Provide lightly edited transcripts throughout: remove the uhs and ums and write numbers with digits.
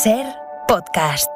Ser Podcast.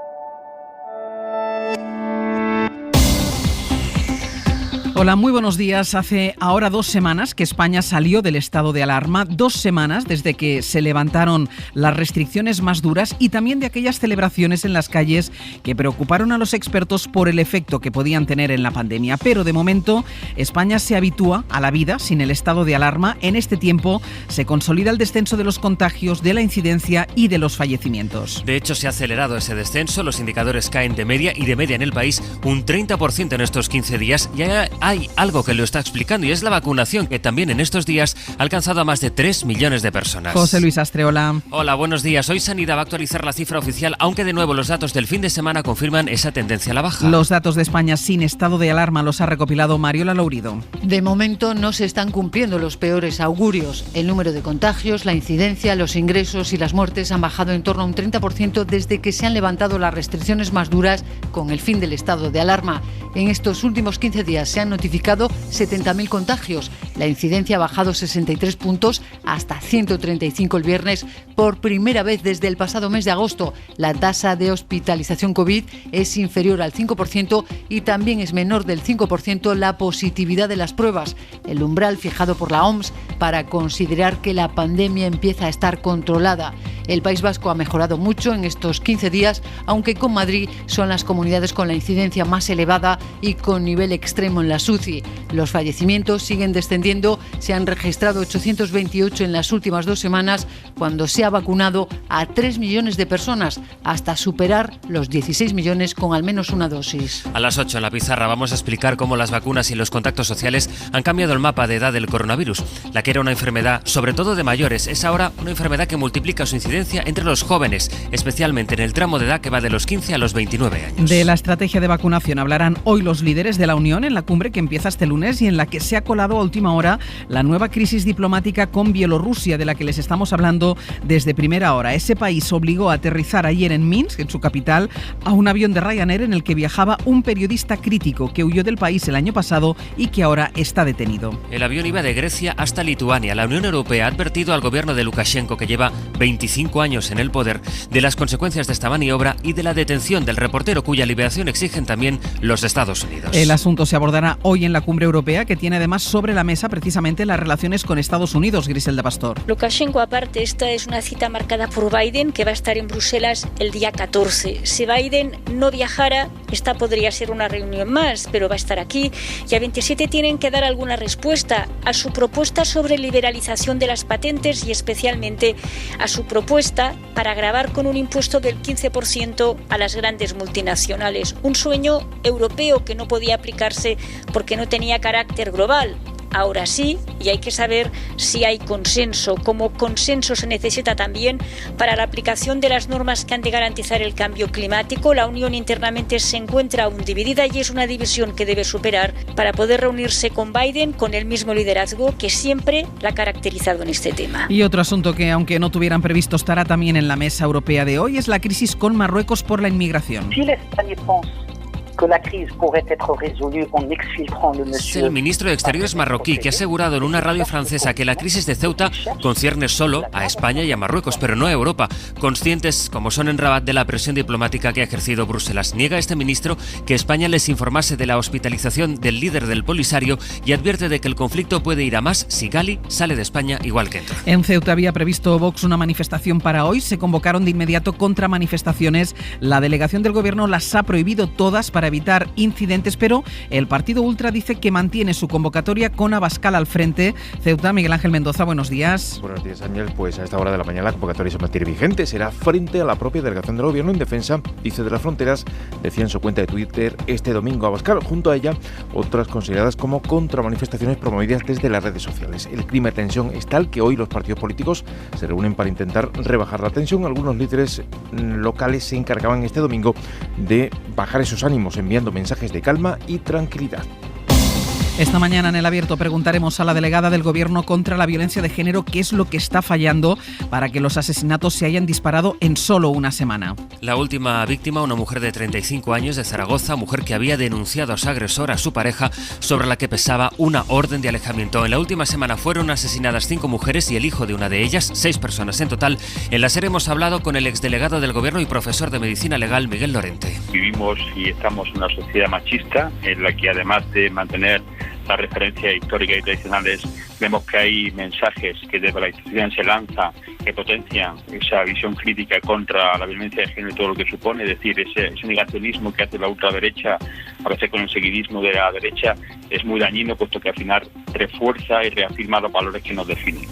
Hola, muy buenos días. Hace ahora 2 semanas que España salió del estado de alarma, 2 semanas desde que se levantaron las restricciones más duras y también de aquellas celebraciones en las calles que preocuparon a los expertos por el efecto que podían tener en la pandemia. Pero de momento España se habitúa a la vida sin el estado de alarma. En este tiempo se consolida el descenso de los contagios, de la incidencia y de los fallecimientos. De hecho, se ha acelerado ese descenso, los indicadores caen de media en el país un 30% en estos 15 días. Ya hay algo que lo está explicando y es la vacunación, que también en estos días ha alcanzado a más de 3 millones de personas. José Luis Astre, hola. Hola, buenos días. Hoy Sanidad va a actualizar la cifra oficial, aunque de nuevo los datos del fin de semana confirman esa tendencia a la baja. Los datos de España sin estado de alarma los ha recopilado Mariola Laurido. De momento no se están cumpliendo los peores augurios. El número de contagios, la incidencia, los ingresos y las muertes han bajado en torno a un 30% desde que se han levantado las restricciones más duras con el fin del estado de alarma. En estos últimos 15 días se han notificado 70.000 contagios. La incidencia ha bajado 63 puntos hasta 135 el viernes. Por primera vez desde el pasado mes de agosto, la tasa de hospitalización COVID es inferior al 5% y también es menor del 5% la positividad de las pruebas, el umbral fijado por la OMS para considerar que la pandemia empieza a estar controlada. El País Vasco ha mejorado mucho en estos 15 días, aunque con Madrid son las comunidades con la incidencia más elevada y con nivel extremo en la UCI. Los fallecimientos siguen descendiendo, se han registrado 828 en las últimas 2 semanas, cuando se ha vacunado a 3 millones de personas, hasta superar los 16 millones con al menos una dosis. A las 8 en la pizarra vamos a explicar cómo las vacunas y los contactos sociales han cambiado el mapa de edad del coronavirus. La que era una enfermedad, sobre todo de mayores, es ahora una enfermedad que multiplica su incidencia entre los jóvenes, especialmente en el tramo de edad que va de los 15 a los 29 años. De la estrategia de vacunación hablarán hoy los líderes de la Unión en la cumbre que empieza este lunes y en la que se ha colado a última hora la nueva crisis diplomática con Bielorrusia, de la que les estamos hablando desde primera hora. Ese país obligó a aterrizar ayer en Minsk, en su capital, a un avión de Ryanair en el que viajaba un periodista crítico que huyó del país el año pasado y que ahora está detenido. El avión iba de Grecia hasta Lituania. La Unión Europea ha advertido al gobierno de Lukashenko, que lleva 25 años en el poder, de las consecuencias de esta maniobra y de la detención del reportero, cuya liberación exigen también los Estados Unidos. El asunto se abordará hoy en la cumbre europea, que tiene además sobre la mesa precisamente las relaciones con Estados Unidos. Griselda Pastor. Lukashenko, aparte, esta es una cita marcada por Biden, que va a estar en Bruselas el día 14. Si Biden no viajara, esta podría ser una reunión más, pero va a estar aquí. Y a 27 tienen que dar alguna respuesta a su propuesta sobre liberalización de las patentes y especialmente a su propuesta para gravar con un impuesto del 15% a las grandes multinacionales. Un sueño europeo que no podía aplicarse porque no tenía carácter global. Ahora sí, y hay que saber si hay consenso. Como consenso se necesita también para la aplicación de las normas que han de garantizar el cambio climático. La Unión internamente se encuentra aún dividida y es una división que debe superar para poder reunirse con Biden con el mismo liderazgo que siempre la ha caracterizado en este tema. Y otro asunto que, aunque no tuvieran previsto, estará también en la mesa europea de hoy es la crisis con Marruecos por la inmigración. Es el ministro de Exteriores marroquí que ha asegurado en una radio francesa que la crisis de Ceuta concierne solo a España y a Marruecos, pero no a Europa, conscientes, como son en Rabat, de la presión diplomática que ha ejercido Bruselas. Niega este ministro que España les informase de la hospitalización del líder del Polisario y advierte de que el conflicto puede ir a más si Gali sale de España igual que entra. En Ceuta había previsto Vox una manifestación para hoy. Se convocaron de inmediato contramanifestaciones. La delegación del gobierno las ha prohibido todas para evitar incidentes, pero el partido ultra dice que mantiene su convocatoria con Abascal al frente. Ceuta, Miguel Ángel Mendoza, buenos días. Buenos días, Ángel. Pues a esta hora de la mañana la convocatoria se mantiene vigente. Será frente a la propia delegación del gobierno en defensa, dice, de las fronteras, decía en su cuenta de Twitter este domingo Abascal. Junto a ella, otras consideradas como contramanifestaciones promovidas desde las redes sociales. El clima de tensión es tal que hoy los partidos políticos se reúnen para intentar rebajar la tensión. Algunos líderes locales se encargaban este domingo de bajar esos ánimos, enviando mensajes de calma y tranquilidad. Esta mañana en El Abierto preguntaremos a la delegada del Gobierno contra la violencia de género qué es lo que está fallando para que los asesinatos se hayan disparado en solo una semana. La última víctima, una mujer de 35 años de Zaragoza, mujer que había denunciado a su agresor, a su pareja, sobre la que pesaba una orden de alejamiento. En la última semana fueron asesinadas 5 mujeres y el hijo de una de ellas, 6 personas en total. En la serie hemos hablado con el exdelegado del Gobierno y profesor de Medicina Legal, Miguel Lorente. Vivimos y estamos en una sociedad machista en la que, además de mantener las referencias históricas y tradicionales, vemos que hay mensajes que desde la institución se lanzan que potencian esa visión crítica contra la violencia de género y todo lo que supone, es decir, ese negacionismo que hace la ultraderecha, a veces con el seguidismo de la derecha, es muy dañino, puesto que al final refuerza y reafirma los valores que nos definen.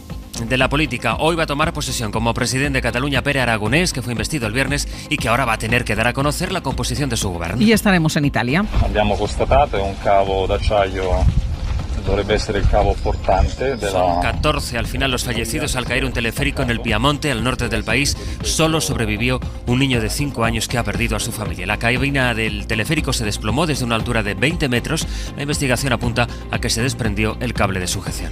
De la política, hoy va a tomar posesión como presidente de Cataluña Pere Aragonès, que fue investido el viernes y que ahora va a tener que dar a conocer la composición de su gobierno. Y estaremos en Italia. Abbiamo constatato un cavo d'acciaio. Dovrebbe essere il cavo portante Son 14 al final los fallecidos al caer un teleférico en el Piamonte, al norte del país. Solo sobrevivió un niño de 5 años que ha perdido a su familia. La cabina del teleférico se desplomó desde una altura de 20 metros. La investigación apunta a que se desprendió el cable de sujeción.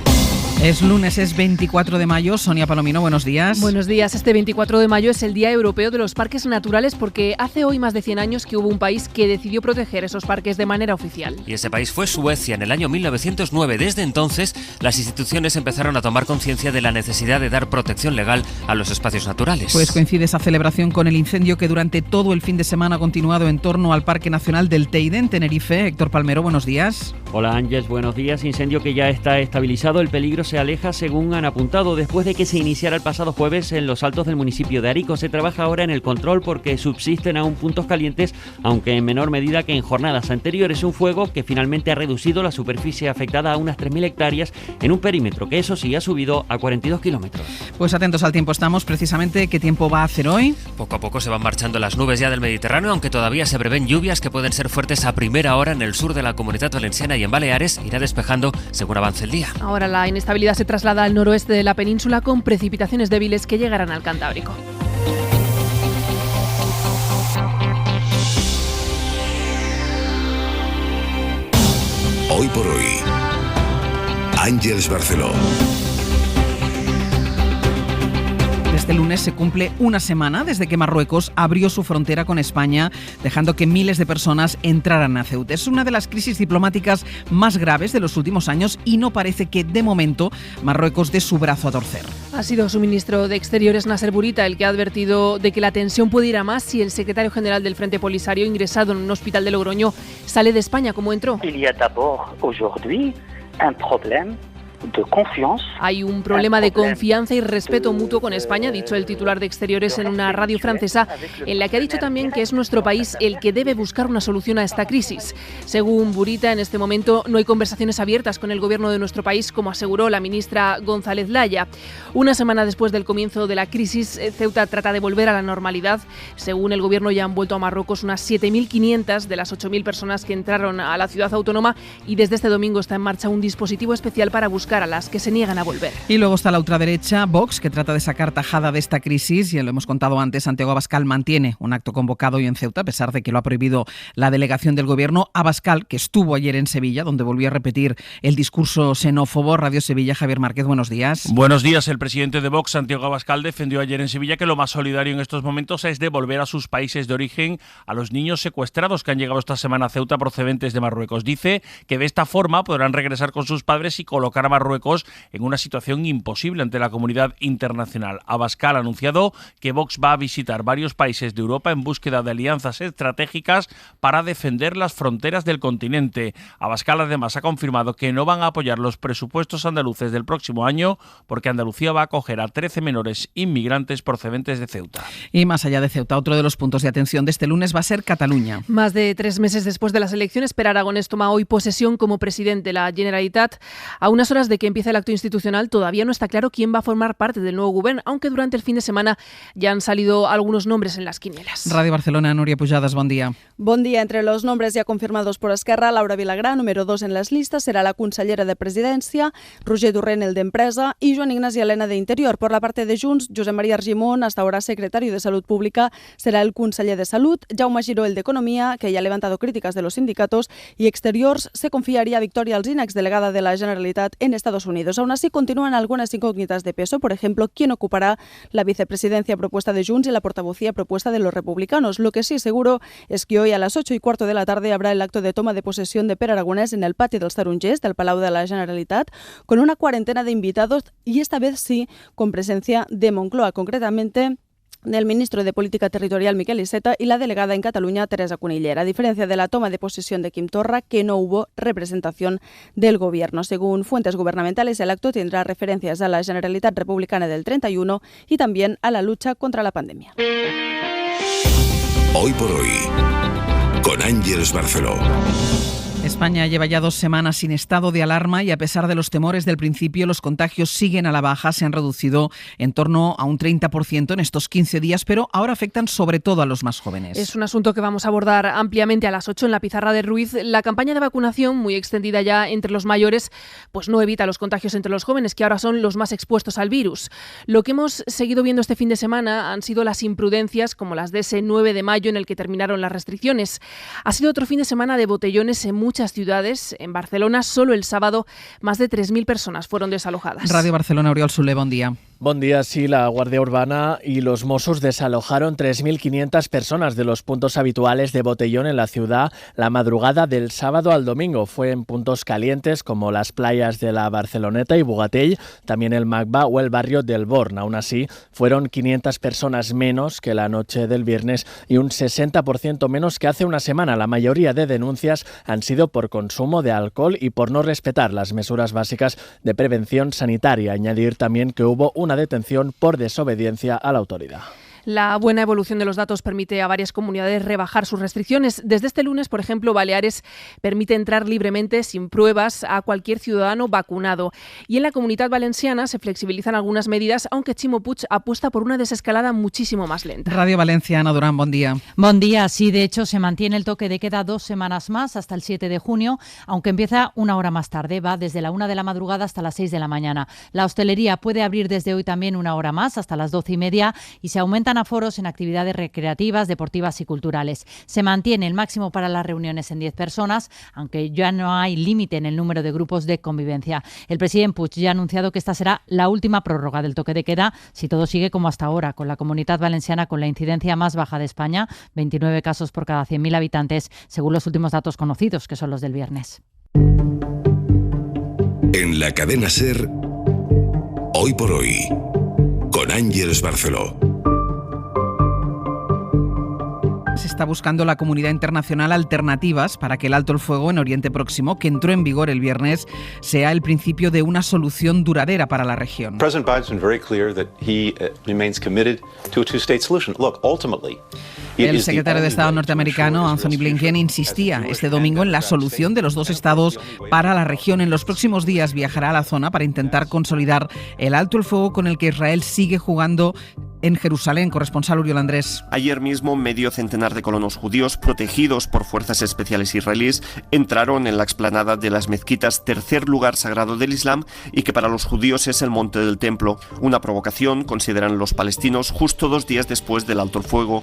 Es lunes, es 24 de mayo. Sonia Palomino, buenos días. Buenos días. Este 24 de mayo es el Día Europeo de los Parques Naturales porque hace hoy más de 100 años que hubo un país que decidió proteger esos parques de manera oficial. Y ese país fue Suecia en el año 1909. Desde entonces, las instituciones empezaron a tomar conciencia de la necesidad de dar protección legal a los espacios naturales. Pues coincide esa celebración con el incendio que durante todo el fin de semana ha continuado en torno al Parque Nacional del Teide, en Tenerife. Héctor Palmero, buenos días. Hola Ángeles, buenos días. Incendio que ya está estabilizado. El peligro se aleja, según han apuntado, después de que se iniciara el pasado jueves en los altos del municipio de Arico. Se trabaja ahora en el control porque subsisten aún puntos calientes, aunque en menor medida que en jornadas anteriores. Un fuego que finalmente ha reducido la superficie afectada a unas 3.000 hectáreas en un perímetro que, eso sí, ha subido a 42 kilómetros. Pues atentos al tiempo estamos. Precisamente, ¿qué tiempo va a hacer hoy? Poco a poco se van marchando las nubes ya del Mediterráneo, aunque todavía se prevén lluvias que pueden ser fuertes a primera hora en el sur de la Comunidad Valenciana y en Baleares. Irá despejando según avance el día. Ahora la inestabilidad se traslada al noroeste de la península con precipitaciones débiles que llegarán al Cantábrico. Hoy por hoy, Ángeles Barceló. Este lunes se cumple una semana desde que Marruecos abrió su frontera con España, dejando que miles de personas entraran a Ceuta. Es una de las crisis diplomáticas más graves de los últimos años y no parece que, de momento, Marruecos dé su brazo a torcer. Ha sido su ministro de Exteriores, Nasser Bourita, el que ha advertido de que la tensión puede ir a más si el secretario general del Frente Polisario, ingresado en un hospital de Logroño, sale de España como entró. Hay un problema de confianza y respeto mutuo con España, ha dicho el titular de Exteriores en una radio francesa, en la que ha dicho también que es nuestro país el que debe buscar una solución a esta crisis. Según Bourita, en este momento no hay conversaciones abiertas con el gobierno de nuestro país, como aseguró la ministra González Laya. Una semana después del comienzo de la crisis, Ceuta trata de volver a la normalidad. Según el gobierno, ya han vuelto a Marruecos unas 7.500 de las 8.000 personas que entraron a la ciudad autónoma y desde este domingo está en marcha un dispositivo especial para buscar a las que se niegan a volver. Y luego está la ultraderecha, Vox, que trata de sacar tajada de esta crisis. Ya lo hemos contado antes, Santiago Abascal mantiene un acto convocado hoy en Ceuta, a pesar de que lo ha prohibido la delegación del gobierno. Abascal, que estuvo ayer en Sevilla, donde volvió a repetir el discurso xenófobo. Radio Sevilla, Javier Márquez, buenos días. Buenos días. El presidente de Vox, Santiago Abascal, defendió ayer en Sevilla que lo más solidario en estos momentos es devolver a sus países de origen a los niños secuestrados que han llegado esta semana a Ceuta procedentes de Marruecos. Dice que de esta forma podrán regresar con sus padres y colocar a Marruecos en una situación imposible ante la comunidad internacional. Abascal ha anunciado que Vox va a visitar varios países de Europa en búsqueda de alianzas estratégicas para defender las fronteras del continente. Abascal además ha confirmado que no van a apoyar los presupuestos andaluces del próximo año porque Andalucía va a acoger a 13 menores inmigrantes procedentes de Ceuta. Y más allá de Ceuta, otro de los puntos de atención de este lunes va a ser Cataluña. Más de 3 meses después de las elecciones, Pere Aragonès toma hoy posesión como presidente de la Generalitat a unas horas de de que empiece el acto institucional, todavía no está claro quién va a formar parte del nuevo gobierno, aunque durante el fin de semana ya han salido algunos nombres en las quinielas. Radio Barcelona, Núria Pujadas, buen día. Buen día. Entre los nombres ya confirmados por Esquerra, Laura Vilagrà, número 2 en las listas, será la consellera de Presidència, Roger Torrent, el de Empresa, y Joan Ignasi Elena de Interior. Por la parte de Junts, Josep María Argimon, hasta ahora secretario de Salud Pública, será el conseller de Salud, Jaume Giró, el de Economía, que ya ha levantado críticas de los sindicatos, y Exteriors se confiaría a Victoria Alsina, exdelegada de la Generalitat en Estados Unidos. Aún así, continúan algunas incógnitas de peso, por ejemplo, quién ocupará la vicepresidencia propuesta de Junts y la portavocía propuesta de los republicanos. Lo que sí seguro es que hoy a las 8:15 de la tarde habrá el acto de toma de posesión de Pere Aragonès en el patio dels Tarongers del Palau de la Generalitat, con una cuarentena de invitados y esta vez sí con presencia de Moncloa, concretamente del ministro de Política Territorial Miquel Iceta y la delegada en Cataluña Teresa Cunillera, a diferencia de la toma de posesión de Quim Torra, que no hubo representación del gobierno. Según fuentes gubernamentales, el acto tendrá referencias a la Generalitat Republicana del 31 y también a la lucha contra la pandemia. Hoy por hoy, con Ángeles Barceló. España lleva ya 2 semanas sin estado de alarma y a pesar de los temores del principio, los contagios siguen a la baja, se han reducido en torno a un 30% en estos 15 días, pero ahora afectan sobre todo a los más jóvenes. Es un asunto que vamos a abordar ampliamente a las 8 en la pizarra de Ruiz. La campaña de vacunación, muy extendida ya entre los mayores, pues no evita los contagios entre los jóvenes, que ahora son los más expuestos al virus. Lo que hemos seguido viendo este fin de semana han sido las imprudencias, como las de ese 9 de mayo en el que terminaron las restricciones. Ha sido otro fin de semana de botellones en muchas ciudades. En Barcelona, solo el sábado, más de 3.000 personas fueron desalojadas. Radio Barcelona, Oriol Soler, buen día. Buen día. Sí, la Guardia Urbana y los Mossos desalojaron 3.500 personas de los puntos habituales de botellón en la ciudad la madrugada del sábado al domingo. Fue en puntos calientes como las playas de la Barceloneta y Bogatell, también el Macba o el barrio del Born. Aún así, fueron 500 personas menos que la noche del viernes y un 60% menos que hace una semana. La mayoría de denuncias han sido por consumo de alcohol y por no respetar las medidas básicas de prevención sanitaria. Añadir también que hubo una detención por desobediencia a la autoridad. La buena evolución de los datos permite a varias comunidades rebajar sus restricciones. Desde este lunes, por ejemplo, Baleares permite entrar libremente, sin pruebas, a cualquier ciudadano vacunado. Y en la Comunitat Valenciana se flexibilizan algunas medidas, aunque Ximo Puig apuesta por una desescalada muchísimo más lenta. Radio Valencia, Ana Durán, buen día. Buen día. Sí, de hecho, se mantiene el toque de queda 2 semanas más, hasta el 7 de junio, aunque empieza una hora más tarde. Va desde la 1 de la madrugada hasta las 6 de la mañana. La hostelería puede abrir desde hoy también una hora más, hasta las 12:30, y se aumentan aforos en actividades recreativas, deportivas y culturales. Se mantiene el máximo para las reuniones en 10 personas, aunque ya no hay límite en el número de grupos de convivencia. El presidente Puig ya ha anunciado que esta será la última prórroga del toque de queda si todo sigue como hasta ahora, con la Comunitat Valenciana con la incidencia más baja de España, 29 casos por cada 100.000 habitantes, según los últimos datos conocidos, que son los del viernes. En la cadena SER, Hoy por Hoy, con Ángeles Barceló. Se está buscando la comunidad internacional alternativas para que el alto el fuego en Oriente Próximo, que entró en vigor el viernes, sea el principio de una solución duradera para la región. President Biden's been very clear that he remains committed to a two-state solution. Look, ultimately, el secretario de Estado norteamericano, Anthony Blinken, insistía este domingo en la solución de los 2 estados para la región. En los próximos días viajará a la zona para intentar consolidar el alto el fuego con el que Israel sigue jugando en Jerusalén. Corresponsal Uriol Andrés. Ayer mismo, medio centenar de colonos judíos protegidos por fuerzas especiales israelíes entraron en la explanada de las mezquitas, tercer lugar sagrado del Islam y que para los judíos es el monte del templo. Una provocación, consideran los palestinos, justo 2 días después del alto el fuego.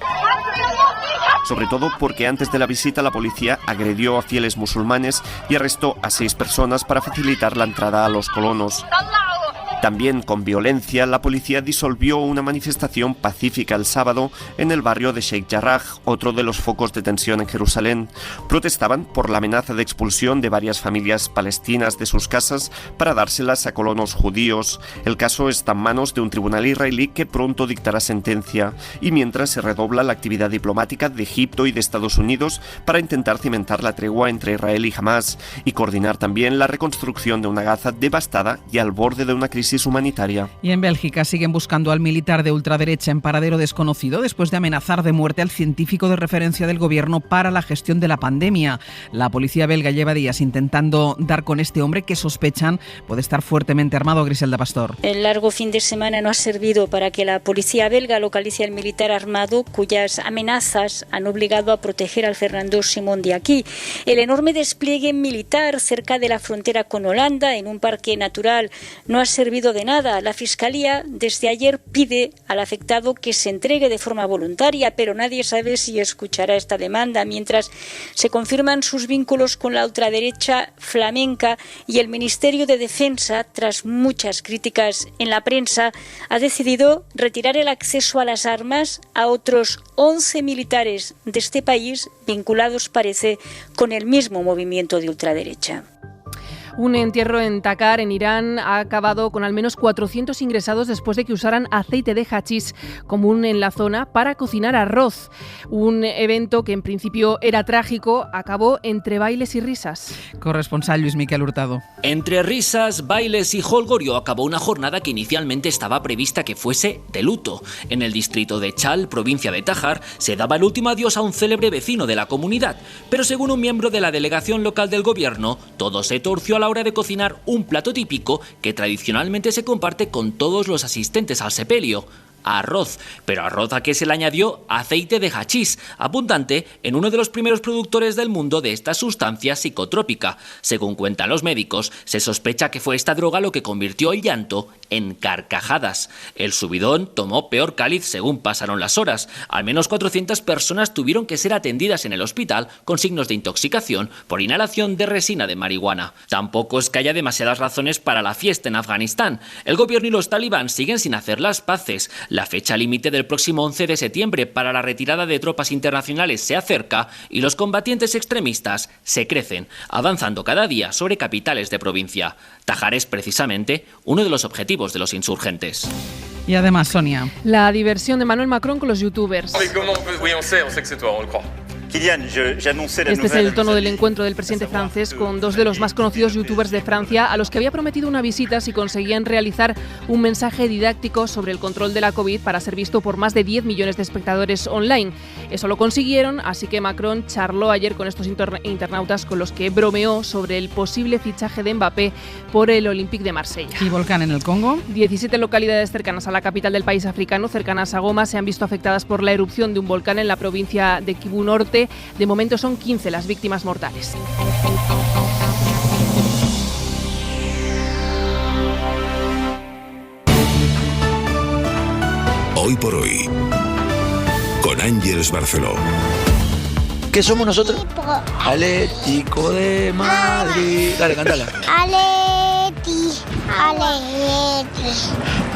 Sobre todo porque antes de la visita la policía agredió a fieles musulmanes y arrestó a 6 personas para facilitar la entrada a los colonos. También con violencia, la policía disolvió una manifestación pacífica el sábado en el barrio de Sheikh Jarrah, otro de los focos de tensión en Jerusalén. Protestaban por la amenaza de expulsión de varias familias palestinas de sus casas para dárselas a colonos judíos. El caso está en manos de un tribunal israelí que pronto dictará sentencia, y mientras se redobla la actividad diplomática de Egipto y de Estados Unidos para intentar cimentar la tregua entre Israel y Hamás y coordinar también la reconstrucción de una Gaza devastada y al borde de una crisis crisis humanitaria. Y en Bélgica siguen buscando al militar de ultraderecha en paradero desconocido después de amenazar de muerte al científico de referencia del gobierno para la gestión de la pandemia. La policía belga lleva días intentando dar con este hombre que sospechan puede estar fuertemente armado. Griselda Pastor. El largo fin de semana no ha servido para que la policía belga localice al militar armado cuyas amenazas han obligado a proteger al Fernando Simón de aquí. El enorme despliegue militar cerca de la frontera con Holanda, en un parque natural, no ha servido de nada. La Fiscalía desde ayer pide al afectado que se entregue de forma voluntaria, pero nadie sabe si escuchará esta demanda, mientras se confirman sus vínculos con la ultraderecha flamenca y el Ministerio de Defensa, tras muchas críticas en la prensa, ha decidido retirar el acceso a las armas a otros 11 militares de este país vinculados, parece, con el mismo movimiento de ultraderecha. Un entierro en Takar, en Irán, ha acabado con al menos 400 ingresados después de que usaran aceite de hachís común en la zona para cocinar arroz. Un evento que en principio era trágico acabó entre bailes y risas. Corresponsal Luis Miquel Hurtado. Entre risas, bailes y jolgorio acabó una jornada que inicialmente estaba prevista que fuese de luto. En el distrito de Chal, provincia de Tajar, se daba el último adiós a un célebre vecino de la comunidad. Pero según un miembro de la delegación local del gobierno, todo se torció a la hora de cocinar un plato típico que tradicionalmente se comparte con todos los asistentes al sepelio. Arroz, pero arroz a que se le añadió aceite de hachís, abundante en uno de los primeros productores del mundo de esta sustancia psicotrópica. Según cuentan los médicos, se sospecha que fue esta droga lo que convirtió el llanto en carcajadas. El subidón tomó peor cáliz según pasaron las horas. Al menos 400 personas tuvieron que ser atendidas en el hospital con signos de intoxicación por inhalación de resina de marihuana. Tampoco es que haya demasiadas razones para la fiesta en Afganistán. El gobierno y los talibán siguen sin hacer las paces. La fecha límite del próximo 11 de septiembre para la retirada de tropas internacionales se acerca y los combatientes extremistas se crecen, avanzando cada día sobre capitales de provincia. Tajar es precisamente uno de los objetivos de los insurgentes. Y además, Sonia, la diversión de Emmanuel Macron con los youtubers. Este es el tono del encuentro del presidente francés con dos de los más conocidos youtubers de Francia, a los que había prometido una visita si conseguían realizar un mensaje didáctico sobre el control de la COVID para ser visto por más de 10 millones de espectadores online. Eso lo consiguieron, así que Macron charló ayer con estos internautas con los que bromeó sobre el posible fichaje de Mbappé por el Olympique de Marsella. ¿Y volcán en el Congo? 17 localidades cercanas a la capital del país africano, cercanas a Goma, se han visto afectadas por la erupción de un volcán en la provincia de Kivu Norte. De momento son 15 las víctimas mortales. Hoy por hoy, con Ángeles Barceló. ¿Qué somos nosotros? Atlético de Madrid. Dale, cántala.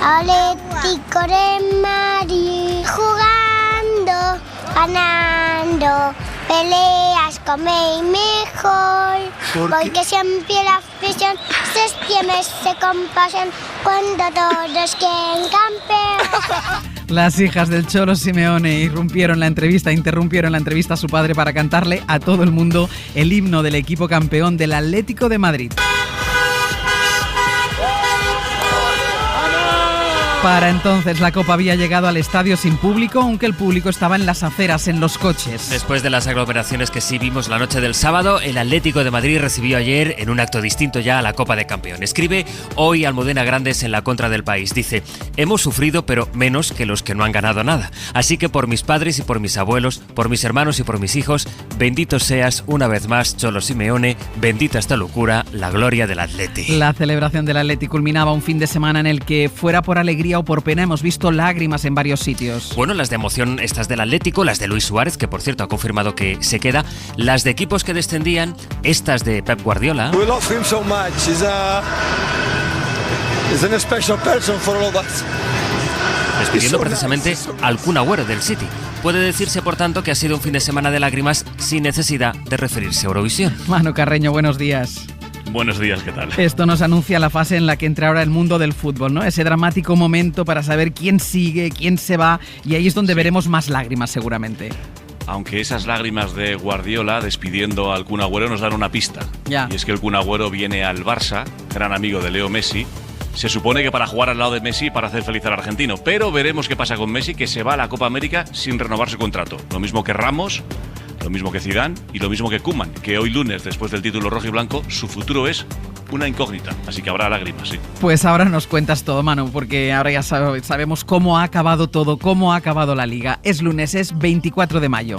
Atlético de Madrid. Jugando, ganando, peleas con el mejor. Porque siempre la afición se extiende, se compasan cuando todos quieren campeón. Las hijas del Cholo Simeone interrumpieron la entrevista a su padre para cantarle a todo el mundo el himno del equipo campeón del Atlético de Madrid. Para entonces la Copa había llegado al estadio sin público, aunque el público estaba en las aceras, en los coches. Después de las aglomeraciones que sí vimos la noche del sábado, el Atlético de Madrid recibió ayer, en un acto distinto ya, a la Copa de Campeones. Escribe hoy Almudena Grandes en La Contra del País. Dice: hemos sufrido, pero menos que los que no han ganado nada. Así que por mis padres y por mis abuelos, por mis hermanos y por mis hijos, bendito seas una vez más, Cholo Simeone, bendita esta locura, la gloria del Atleti. La celebración del Atleti culminaba un fin de semana en el que, fuera por alegría o por pena, hemos visto lágrimas en varios sitios. Bueno, las de emoción, estas del Atlético, las de Luis Suárez, que por cierto ha confirmado que se queda, las de equipos que descendían, estas de Pep Guardiola. We love him so much. He's a special person for all of us. Despidiendo precisamente al Kun Agüero del City. Puede decirse, por tanto, que ha sido un fin de semana de lágrimas sin necesidad de referirse a Eurovisión. Manu Carreño, buenos días. Buenos días, ¿qué tal? Esto nos anuncia la fase en la que entra ahora el mundo del fútbol, ¿no? Ese dramático momento para saber quién sigue, quién se va, y ahí es donde veremos más lágrimas seguramente. Aunque esas lágrimas de Guardiola despidiendo al Kun Agüero nos dan una pista. Ya. Y es que el Kun Agüero viene al Barça, gran amigo de Leo Messi, se supone que para jugar al lado de Messi para hacer feliz al argentino, pero veremos qué pasa con Messi, que se va a la Copa América sin renovar su contrato. Lo mismo que Ramos, lo mismo que Zidane y lo mismo que Koeman, que hoy lunes, después del título rojo y blanco, su futuro es una incógnita, así que habrá lágrimas, sí. Pues ahora nos cuentas todo, Manu, porque ahora ya sabemos cómo ha acabado todo, cómo ha acabado la Liga. Es lunes, es 24 de mayo.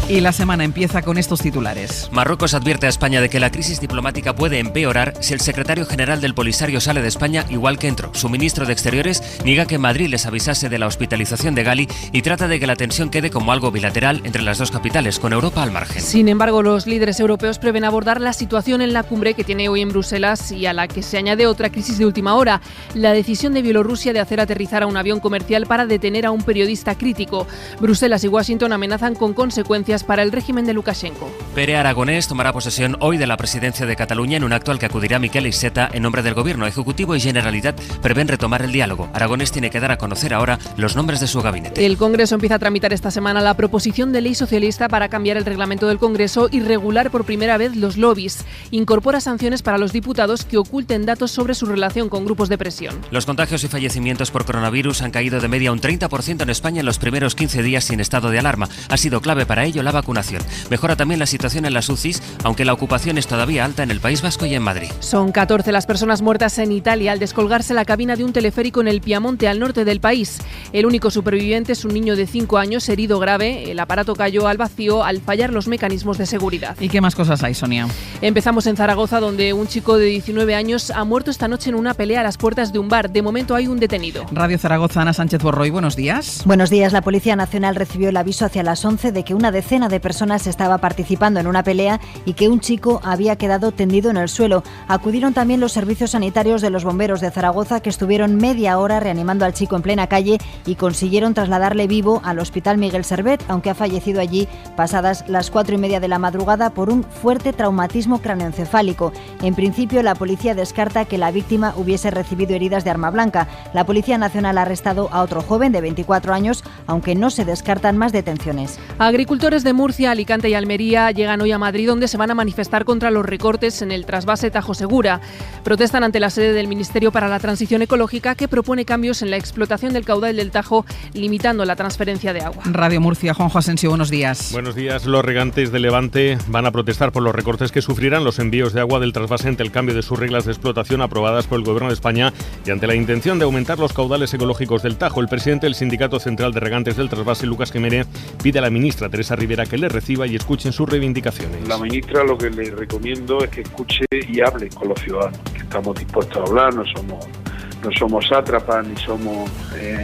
Y la semana empieza con estos titulares. Marruecos advierte a España de que la crisis diplomática puede empeorar si el secretario general del Polisario sale de España igual que entró. Su ministro de Exteriores niega que Madrid les avisase de la hospitalización de Gali y trata de que la tensión quede como algo bilateral entre las dos capitales, con Europa al margen. Sin embargo, los líderes europeos prevén abordar la situación en la cumbre que tiene hoy en Bruselas y a la que se añade otra crisis de última hora, la decisión de Bielorrusia de hacer aterrizar a un avión comercial para detener a un periodista crítico. Bruselas y Washington amenazan con consecuencias para el régimen de Lukashenko. Pere Aragonés tomará posesión hoy de la presidencia de Cataluña en un acto al que acudirá Miquel Iceta en nombre del Gobierno. Ejecutivo y Generalitat prevén retomar el diálogo. Aragonés tiene que dar a conocer ahora los nombres de su gabinete. El Congreso empieza a tramitar esta semana la proposición de ley socialista para cambiar el reglamento del Congreso y regular por primera vez los lobbies. Incorpora sanciones para los diputados que oculten datos sobre su relación con grupos de presión. Los contagios y fallecimientos por coronavirus han caído de media un 30% en España en los primeros 15 días sin estado de alarma. Ha sido clave para ello la vacunación. Mejora también la situación en las UCIs, aunque la ocupación es todavía alta en el País Vasco y en Madrid. Son 14 las personas muertas en Italia al descolgarse la cabina de un teleférico en el Piamonte, al norte del país. El único superviviente es un niño de 5 años, herido grave. El aparato cayó al vacío al fallar los mecanismos de seguridad. ¿Y qué más cosas hay, Sonia? Empezamos en Zaragoza, donde un chico de 19 años ha muerto esta noche en una pelea a las puertas de un bar. De momento hay un detenido. Radio Zaragoza, Ana Sánchez Borroy, buenos días. Buenos días. La Policía Nacional recibió el aviso hacia las 11 de que una decena de personas estaba participando en una pelea y que un chico había quedado tendido en el suelo. Acudieron también los servicios sanitarios de los bomberos de Zaragoza, que estuvieron media hora reanimando al chico en plena calle y consiguieron trasladarle vivo al Hospital Miguel Servet, aunque ha fallecido allí pasadas las 4:30 de la madrugada por un fuerte traumatismo craneoencefálico. En principio, la policía descarta que la víctima hubiese recibido heridas de arma blanca. La Policía Nacional ha arrestado a otro joven de 24 años, aunque no se descartan más detenciones. Agricultores de Murcia, Alicante y Almería llegan hoy a Madrid, donde se van a manifestar contra los recortes en el trasvase Tajo Segura. Protestan ante la sede del Ministerio para la Transición Ecológica, que propone cambios en la explotación del caudal del Tajo, limitando la transferencia de agua. Radio Murcia, Juanjo Asensio, buenos días. Buenos días. Los regantes de Levante van a protestar por los recortes que sufrirán los envíos de agua del trasvase ante el cambio de sus reglas de explotación aprobadas por el Gobierno de España y ante la intención de aumentar los caudales ecológicos del Tajo. El presidente del Sindicato Central de Regantes del Trasvase, Lucas Gemere, pide a la ministra Teresa Rivera que le reciba y escuchen sus reivindicaciones. La ministra, lo que le recomiendo es que escuche y hable con los ciudadanos, que estamos dispuestos a hablar, no somos sátrapas ni somos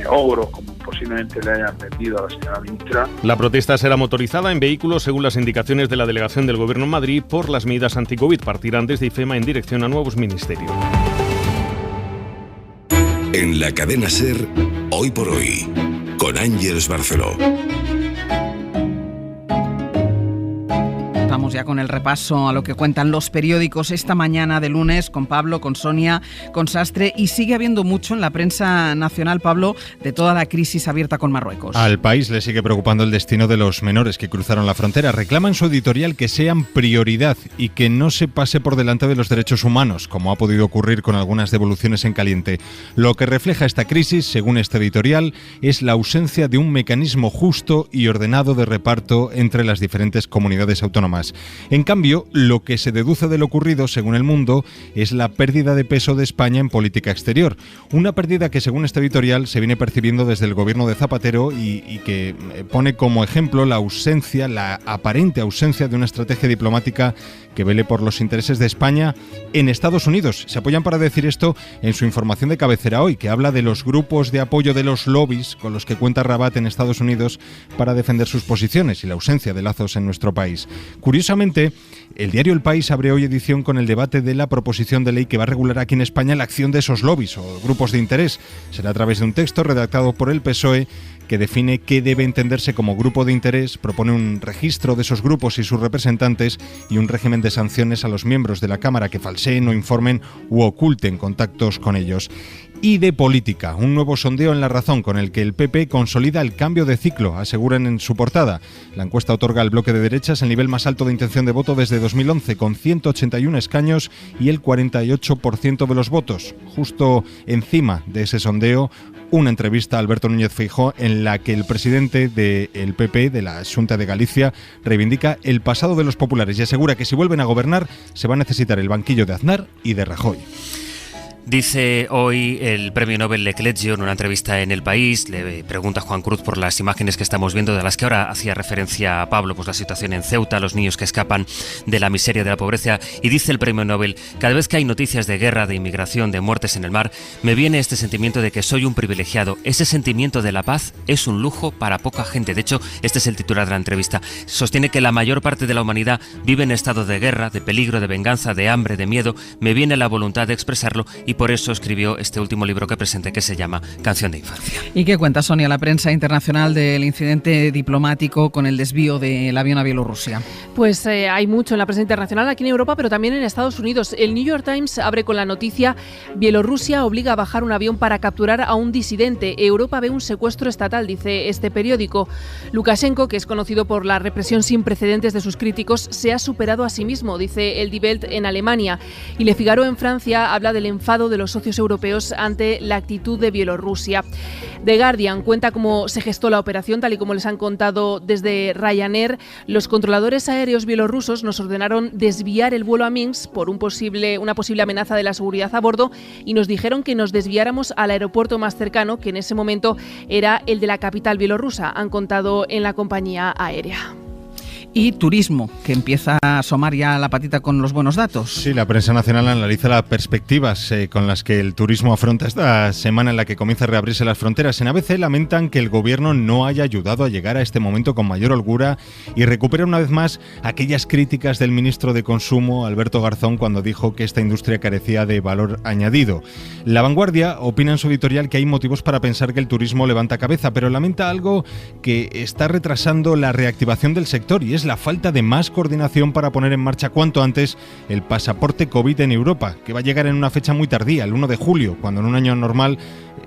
ogros, como posiblemente le hayan vendido a la señora ministra. La protesta será motorizada en vehículos, según las indicaciones de la delegación del Gobierno en Madrid, por las medidas anti-COVID. Partirán desde IFEMA en dirección a nuevos ministerios. En la cadena SER, Hoy por Hoy, con Ángeles Barceló. Vamos ya con el repaso a lo que cuentan los periódicos esta mañana de lunes con Pablo, con Sonia, con Sastre, y sigue habiendo mucho en la prensa nacional, Pablo, de toda la crisis abierta con Marruecos. Al país le sigue preocupando el destino de los menores que cruzaron la frontera. Reclaman su editorial que sean prioridad y que no se pase por delante de los derechos humanos, como ha podido ocurrir con algunas devoluciones en caliente. Lo que refleja esta crisis, según este editorial, es la ausencia de un mecanismo justo y ordenado de reparto entre las diferentes comunidades autónomas. En cambio, lo que se deduce de lo ocurrido, según El Mundo, es la pérdida de peso de España en política exterior. Una pérdida que, según este editorial, se viene percibiendo desde el gobierno de Zapatero y que pone como ejemplo la aparente ausencia de una estrategia diplomática que vele por los intereses de España en Estados Unidos. Se apoyan para decir esto en su información de cabecera hoy, que habla de los grupos de apoyo de los lobbies con los que cuenta Rabat en Estados Unidos para defender sus posiciones y la ausencia de lazos en nuestro país. Curiosamente, el diario El País abre hoy edición con el debate de la proposición de ley que va a regular aquí en España la acción de esos lobbies o grupos de interés. Será a través de un texto redactado por el PSOE que define qué debe entenderse como grupo de interés, propone un registro de esos grupos y sus representantes y un régimen de sanciones a los miembros de la Cámara que falseen o informen u oculten contactos con ellos. Y de política, un nuevo sondeo en La Razón con el que el PP consolida el cambio de ciclo, aseguran en su portada. La encuesta otorga al bloque de derechas el nivel más alto de intención de voto desde 2011, con 181 escaños y el 48% de los votos. Justo encima de ese sondeo, una entrevista a Alberto Núñez Feijóo en la que el presidente del PP, de la Xunta de Galicia, reivindica el pasado de los populares y asegura que si vuelven a gobernar se va a necesitar el banquillo de Aznar y de Rajoy. Dice hoy el premio Nobel Leclerc en una entrevista en El País, le pregunta a Juan Cruz por las imágenes que estamos viendo, de las que ahora hacía referencia a Pablo, pues la situación en Ceuta, los niños que escapan de la miseria, de la pobreza, y dice el premio Nobel: cada vez que hay noticias de guerra, de inmigración, de muertes en el mar, me viene este sentimiento de que soy un privilegiado. Ese sentimiento de la paz es un lujo para poca gente. De hecho, este es el titular de la entrevista. Sostiene que la mayor parte de la humanidad vive en estado de guerra, de peligro, de venganza, de hambre, de miedo. Me viene la voluntad de expresarlo y por eso escribió este último libro que presenté, que se llama Canción de Infancia. ¿Y qué cuenta, Sonia, la prensa internacional del incidente diplomático con el desvío del avión a Bielorrusia? Pues hay mucho en la prensa internacional, aquí en Europa, pero también en Estados Unidos. El New York Times abre con la noticia: Bielorrusia obliga a bajar un avión para capturar a un disidente. Europa ve un secuestro estatal, dice este periódico. Lukashenko, que es conocido por la represión sin precedentes de sus críticos, se ha superado a sí mismo, dice el Die Welt en Alemania. Y Le Figaro en Francia habla del enfado de los socios europeos ante la actitud de Bielorrusia. The Guardian cuenta cómo se gestó la operación, tal y como les han contado desde Ryanair. Los controladores aéreos bielorrusos nos ordenaron desviar el vuelo a Minsk por una posible amenaza de la seguridad a bordo, y nos dijeron que nos desviáramos al aeropuerto más cercano, que en ese momento era el de la capital bielorrusa, han contado en la compañía aérea. Y turismo, que empieza a asomar ya la patita con los buenos datos. Sí, la prensa nacional analiza las perspectivas con las que el turismo afronta esta semana en la que comienza a reabrirse las fronteras. En ABC lamentan que el gobierno no haya ayudado a llegar a este momento con mayor holgura y recupera una vez más aquellas críticas del ministro de Consumo, Alberto Garzón, cuando dijo que esta industria carecía de valor añadido. La Vanguardia opina en su editorial que hay motivos para pensar que el turismo levanta cabeza, pero lamenta algo que está retrasando la reactivación del sector, y es la falta de más coordinación para poner en marcha cuanto antes el pasaporte COVID en Europa, que va a llegar en una fecha muy tardía, el 1 de julio, cuando en un año normal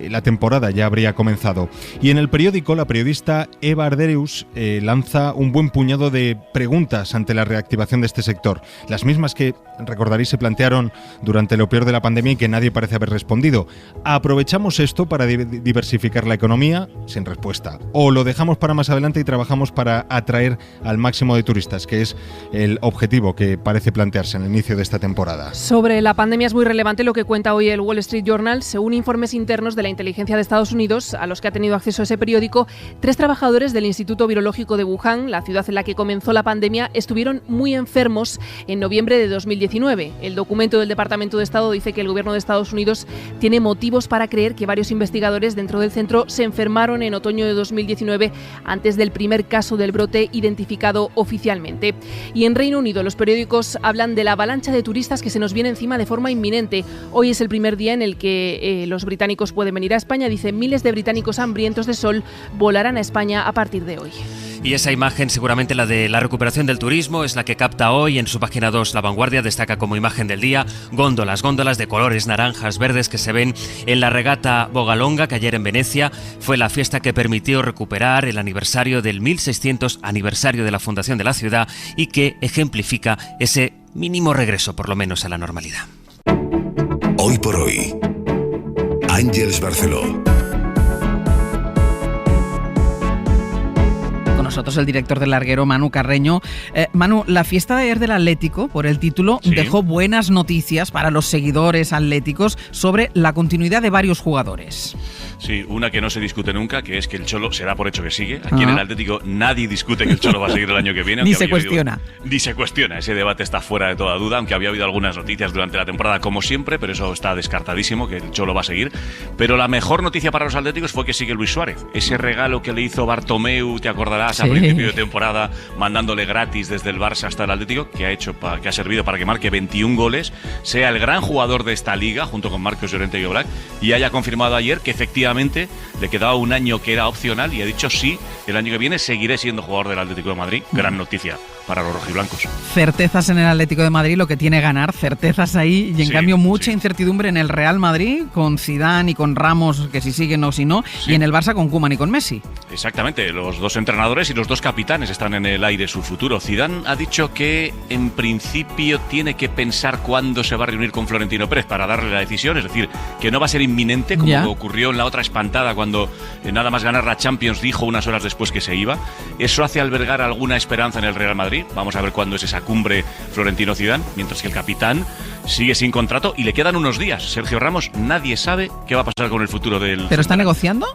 la temporada ya habría comenzado. Y en El Periódico, la periodista Eva Ardereus lanza un buen puñado de preguntas ante la reactivación de este sector, las mismas que, recordaréis, se plantearon durante lo peor de la pandemia y que nadie parece haber respondido. ¿Aprovechamos esto para diversificar la economía? Sin respuesta. ¿O lo dejamos para más adelante y trabajamos para atraer al máximo de turistas, que es el objetivo que parece plantearse en el inicio de esta temporada? Sobre la pandemia es muy relevante lo que cuenta hoy el Wall Street Journal. Según informes internos de la inteligencia de Estados Unidos, a los que ha tenido acceso ese periódico, 3 trabajadores del Instituto Virológico de Wuhan, la ciudad en la que comenzó la pandemia, estuvieron muy enfermos en noviembre de 2019. El documento del Departamento de Estado dice que el gobierno de Estados Unidos tiene motivos para creer que varios investigadores dentro del centro se enfermaron en otoño de 2019, antes del primer caso del brote identificado oficialmente. Y en Reino Unido, los periódicos hablan de la avalancha de turistas que se nos viene encima de forma inminente. Hoy es el primer día en el que los británicos pueden venir a España. Dice: miles de británicos hambrientos de sol volarán a España a partir de hoy. Y esa imagen, seguramente la de la recuperación del turismo, es la que capta hoy en su página 2 La Vanguardia. Destaca como imagen del día góndolas de colores naranjas, verdes, que se ven en la regata Bogalonga, que ayer en Venecia fue la fiesta que permitió recuperar el aniversario del 1600 aniversario de la fundación de la ciudad y que ejemplifica ese mínimo regreso, por lo menos, a la normalidad. Hoy por hoy, Ángeles Barceló. Nosotros el director del larguero, Manu Carreño. Manu, la fiesta de ayer del Atlético, por el título, ¿sí?, dejó buenas noticias para los seguidores atléticos sobre la continuidad de varios jugadores. Sí, una que no se discute nunca, que es que el Cholo se da por hecho que sigue. Aquí en el Atlético nadie discute que el Cholo va a seguir el año que viene. Ni se cuestiona. Ni se cuestiona, ese debate está fuera de toda duda, aunque había habido algunas noticias durante la temporada, como siempre, pero eso está descartadísimo, que el Cholo va a seguir. Pero la mejor noticia para los atléticos fue que sigue Luis Suárez. Ese regalo que le hizo Bartomeu, te acordarás, a principio de temporada, mandándole gratis desde el Barça hasta el Atlético, que ha servido para que marque 21 goles, sea el gran jugador de esta liga, junto con Marcos Llorente y Oblak, y haya confirmado ayer que efectivamente le quedaba un año que era opcional y ha dicho sí, el año que viene seguiré siendo jugador del Atlético de Madrid. Gran noticia para los rojiblancos. Certezas en el Atlético de Madrid, lo que tiene ganar, certezas ahí, y en cambio mucha incertidumbre en el Real Madrid, con Zidane y con Ramos, que si siguen o si no, y en el Barça con Koeman y con Messi. Exactamente, los dos entrenadores y los dos capitanes están en el aire su futuro. Zidane ha dicho que en principio tiene que pensar cuándo se va a reunir con Florentino Pérez para darle la decisión, es decir, que no va a ser inminente como ocurrió en la otra espantada cuando nada más ganar la Champions dijo unas horas después que se iba. Eso hace albergar alguna esperanza en el Real Madrid. Vamos a ver cuándo es esa cumbre Florentino-Zidane, mientras que el capitán sigue sin contrato y le quedan unos días. Sergio Ramos, nadie sabe qué va a pasar con el futuro del... ¿Pero está negociando?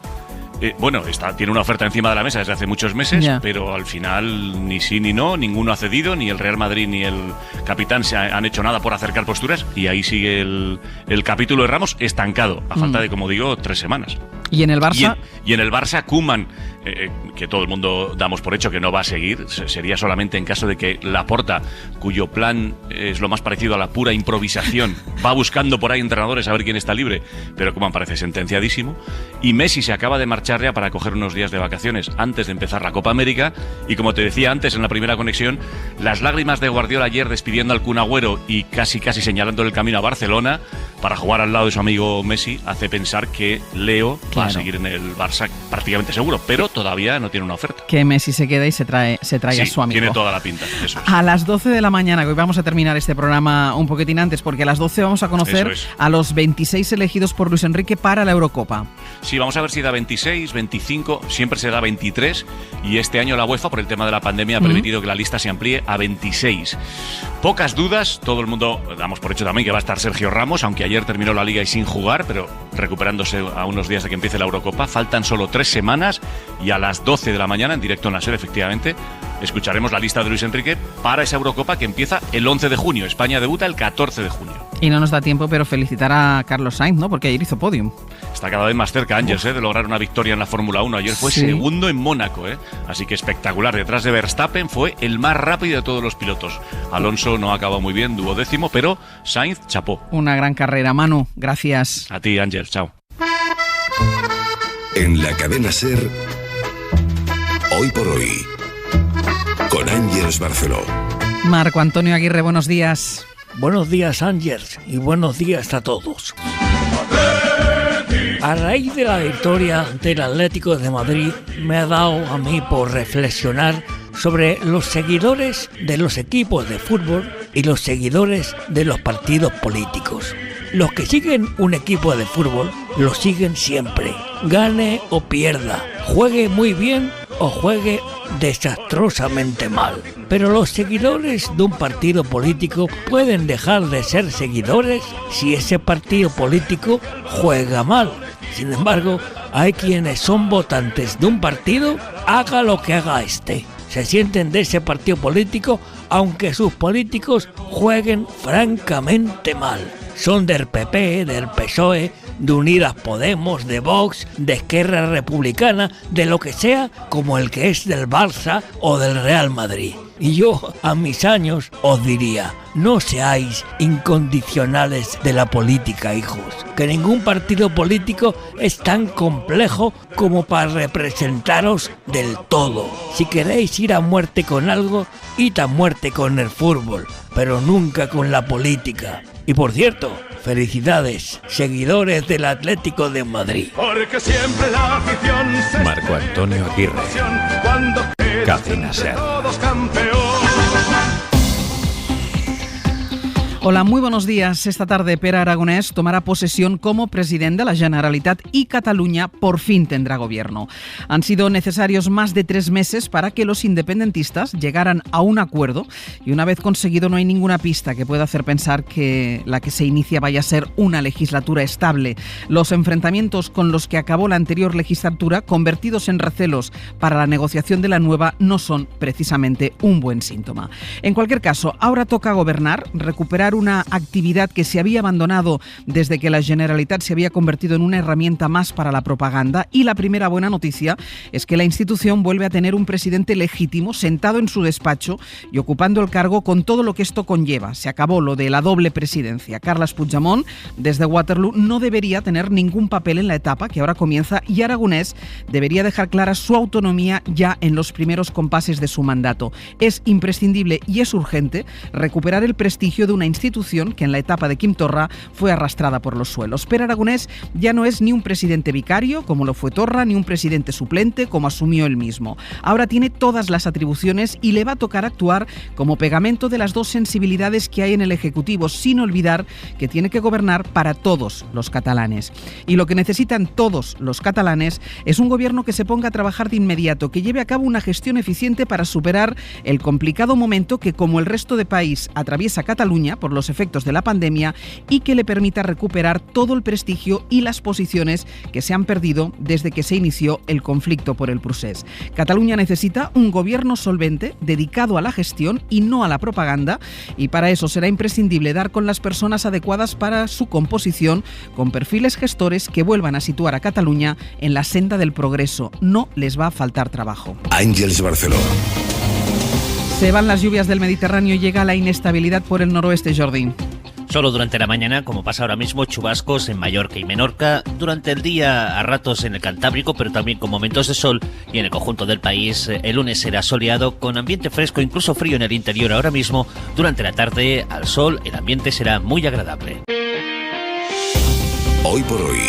Bueno, tiene una oferta encima de la mesa desde hace muchos meses, pero al final ni sí ni no, ninguno ha cedido, ni el Real Madrid ni el capitán se han hecho nada por acercar posturas, y ahí sigue el capítulo de Ramos estancado, a falta de, como digo, 3 semanas. ¿Y en el Barça? Y en el Barça, Koeman, que todo el mundo damos por hecho que no va a seguir, sería solamente en caso de que Laporta, cuyo plan es lo más parecido a la pura improvisación, va buscando por ahí entrenadores a ver quién está libre, pero Koeman parece sentenciadísimo. Y Messi se acaba de marchar ya para coger unos días de vacaciones antes de empezar la Copa América, y como te decía antes en la primera conexión, las lágrimas de Guardiola ayer despidiendo al Kun Agüero y casi señalando el camino a Barcelona para jugar al lado de su amigo Messi hace pensar que Leo va a seguir en el Barça prácticamente seguro, pero todavía no tiene una oferta. Que Messi se queda y se trae a su amigo. Tiene toda la pinta, eso es. A las 12 de la mañana, que hoy vamos a terminar este programa un poquitín antes, porque a las 12 vamos a conocer a los 26 elegidos por Luis Enrique para la Eurocopa. Sí, vamos a ver si da 26, 25, siempre se da 23, y este año la UEFA, por el tema de la pandemia, ha permitido que la lista se amplíe a 26. Pocas dudas, todo el mundo damos por hecho también que va a estar Sergio Ramos, aunque ayer terminó la Liga y sin jugar, pero recuperándose a unos días de que empiece la Eurocopa. Faltan solo 3 semanas y a las 12 de la mañana, en directo en la SER, efectivamente, escucharemos la lista de Luis Enrique para esa Eurocopa que empieza el 11 de junio. España debuta el 14 de junio. Y no nos da tiempo, pero felicitar a Carlos Sainz, ¿no? Porque ayer hizo podium. Está cada vez más cerca, Ángels, de lograr una victoria en la Fórmula 1. Ayer fue segundo en Mónaco, así que espectacular. Detrás de Verstappen fue el más rápido de todos los pilotos. Alonso no acabó muy bien, 12º, pero Sainz chapó. Una gran carrera, Manu. Gracias. A ti, Ángels. Chao. En la cadena SER, Hoy por Hoy, con Ángels Barceló. Marco Antonio Aguirre, buenos días. Buenos días, Ángels, y buenos días a todos. A raíz de la victoria del Atlético de Madrid, me ha dado a mí por reflexionar sobre los seguidores de los equipos de fútbol y los seguidores de los partidos políticos. Los que siguen un equipo de fútbol lo siguen siempre, gane o pierda, juegue muy bien o juegue desastrosamente mal. Pero los seguidores de un partido político pueden dejar de ser seguidores si ese partido político juega mal. Sin embargo, hay quienes son votantes de un partido, haga lo que haga este. Se sienten de ese partido político aunque sus políticos jueguen francamente mal. Son del PP, del PSOE, de Unidas Podemos, de Vox, de Esquerra Republicana, de lo que sea, como el que es del Barça o del Real Madrid. Y yo, a mis años, os diría, no seáis incondicionales de la política, hijos, que ningún partido político es tan complejo como para representaros del todo. Si queréis ir a muerte con algo, id a muerte con el fútbol, pero nunca con la política. Y por cierto, felicidades, seguidores del Atlético de Madrid. Porque siempre la afición Marco Antonio Aguirre, Cadena SER. Hola, muy buenos días. Esta tarde Pere Aragonès tomará posesión como presidente de la Generalitat y Cataluña por fin tendrá gobierno. Han sido necesarios más de 3 meses para que los independentistas llegaran a un acuerdo y una vez conseguido no hay ninguna pista que pueda hacer pensar que la que se inicia vaya a ser una legislatura estable. Los enfrentamientos con los que acabó la anterior legislatura, convertidos en recelos para la negociación de la nueva, no son precisamente un buen síntoma. En cualquier caso, ahora toca gobernar, recuperar recuperar una actividad que se había abandonado desde que la Generalitat se había convertido en una herramienta más para la propaganda. Y la primera buena noticia es que la institución vuelve a tener un presidente legítimo sentado en su despacho y ocupando el cargo con todo lo que esto conlleva. Se acabó lo de la doble presidencia. Carles Puigdemont, desde Waterloo, no debería tener ningún papel en la etapa que ahora comienza y Aragonès debería dejar clara su autonomía ya en los primeros compases de su mandato. Es imprescindible y es urgente recuperar el prestigio de una institución que en la etapa de Quim Torra fue arrastrada por los suelos. Pero Aragonès ya no es ni un presidente vicario, como lo fue Torra, ni un presidente suplente, como asumió él mismo. Ahora tiene todas las atribuciones y le va a tocar actuar como pegamento de las dos sensibilidades que hay en el Ejecutivo, sin olvidar que tiene que gobernar para todos los catalanes. Y lo que necesitan todos los catalanes es un gobierno que se ponga a trabajar de inmediato, que lleve a cabo una gestión eficiente para superar el complicado momento que, como el resto del país, atraviesa Cataluña por los efectos de la pandemia y que le permita recuperar todo el prestigio y las posiciones que se han perdido desde que se inició el conflicto por el procés. Cataluña necesita un gobierno solvente, dedicado a la gestión y no a la propaganda, y para eso será imprescindible dar con las personas adecuadas para su composición, con perfiles gestores que vuelvan a situar a Cataluña en la senda del progreso. No les va a faltar trabajo. Ángeles Barceló. Se van las lluvias del Mediterráneo y llega la inestabilidad por el noroeste, Jordi. Solo durante la mañana, como pasa ahora mismo, chubascos en Mallorca y Menorca. Durante el día, a ratos en el Cantábrico, pero también con momentos de sol. Y en el conjunto del país, el lunes será soleado, con ambiente fresco, incluso frío en el interior ahora mismo. Durante la tarde, al sol, el ambiente será muy agradable. Hoy por hoy,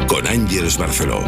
con Ángeles Barceló.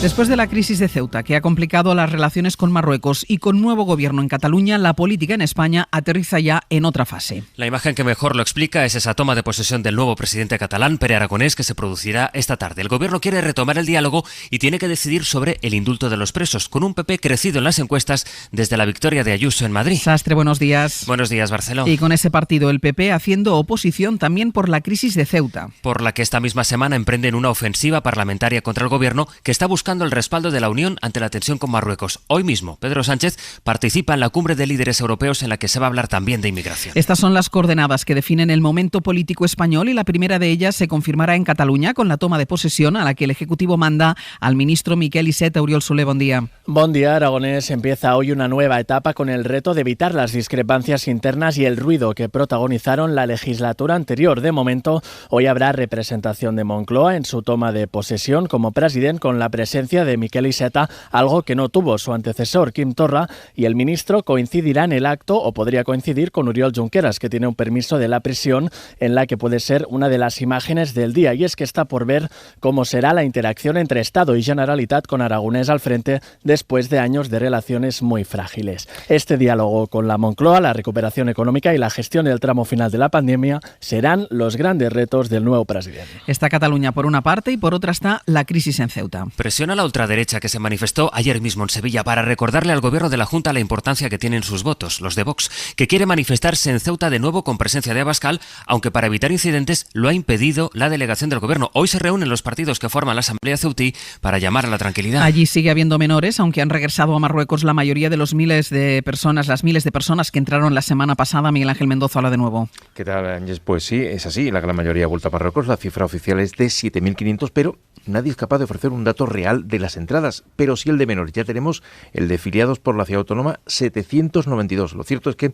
Después de la crisis de Ceuta, que ha complicado las relaciones con Marruecos, y con nuevo gobierno en Cataluña, la política en España aterriza ya en otra fase. La imagen que mejor lo explica es esa toma de posesión del nuevo presidente catalán, Pere Aragonès, que se producirá esta tarde. El gobierno quiere retomar el diálogo y tiene que decidir sobre el indulto de los presos, con un PP crecido en las encuestas desde la victoria de Ayuso en Madrid. Sastre, buenos días. Buenos días, Barceló. Y con ese partido, el PP haciendo oposición también por la crisis de Ceuta. Por la que esta misma semana emprenden una ofensiva parlamentaria contra el gobierno que está buscando el respaldo de la Unión ante la tensión con Marruecos. Hoy mismo, Pedro Sánchez participa en la cumbre de líderes europeos en la que se va a hablar también de inmigración. Estas son las coordenadas que definen el momento político español y la primera de ellas se confirmará en Cataluña con la toma de posesión a la que el Ejecutivo manda al ministro Miquel Iceta. Oriol Soler, buen día. Buen día. Aragonès empieza hoy una nueva etapa con el reto de evitar las discrepancias internas y el ruido que protagonizaron la legislatura anterior. De momento, hoy habrá representación de Moncloa en su toma de posesión como presidente, con la presencia de Miquel Iceta, algo que no tuvo su antecesor Quim Torra, y el ministro coincidirá en el acto, o podría coincidir, con Oriol Junqueras, que tiene un permiso de la prisión en la que puede ser una de las imágenes del día, y es que está por ver cómo será la interacción entre Estado y Generalitat con Aragonès al frente después de años de relaciones muy frágiles. Este diálogo con la Moncloa, la recuperación económica y la gestión del tramo final de la pandemia serán los grandes retos del nuevo presidente. Está Cataluña por una parte y por otra está la crisis en Ceuta. Presiona la ultraderecha que se manifestó ayer mismo en Sevilla para recordarle al gobierno de la Junta la importancia que tienen sus votos, los de Vox, que quiere manifestarse en Ceuta de nuevo con presencia de Abascal, aunque para evitar incidentes lo ha impedido la delegación del gobierno. Hoy se reúnen los partidos que forman la Asamblea Ceutí para llamar a la tranquilidad. Allí sigue habiendo menores, aunque han regresado a Marruecos la mayoría de las miles de personas que entraron la semana pasada. Miguel Ángel Mendoza habla de nuevo. ¿Qué tal, Ángeles? Pues sí, es así. La gran mayoría ha vuelto a Marruecos. La cifra oficial es de 7.500, pero nadie es capaz de ofrecer un dato real de las entradas, pero sí el de menores. Ya tenemos el de filiados por la ciudad autónoma, 792. Lo cierto es que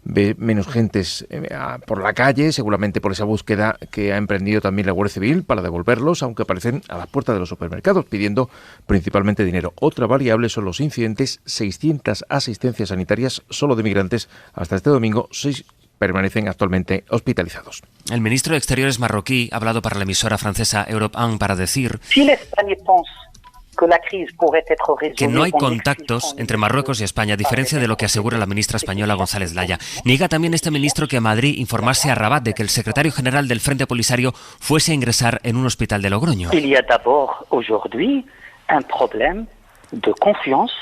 ve menos gentes por la calle, seguramente por esa búsqueda que ha emprendido también la Guardia Civil para devolverlos, aunque aparecen a las puertas de los supermercados pidiendo principalmente dinero. Otra variable son los incidentes. 600 asistencias sanitarias solo de migrantes hasta este domingo. 6 permanecen actualmente hospitalizados. El ministro de Exteriores marroquí ha hablado para la emisora francesa Europe 1 para decir que no hay contactos entre Marruecos y España, a diferencia de lo que asegura la ministra española González Laya. Niega también este ministro que Madrid informase a Rabat de que el secretario general del Frente Polisario fuese a ingresar en un hospital de Logroño. Il y a d'abord aujourd'hui un problème de confiance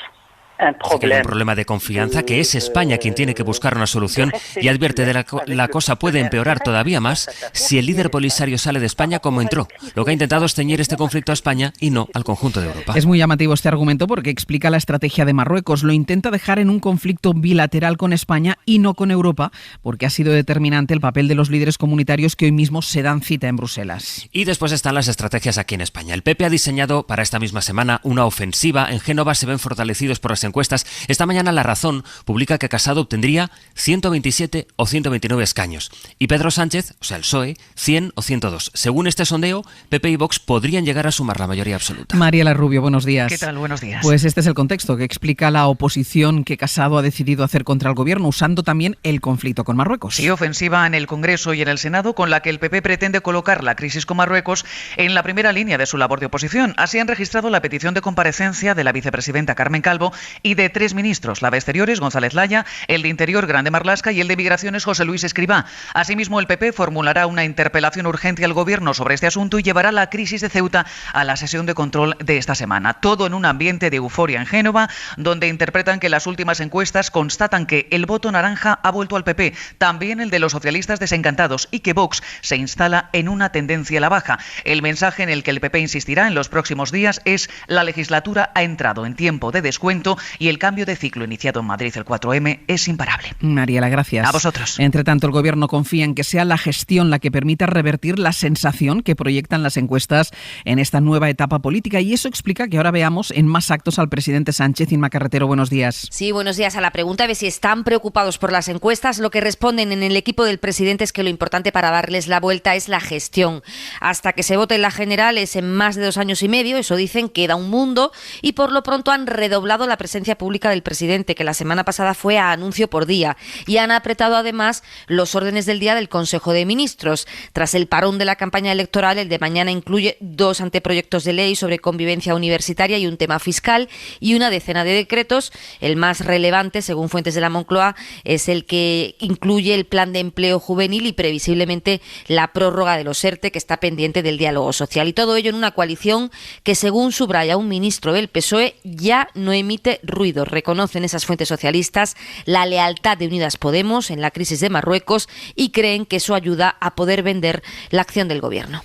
Así que hay un problema de confianza, que es España quien tiene que buscar una solución, y advierte de la cosa puede empeorar todavía más si el líder Polisario sale de España como entró. Lo que ha intentado es ceñir este conflicto a España y no al conjunto de Europa. Es muy llamativo este argumento porque explica la estrategia de Marruecos. Lo intenta dejar en un conflicto bilateral con España y no con Europa, porque ha sido determinante el papel de los líderes comunitarios que hoy mismo se dan cita en Bruselas. Y después están las estrategias aquí en España. El PP ha diseñado para esta misma semana una ofensiva. En Génova se ven fortalecidos por las encuestas. Esta mañana La Razón publica que Casado obtendría 127 o 129 escaños. Y Pedro Sánchez, o sea el PSOE, 100 o 102. Según este sondeo, PP y Vox podrían llegar a sumar la mayoría absoluta. Mariela Rubio, buenos días. ¿Qué tal? Buenos días. Pues este es el contexto que explica la oposición que Casado ha decidido hacer contra el gobierno, usando también el conflicto con Marruecos. Sí, ofensiva en el Congreso y en el Senado, con la que el PP pretende colocar la crisis con Marruecos en la primera línea de su labor de oposición. Así han registrado la petición de comparecencia de la vicepresidenta Carmen Calvo y de 3 ministros, la de Exteriores, González Laya, el de Interior, Grande Marlaska, y el de Migraciones, José Luis Escrivá. Asimismo, el PP formulará una interpelación urgente al Gobierno sobre este asunto y llevará la crisis de Ceuta a la sesión de control de esta semana. Todo en un ambiente de euforia en Génova, donde interpretan que las últimas encuestas constatan que el voto naranja ha vuelto al PP, también el de los socialistas desencantados, y que Vox se instala en una tendencia a la baja. El mensaje en el que el PP insistirá en los próximos días es: la legislatura ha entrado en tiempo de descuento y el cambio de ciclo iniciado en Madrid el 4M es imparable. Mariela, gracias. A vosotros. Entre tanto, el Gobierno confía en que sea la gestión la que permita revertir la sensación que proyectan las encuestas en esta nueva etapa política, y eso explica que ahora veamos en más actos al presidente Sánchez. Inma Carretero, buenos días. Sí, buenos días. A la pregunta de si están preocupados por las encuestas, lo que responden en el equipo del presidente es que lo importante para darles la vuelta es la gestión. Hasta que se vote en las generales en más de 2 años y medio, eso dicen, queda un mundo, y por lo pronto han redoblado la presencia pública del presidente, que la semana pasada fue a anuncio por día, y han apretado además los órdenes del día del Consejo de Ministros. Tras el parón de la campaña electoral, el de mañana incluye 2 anteproyectos de ley sobre convivencia universitaria y un tema fiscal, y una decena de decretos. El más relevante, según fuentes de la Moncloa, es el que incluye el plan de empleo juvenil y previsiblemente la prórroga de los ERTE, que está pendiente del diálogo social. Y todo ello en una coalición que, según subraya un ministro del PSOE, ya no emite ruido. Reconocen esas fuentes socialistas la lealtad de Unidas Podemos en la crisis de Marruecos y creen que eso ayuda a poder vender la acción del gobierno.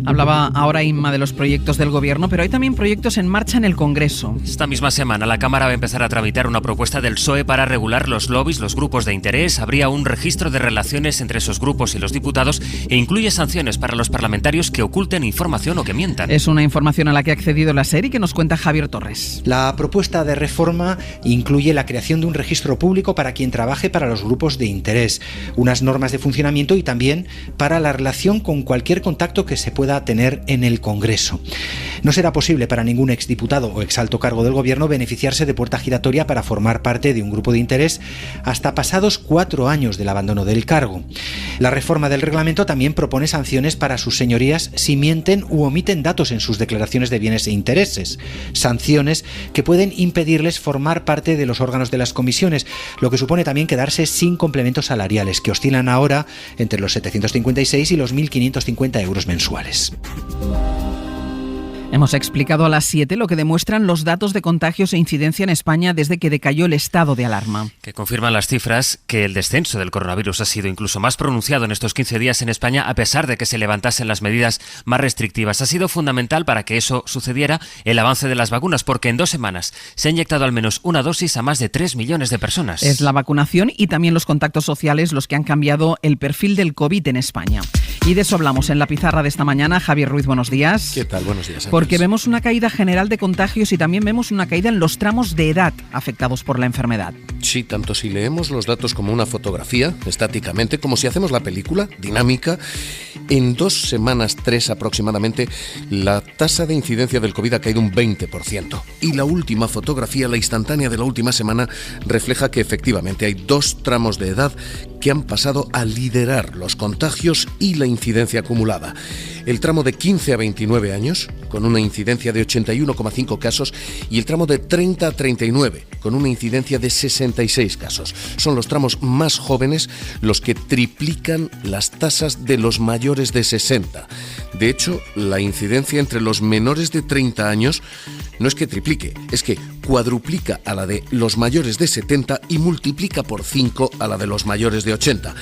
Hablaba ahora Inma de los proyectos del gobierno, pero hay también proyectos en marcha en el Congreso. Esta misma semana la Cámara va a empezar a tramitar una propuesta del PSOE para regular los lobbies, los grupos de interés. Habría un registro de relaciones entre esos grupos y los diputados e incluye sanciones para los parlamentarios que oculten información o que mientan. Es una información a la que ha accedido la SER y que nos cuenta Javier Torres. La propuesta de reforma incluye la creación de un registro público para quien trabaje para los grupos de interés, unas normas de funcionamiento y también para la relación con cualquier contacto que se pueda tener en el Congreso. No será posible para ningún exdiputado o exalto cargo del Gobierno beneficiarse de puerta giratoria para formar parte de un grupo de interés hasta pasados 4 años del abandono del cargo. La reforma del reglamento también propone sanciones para sus señorías si mienten u omiten datos en sus declaraciones de bienes e intereses. Sanciones que pueden impedirles formar parte de los órganos de las comisiones, lo que supone también quedarse sin complementos salariales, que oscilan ahora entre los 756 y los 1.550 euros mensuales. Hemos explicado a las 7 lo que demuestran los datos de contagios e incidencia en España desde que decayó el estado de alarma. Que confirman las cifras que el descenso del coronavirus ha sido incluso más pronunciado en estos 15 días en España, a pesar de que se levantasen las medidas más restrictivas. Ha sido fundamental para que eso sucediera el avance de las vacunas, porque en 2 semanas se ha inyectado al menos una dosis a más de 3 millones de personas. Es la vacunación y también los contactos sociales los que han cambiado el perfil del COVID en España. Y de eso hablamos en la pizarra de esta mañana. Javier Ruiz, buenos días. ¿Qué tal? Buenos días. Porque vemos una caída general de contagios y también vemos una caída en los tramos de edad afectados por la enfermedad. Sí, tanto si leemos los datos como una fotografía, estáticamente, como si hacemos la película, dinámica. En 2 semanas, 3 aproximadamente, la tasa de incidencia del COVID ha caído un 20%. Y la última fotografía, la instantánea de la última semana, refleja que efectivamente hay 2 tramos de edad que han pasado a liderar los contagios y la incidencia acumulada. El tramo de 15 a 29 años, con una incidencia de 81,5 casos, y el tramo de 30 a 39, con una incidencia de 66 casos. Son los tramos más jóvenes los que triplican las tasas de los mayores de 60. De hecho, la incidencia entre los menores de 30 años no es que triplique, es que cuadruplica a la de los mayores de 70 y multiplica por 5 a la de los mayores de 80.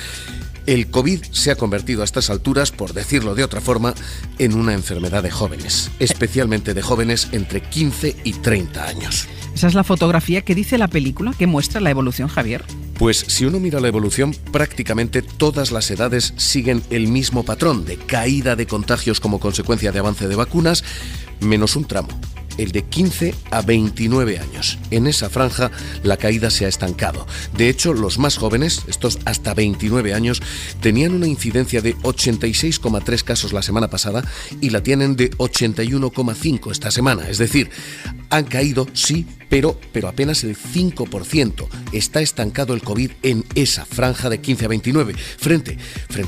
El COVID se ha convertido a estas alturas, por decirlo de otra forma, en una enfermedad de jóvenes, especialmente de jóvenes entre 15 y 30 años. Esa es la fotografía que dice la película que muestra la evolución, Javier. Pues si uno mira la evolución, prácticamente todas las edades siguen el mismo patrón de caída de contagios como consecuencia de avance de vacunas, menos un tramo, el de 15 a 29 años. En esa franja la caída se ha estancado. De hecho, los más jóvenes, estos hasta 29 años, tenían una incidencia de 86,3 casos la semana pasada y la tienen de 81,5 esta semana. Es decir, han caído, sí, pero apenas el 5%. Está estancado el COVID en esa franja de 15 a 29, frente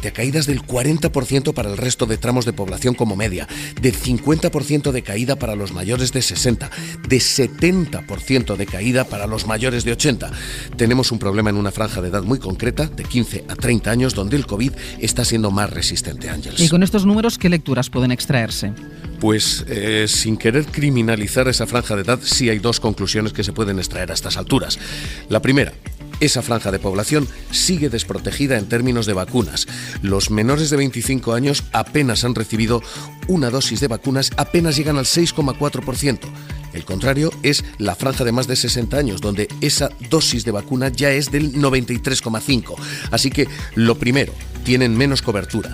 a caídas del 40% para el resto de tramos de población como media, del 50% de caída para los mayores de 60, de 70% de caída para los mayores de 80. Tenemos un problema en una franja de edad muy concreta, de 15 a 30 años, donde el COVID está siendo más resistente, Ángeles. Y con estos números, ¿qué lecturas pueden extraerse? Pues sin querer criminalizar esa franja de edad, sí hay dos conclusiones que se pueden extraer a estas alturas. La primera: esa franja de población sigue desprotegida en términos de vacunas. Los menores de 25 años apenas han recibido una dosis de vacunas, apenas llegan al 6,4%. El contrario es la franja de más de 60 años, donde esa dosis de vacuna ya es del 93,5%. Así que, lo primero, tienen menos cobertura.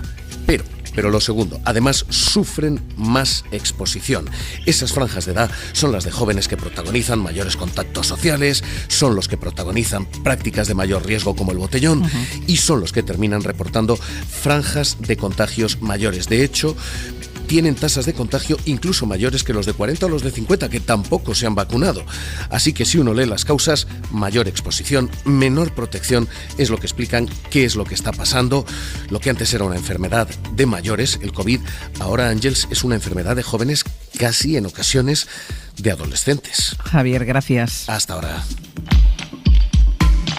Pero lo segundo, además sufren más exposición. Esas franjas de edad son las de jóvenes que protagonizan mayores contactos sociales, son los que protagonizan prácticas de mayor riesgo como el botellón y son los que terminan reportando franjas de contagios mayores. De hecho, tienen tasas de contagio incluso mayores que los de 40 o los de 50, que tampoco se han vacunado. Así que si uno lee las causas, mayor exposición, menor protección, es lo que explican qué es lo que está pasando. Lo que antes era una enfermedad de mayores, el COVID, ahora, Ángels, es una enfermedad de jóvenes, casi en ocasiones de adolescentes. Javier, gracias. Hasta ahora.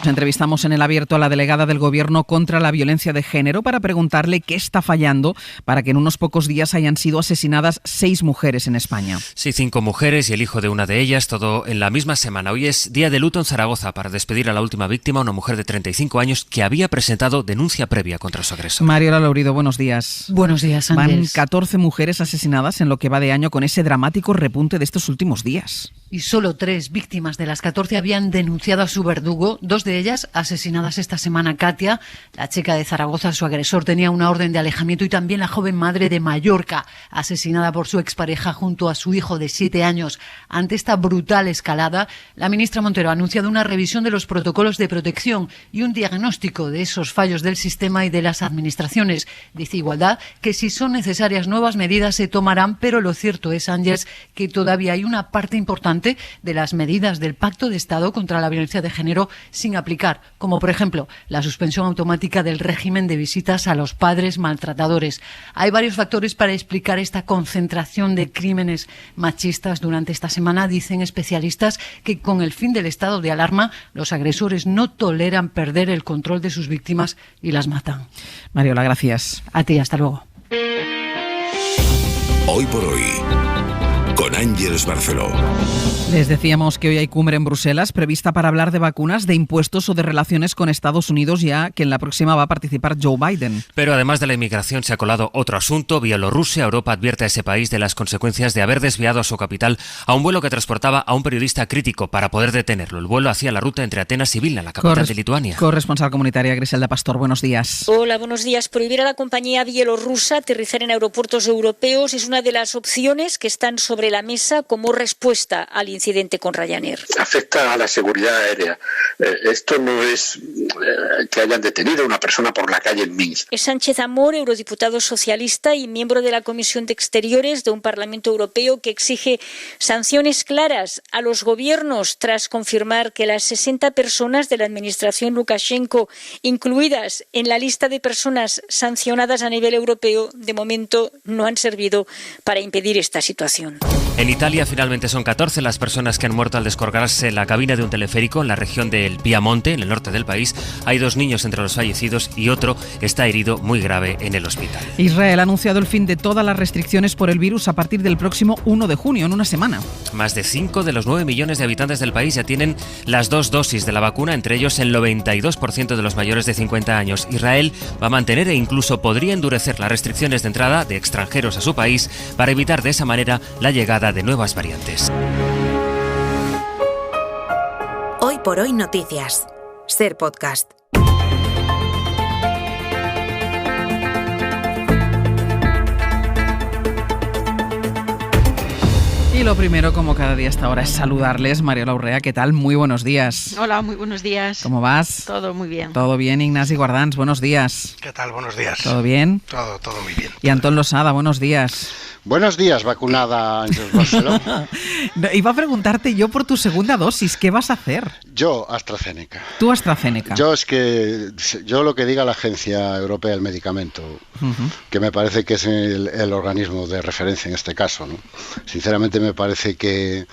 Entrevistamos en El Abierto a la delegada del Gobierno contra la violencia de género para preguntarle qué está fallando para que en unos pocos días hayan sido asesinadas 6 mujeres en España. Sí, 5 mujeres y el hijo de una de ellas, todo en la misma semana. Hoy es día de luto en Zaragoza para despedir a la última víctima, una mujer de 35 años que había presentado denuncia previa contra su agresor. Mariola Lourido, buenos días. Buenos días, Ángeles. Van 14 mujeres asesinadas en lo que va de año con ese dramático repunte de estos últimos días. Y solo 3 víctimas de las 14 habían denunciado a su verdugo, 2 de ellas asesinadas esta semana. Katia, la chica de Zaragoza, su agresor tenía una orden de alejamiento, y también la joven madre de Mallorca, asesinada por su expareja junto a su hijo de 7 años. Ante esta brutal escalada, la ministra Montero ha anunciado una revisión de los protocolos de protección y un diagnóstico de esos fallos del sistema y de las administraciones. Dice Igualdad que si son necesarias nuevas medidas se tomarán, pero lo cierto es, Ángeles, que todavía hay una parte importante de las medidas del Pacto de Estado contra la violencia de género sin aplicar, como por ejemplo la suspensión automática del régimen de visitas a los padres maltratadores. Hay varios factores para explicar esta concentración de crímenes machistas durante esta semana. Dicen especialistas que con el fin del estado de alarma, los agresores no toleran perder el control de sus víctimas y las matan. Mariola, gracias. A ti, hasta luego. Hoy por hoy, con Ángeles Barceló. Les decíamos que hoy hay cumbre en Bruselas prevista para hablar de vacunas, de impuestos o de relaciones con Estados Unidos, ya que en la próxima va a participar Joe Biden. Pero además de la inmigración se ha colado otro asunto. Bielorrusia. Europa advierte a ese país de las consecuencias de haber desviado a su capital a un vuelo que transportaba a un periodista crítico para poder detenerlo. El vuelo hacía la ruta entre Atenas y Vilna, la capital de Lituania. Corresponsal comunitaria Griselda Pastor, buenos días. Hola, buenos días. Prohibir a la compañía bielorrusa aterrizar en aeropuertos europeos es una de las opciones que están sobre la mesa como respuesta al incidente con Ryanair. Afecta a la seguridad aérea. Esto no es que hayan detenido a una persona por la calle en Minsk. Es Sánchez Amor, eurodiputado socialista y miembro de la Comisión de Exteriores de un Parlamento Europeo, que exige sanciones claras a los gobiernos tras confirmar que las 60 personas de la administración Lukashenko, incluidas en la lista de personas sancionadas a nivel europeo, de momento no han servido para impedir esta situación. En Italia finalmente son 14 las personas que han muerto al descolgarse la cabina de un teleférico en la región del Piamonte, en el norte del país. Hay 2 niños entre los fallecidos y otro está herido muy grave en el hospital. Israel ha anunciado el fin de todas las restricciones por el virus a partir del próximo 1 de junio, en una semana. Más de 5 de los 9 millones de habitantes del país ya tienen las 2 dosis de la vacuna, entre ellos el 92% de los mayores de 50 años. Israel va a mantener e incluso podría endurecer las restricciones de entrada de extranjeros a su país para evitar de esa manera la llegada de nuevas variantes. Hoy por hoy noticias. Ser podcast. Y lo primero, como cada día hasta ahora, es saludarles. Mariola Urrea, ¿qué tal? Muy buenos días. Hola, muy buenos días. ¿Cómo vas? Todo muy bien. Todo bien, Ignasi Guardans, buenos días. ¿Qué tal? Buenos días. ¿Todo bien? Todo muy bien. Y Antón Losada, buenos días. Buenos días, vacunada Ángeles Barceló. Iba a preguntarte yo por tu segunda dosis, ¿qué vas a hacer? Yo, AstraZeneca. ¿Tú AstraZeneca? Yo lo que diga la Agencia Europea del Medicamento, que me parece que es el organismo de referencia en este caso, ¿no? Sinceramente me parece que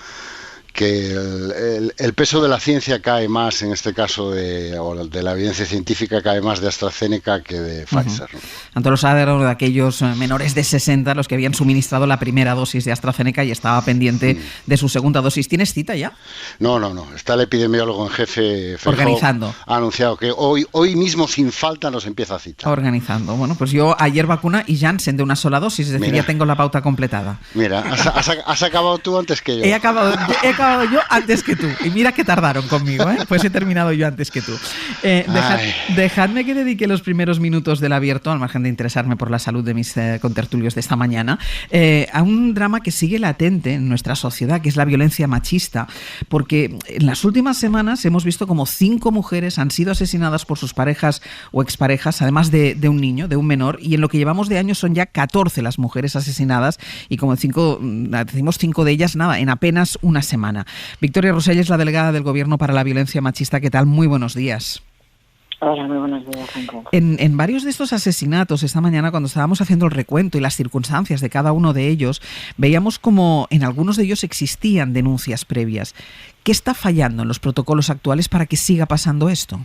el peso de la ciencia cae más, en este caso, o de la evidencia científica cae más de AstraZeneca que de Pfizer, ¿no? Antón Losada era uno de aquellos menores de 60 los que habían suministrado la primera dosis de AstraZeneca y estaba pendiente de su segunda dosis. ¿Tienes cita ya? No. Está el epidemiólogo en jefe Feijóo, organizando. Ha anunciado que hoy mismo sin falta nos empieza a citar. Organizando. Bueno, pues yo ayer vacuna y Janssen de una sola dosis, es decir, ya tengo la pauta completada. Mira, has acabado tú antes que yo. He acabado yo antes que tú. Y mira que tardaron conmigo, ¿eh? Pues he terminado yo antes que tú. Dejadme que dedique los primeros minutos del abierto, al margen de interesarme por la salud de mis contertulios de esta mañana, a un drama que sigue latente en nuestra sociedad, que es la violencia machista, porque en las últimas semanas hemos visto como 5 mujeres han sido asesinadas por sus parejas o exparejas, además de un niño, de un menor, y en lo que llevamos de año son ya 14 las mujeres asesinadas, y como decimos 5 de ellas, en apenas una semana. Victoria Rosell es la delegada del Gobierno para la Violencia Machista. ¿Qué tal? Muy buenos días. Hola, muy buenos días, Ángel. En varios de estos asesinatos, esta mañana cuando estábamos haciendo el recuento y las circunstancias de cada uno de ellos, veíamos como en algunos de ellos existían denuncias previas. ¿Qué está fallando en los protocolos actuales para que siga pasando esto?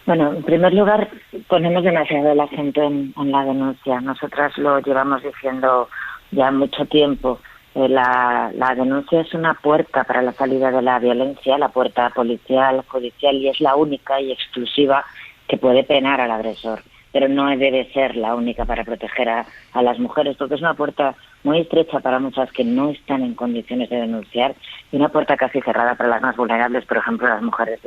Bueno, en primer lugar, ponemos demasiado el acento en la denuncia. Nosotras lo llevamos diciendo ya mucho tiempo. La denuncia es una puerta para la salida de la violencia, la puerta policial, judicial, y es la única y exclusiva que puede penar al agresor, pero no debe ser la única para proteger a las mujeres, porque es una puerta muy estrecha para muchas que no están en condiciones de denunciar y una puerta casi cerrada para las más vulnerables, por ejemplo, las mujeres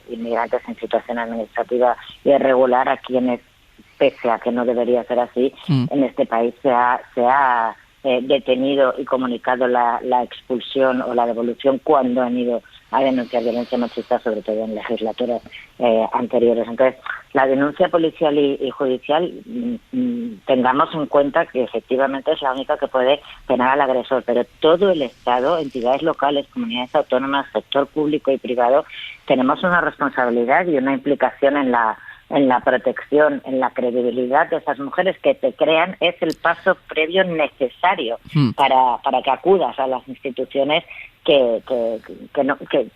inmigrantes en situación administrativa irregular, a quienes, pese a que no debería ser así, en este país se ha detenido y comunicado la expulsión o la devolución cuando han ido a denunciar violencia machista, sobre todo en legislaturas anteriores. Entonces, la denuncia policial y judicial, tengamos en cuenta que efectivamente es la única que puede penar al agresor, pero todo el Estado, entidades locales, comunidades autónomas, sector público y privado, tenemos una responsabilidad y una implicación en la protección, en la credibilidad de esas mujeres. Que te crean es el paso previo necesario para que acudas a las instituciones, que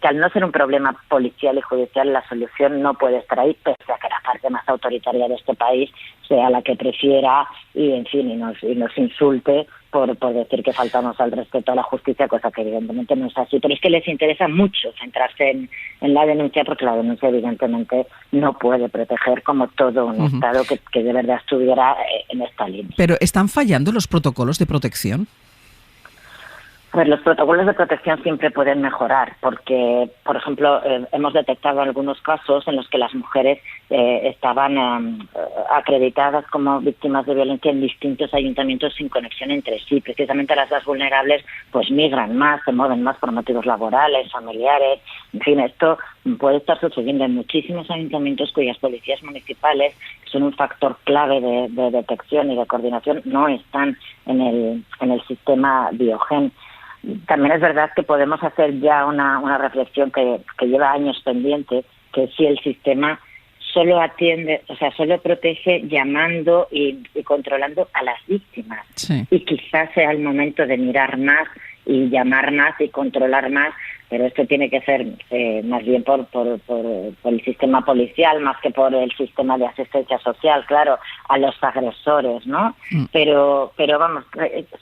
al no ser un problema policial y judicial, la solución no puede estar ahí, pese a que la parte más autoritaria de este país sea la que prefiera y nos insulte por decir que faltamos al respeto a la justicia, cosa que evidentemente no es así. Pero es que les interesa mucho centrarse en la denuncia, porque la denuncia evidentemente no puede proteger como todo un Estado que de verdad estuviera en esta línea. ¿Pero están fallando los protocolos de protección? Pues los protocolos de protección siempre pueden mejorar, porque, por ejemplo, hemos detectado algunos casos en los que las mujeres estaban acreditadas como víctimas de violencia en distintos ayuntamientos sin conexión entre sí. Precisamente las más vulnerables pues migran más, se mueven más por motivos laborales, familiares. En fin, esto puede estar sucediendo en muchísimos ayuntamientos cuyas policías municipales, que son un factor clave de detección y de coordinación, no están en el sistema Biogen. También es verdad que podemos hacer ya una reflexión que lleva años pendiente, que si el sistema solo atiende, o sea, solo protege llamando y controlando a las víctimas. Sí. Y quizás sea el momento de mirar más y llamar más y controlar más, pero esto tiene que ser más bien por el sistema policial, más que por el sistema de asistencia social, claro, a los agresores, ¿no? Pero vamos,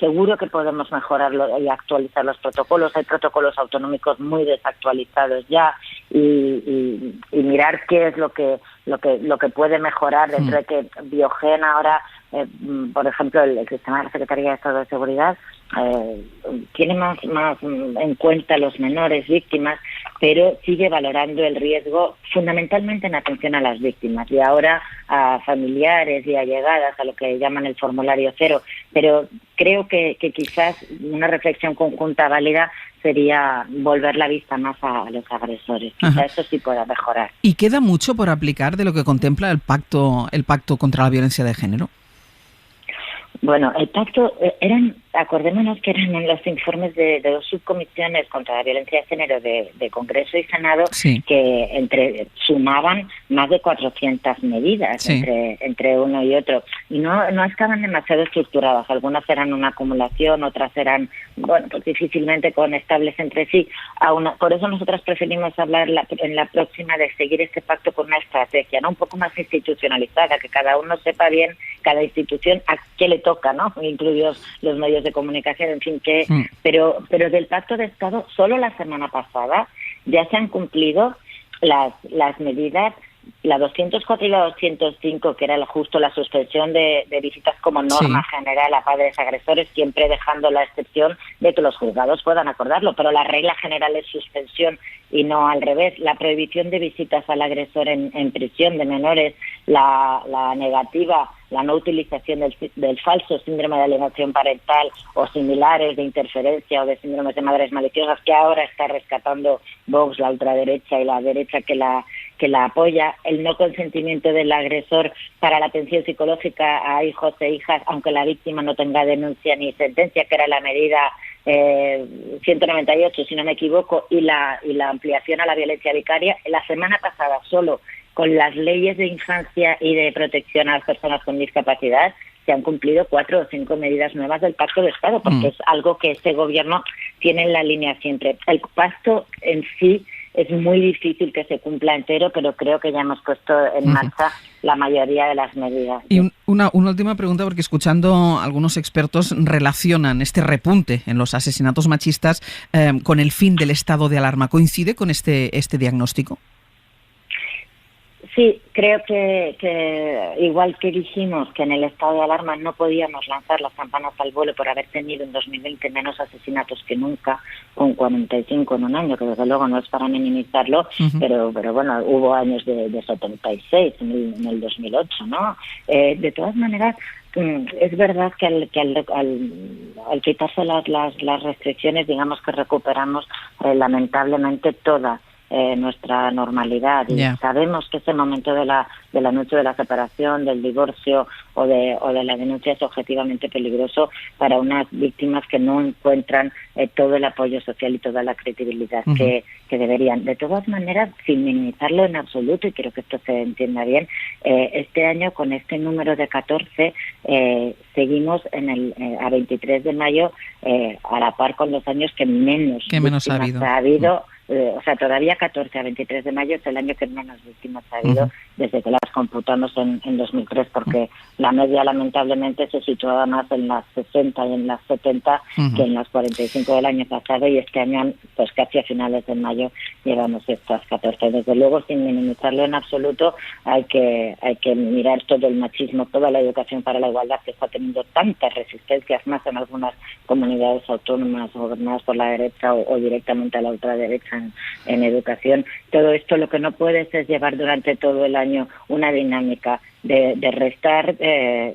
seguro que podemos mejorarlo y actualizar los protocolos. Hay protocolos autonómicos muy desactualizados ya y mirar qué es lo que puede mejorar dentro de que Biogen ahora, por ejemplo, el sistema de la Secretaría de Estado de Seguridad tiene más en cuenta los menores víctimas, pero sigue valorando el riesgo fundamentalmente en atención a las víctimas y ahora a familiares y allegadas, a lo que llaman el formulario cero. Pero creo que quizás una reflexión conjunta válida sería volver la vista más a los agresores. Quizá eso sí pueda mejorar. ¿Y queda mucho por aplicar de lo que contempla el pacto contra la violencia de género? Bueno, el pacto acordémonos que eran en los informes de dos subcomisiones contra la violencia de género de Congreso y Senado, sí, que sumaban más de 400 medidas, sí, entre uno y otro, y no estaban demasiado estructuradas. Algunas eran una acumulación, otras eran, bueno, pues difícilmente conestables entre sí. Por eso nosotros preferimos hablar en la próxima de seguir este pacto con una estrategia, ¿no? Un poco más institucionalizada, que cada uno sepa bien, cada institución, a qué le toca, ¿no? Incluidos los medios de comunicación, en fin, pero del Pacto de Estado, solo la semana pasada ya se han cumplido las medidas, la 204 y la 205, que era justo la suspensión de visitas como norma general a padres agresores, siempre dejando la excepción de que los juzgados puedan acordarlo, pero la regla general es suspensión y no al revés. La prohibición de visitas al agresor en prisión de menores, la negativa, la no utilización del falso síndrome de alienación parental o similares de interferencia o de síndromes de madres maliciosas, que ahora está rescatando Vox, la ultraderecha y la derecha que la apoya, el no consentimiento del agresor para la atención psicológica a hijos e hijas, aunque la víctima no tenga denuncia ni sentencia, que era la medida 198, si no me equivoco, y la ampliación a la violencia vicaria. La semana pasada, solo con las leyes de infancia y de protección a las personas con discapacidad, se han cumplido 4 o 5 medidas nuevas del Pacto de Estado, porque es algo que este gobierno tiene en la línea siempre. El pacto en sí es muy difícil que se cumpla entero, pero creo que ya hemos puesto en marcha la mayoría de las medidas. Y una última pregunta, porque escuchando algunos expertos relacionan este repunte en los asesinatos machistas con el fin del estado de alarma. ¿Coincide con este diagnóstico? Sí, creo que igual que dijimos que en el estado de alarma no podíamos lanzar las campanas al vuelo por haber tenido en 2020 menos asesinatos que nunca, con 45 en un año, que desde luego no es para minimizarlo, pero bueno, hubo años de 76 en el 2008, ¿no? De todas maneras, es verdad que al quitarse las restricciones, digamos que recuperamos lamentablemente toda nuestra normalidad, y sabemos que ese momento del anuncio de la separación, del divorcio o de la denuncia es objetivamente peligroso para unas víctimas que no encuentran todo el apoyo social y toda la credibilidad que deberían. De todas maneras, sin minimizarlo en absoluto, y creo que esto se entienda bien, este año con este número de 14 seguimos a 23 de mayo a la par con los años que menos víctimas ha habido. O sea, todavía 14 a 23 de mayo es el año que menos víctimas ha habido desde que las computamos en 2003, porque la media lamentablemente se situaba más en las 60 y en las 70 que en las 45 del año pasado, y este año, pues casi a finales de mayo, llegamos a estas 14. Desde luego, sin minimizarlo en absoluto, hay que mirar todo el machismo, toda la educación para la igualdad, que está teniendo tantas resistencias, más en algunas comunidades autónomas gobernadas por la derecha o directamente a la ultraderecha en educación. Todo esto lo que no puedes es llevar durante todo el año una dinámica de restar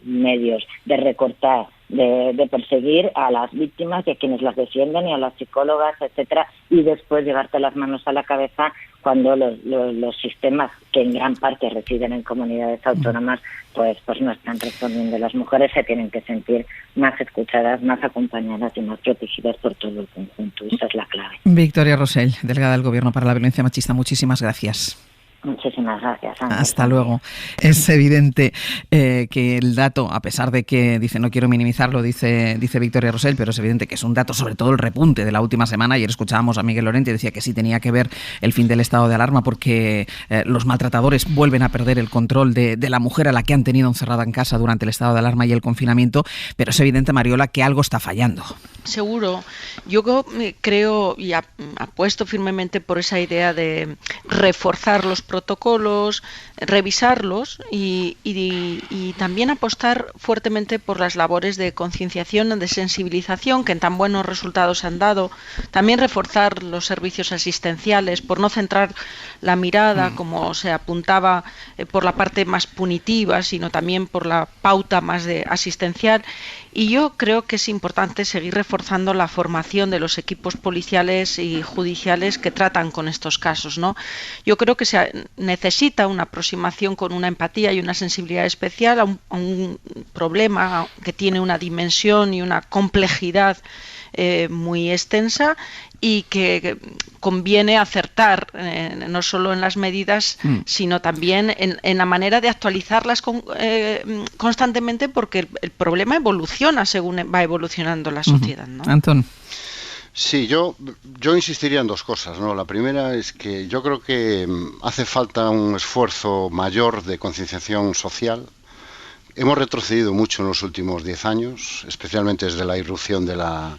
medios, de recortar, de perseguir a las víctimas y a quienes las defienden y a las psicólogas, etcétera, y después llevarte las manos a la cabeza cuando los sistemas que en gran parte residen en comunidades autónomas pues no están respondiendo. Las mujeres se tienen que sentir más escuchadas, más acompañadas y más protegidas por todo el conjunto. Esa es la clave. Victoria Rosell, delegada del Gobierno para la Violencia Machista, muchísimas gracias. Muchísimas gracias, Ángel. Hasta luego. Es evidente que el dato, a pesar de que dice, no quiero minimizarlo, dice Victoria Rosell, pero es evidente que es un dato, sobre todo el repunte de la última semana. Ayer escuchábamos a Miguel Lorente y decía que sí tenía que ver el fin del estado de alarma porque los maltratadores vuelven a perder el control de la mujer a la que han tenido encerrada en casa durante el estado de alarma y el confinamiento, pero es evidente, Mariola, que algo está fallando. Seguro. Yo creo y apuesto firmemente por esa idea de reforzar los protocolos, revisarlos y también apostar fuertemente por las labores de concienciación, de sensibilización que en tan buenos resultados han dado. También reforzar los servicios asistenciales por no centrar la mirada, como se apuntaba, por la parte más punitiva, sino también por la pauta más asistencial. Y yo creo que es importante seguir reforzando la formación de los equipos policiales y judiciales que tratan con estos casos, ¿no? Yo creo que se necesita una aproximación con una empatía y una sensibilidad especial a un problema que tiene una dimensión y una complejidad muy extensa y que conviene acertar no solo en las medidas, sino también en la manera de actualizarlas constantemente, porque el problema evoluciona según va evolucionando la sociedad, ¿no? Antón. Sí, yo insistiría en dos cosas, ¿no? La primera es que yo creo que hace falta un esfuerzo mayor de concienciación social. Hemos retrocedido mucho en los últimos 10 años, especialmente desde la irrupción de la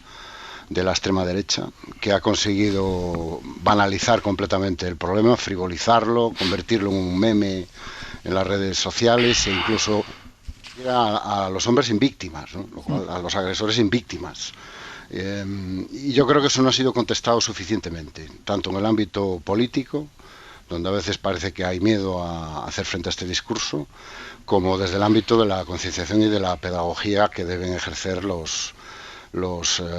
extrema derecha, que ha conseguido banalizar completamente el problema, frivolizarlo, convertirlo en un meme en las redes sociales e incluso a los hombres en víctimas, ¿no? A los agresores en víctimas. Y yo creo que eso no ha sido contestado suficientemente, tanto en el ámbito político, donde a veces parece que hay miedo a hacer frente a este discurso, como desde el ámbito de la concienciación y de la pedagogía que deben ejercer los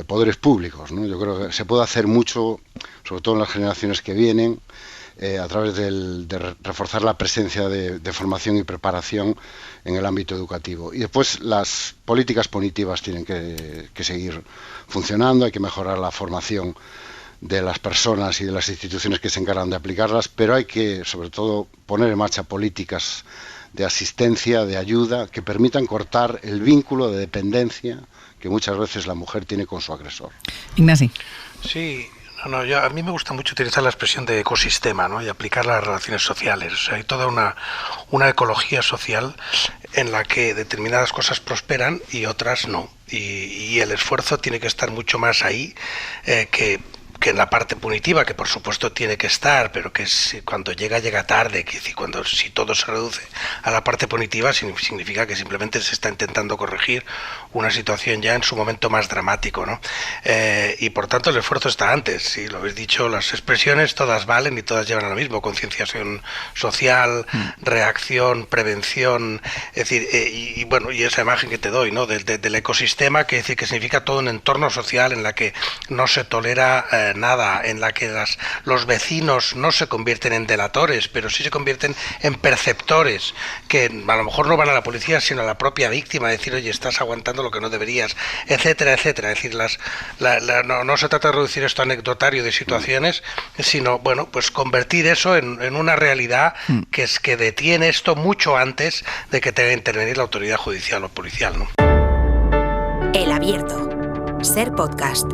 poderes públicos, ¿no? Yo creo que se puede hacer mucho, sobre todo en las generaciones que vienen, a través de reforzar la presencia de formación y preparación en el ámbito educativo. Y después las políticas punitivas tienen que seguir funcionando, hay que mejorar la formación de las personas y de las instituciones que se encargan de aplicarlas, pero hay que, sobre todo, poner en marcha políticas de asistencia, de ayuda, que permitan cortar el vínculo de dependencia que muchas veces la mujer tiene con su agresor. Ignasi. Sí, a mí me gusta mucho utilizar la expresión de ecosistema, ¿no? Y aplicarla a las relaciones sociales. O sea, hay toda una ecología social en la que determinadas cosas prosperan y otras no. Y el esfuerzo tiene que estar mucho más ahí que en la parte punitiva, que por supuesto tiene que estar, pero que cuando llega tarde, que si todo se reduce a la parte punitiva, significa que simplemente se está intentando corregir una situación ya en su momento más dramático, ¿no? Y por tanto el esfuerzo está antes, sí, lo habéis dicho, las expresiones todas valen y todas llevan a lo mismo: concienciación social, reacción, prevención, es decir, y esa imagen que te doy, ¿no? Del ecosistema, que significa todo un entorno social en la que no se tolera nada, en la que los vecinos no se convierten en delatores, pero sí se convierten en perceptores, que a lo mejor no van a la policía, sino a la propia víctima, decir, oye, estás aguantando lo que no deberías, etcétera, etcétera. Es decir, no se trata de reducir esto a anecdotario de situaciones, sino, pues convertir eso en una realidad que detiene esto mucho antes de que tenga que intervenir la autoridad judicial o policial, ¿no? El Abierto. Ser Podcast.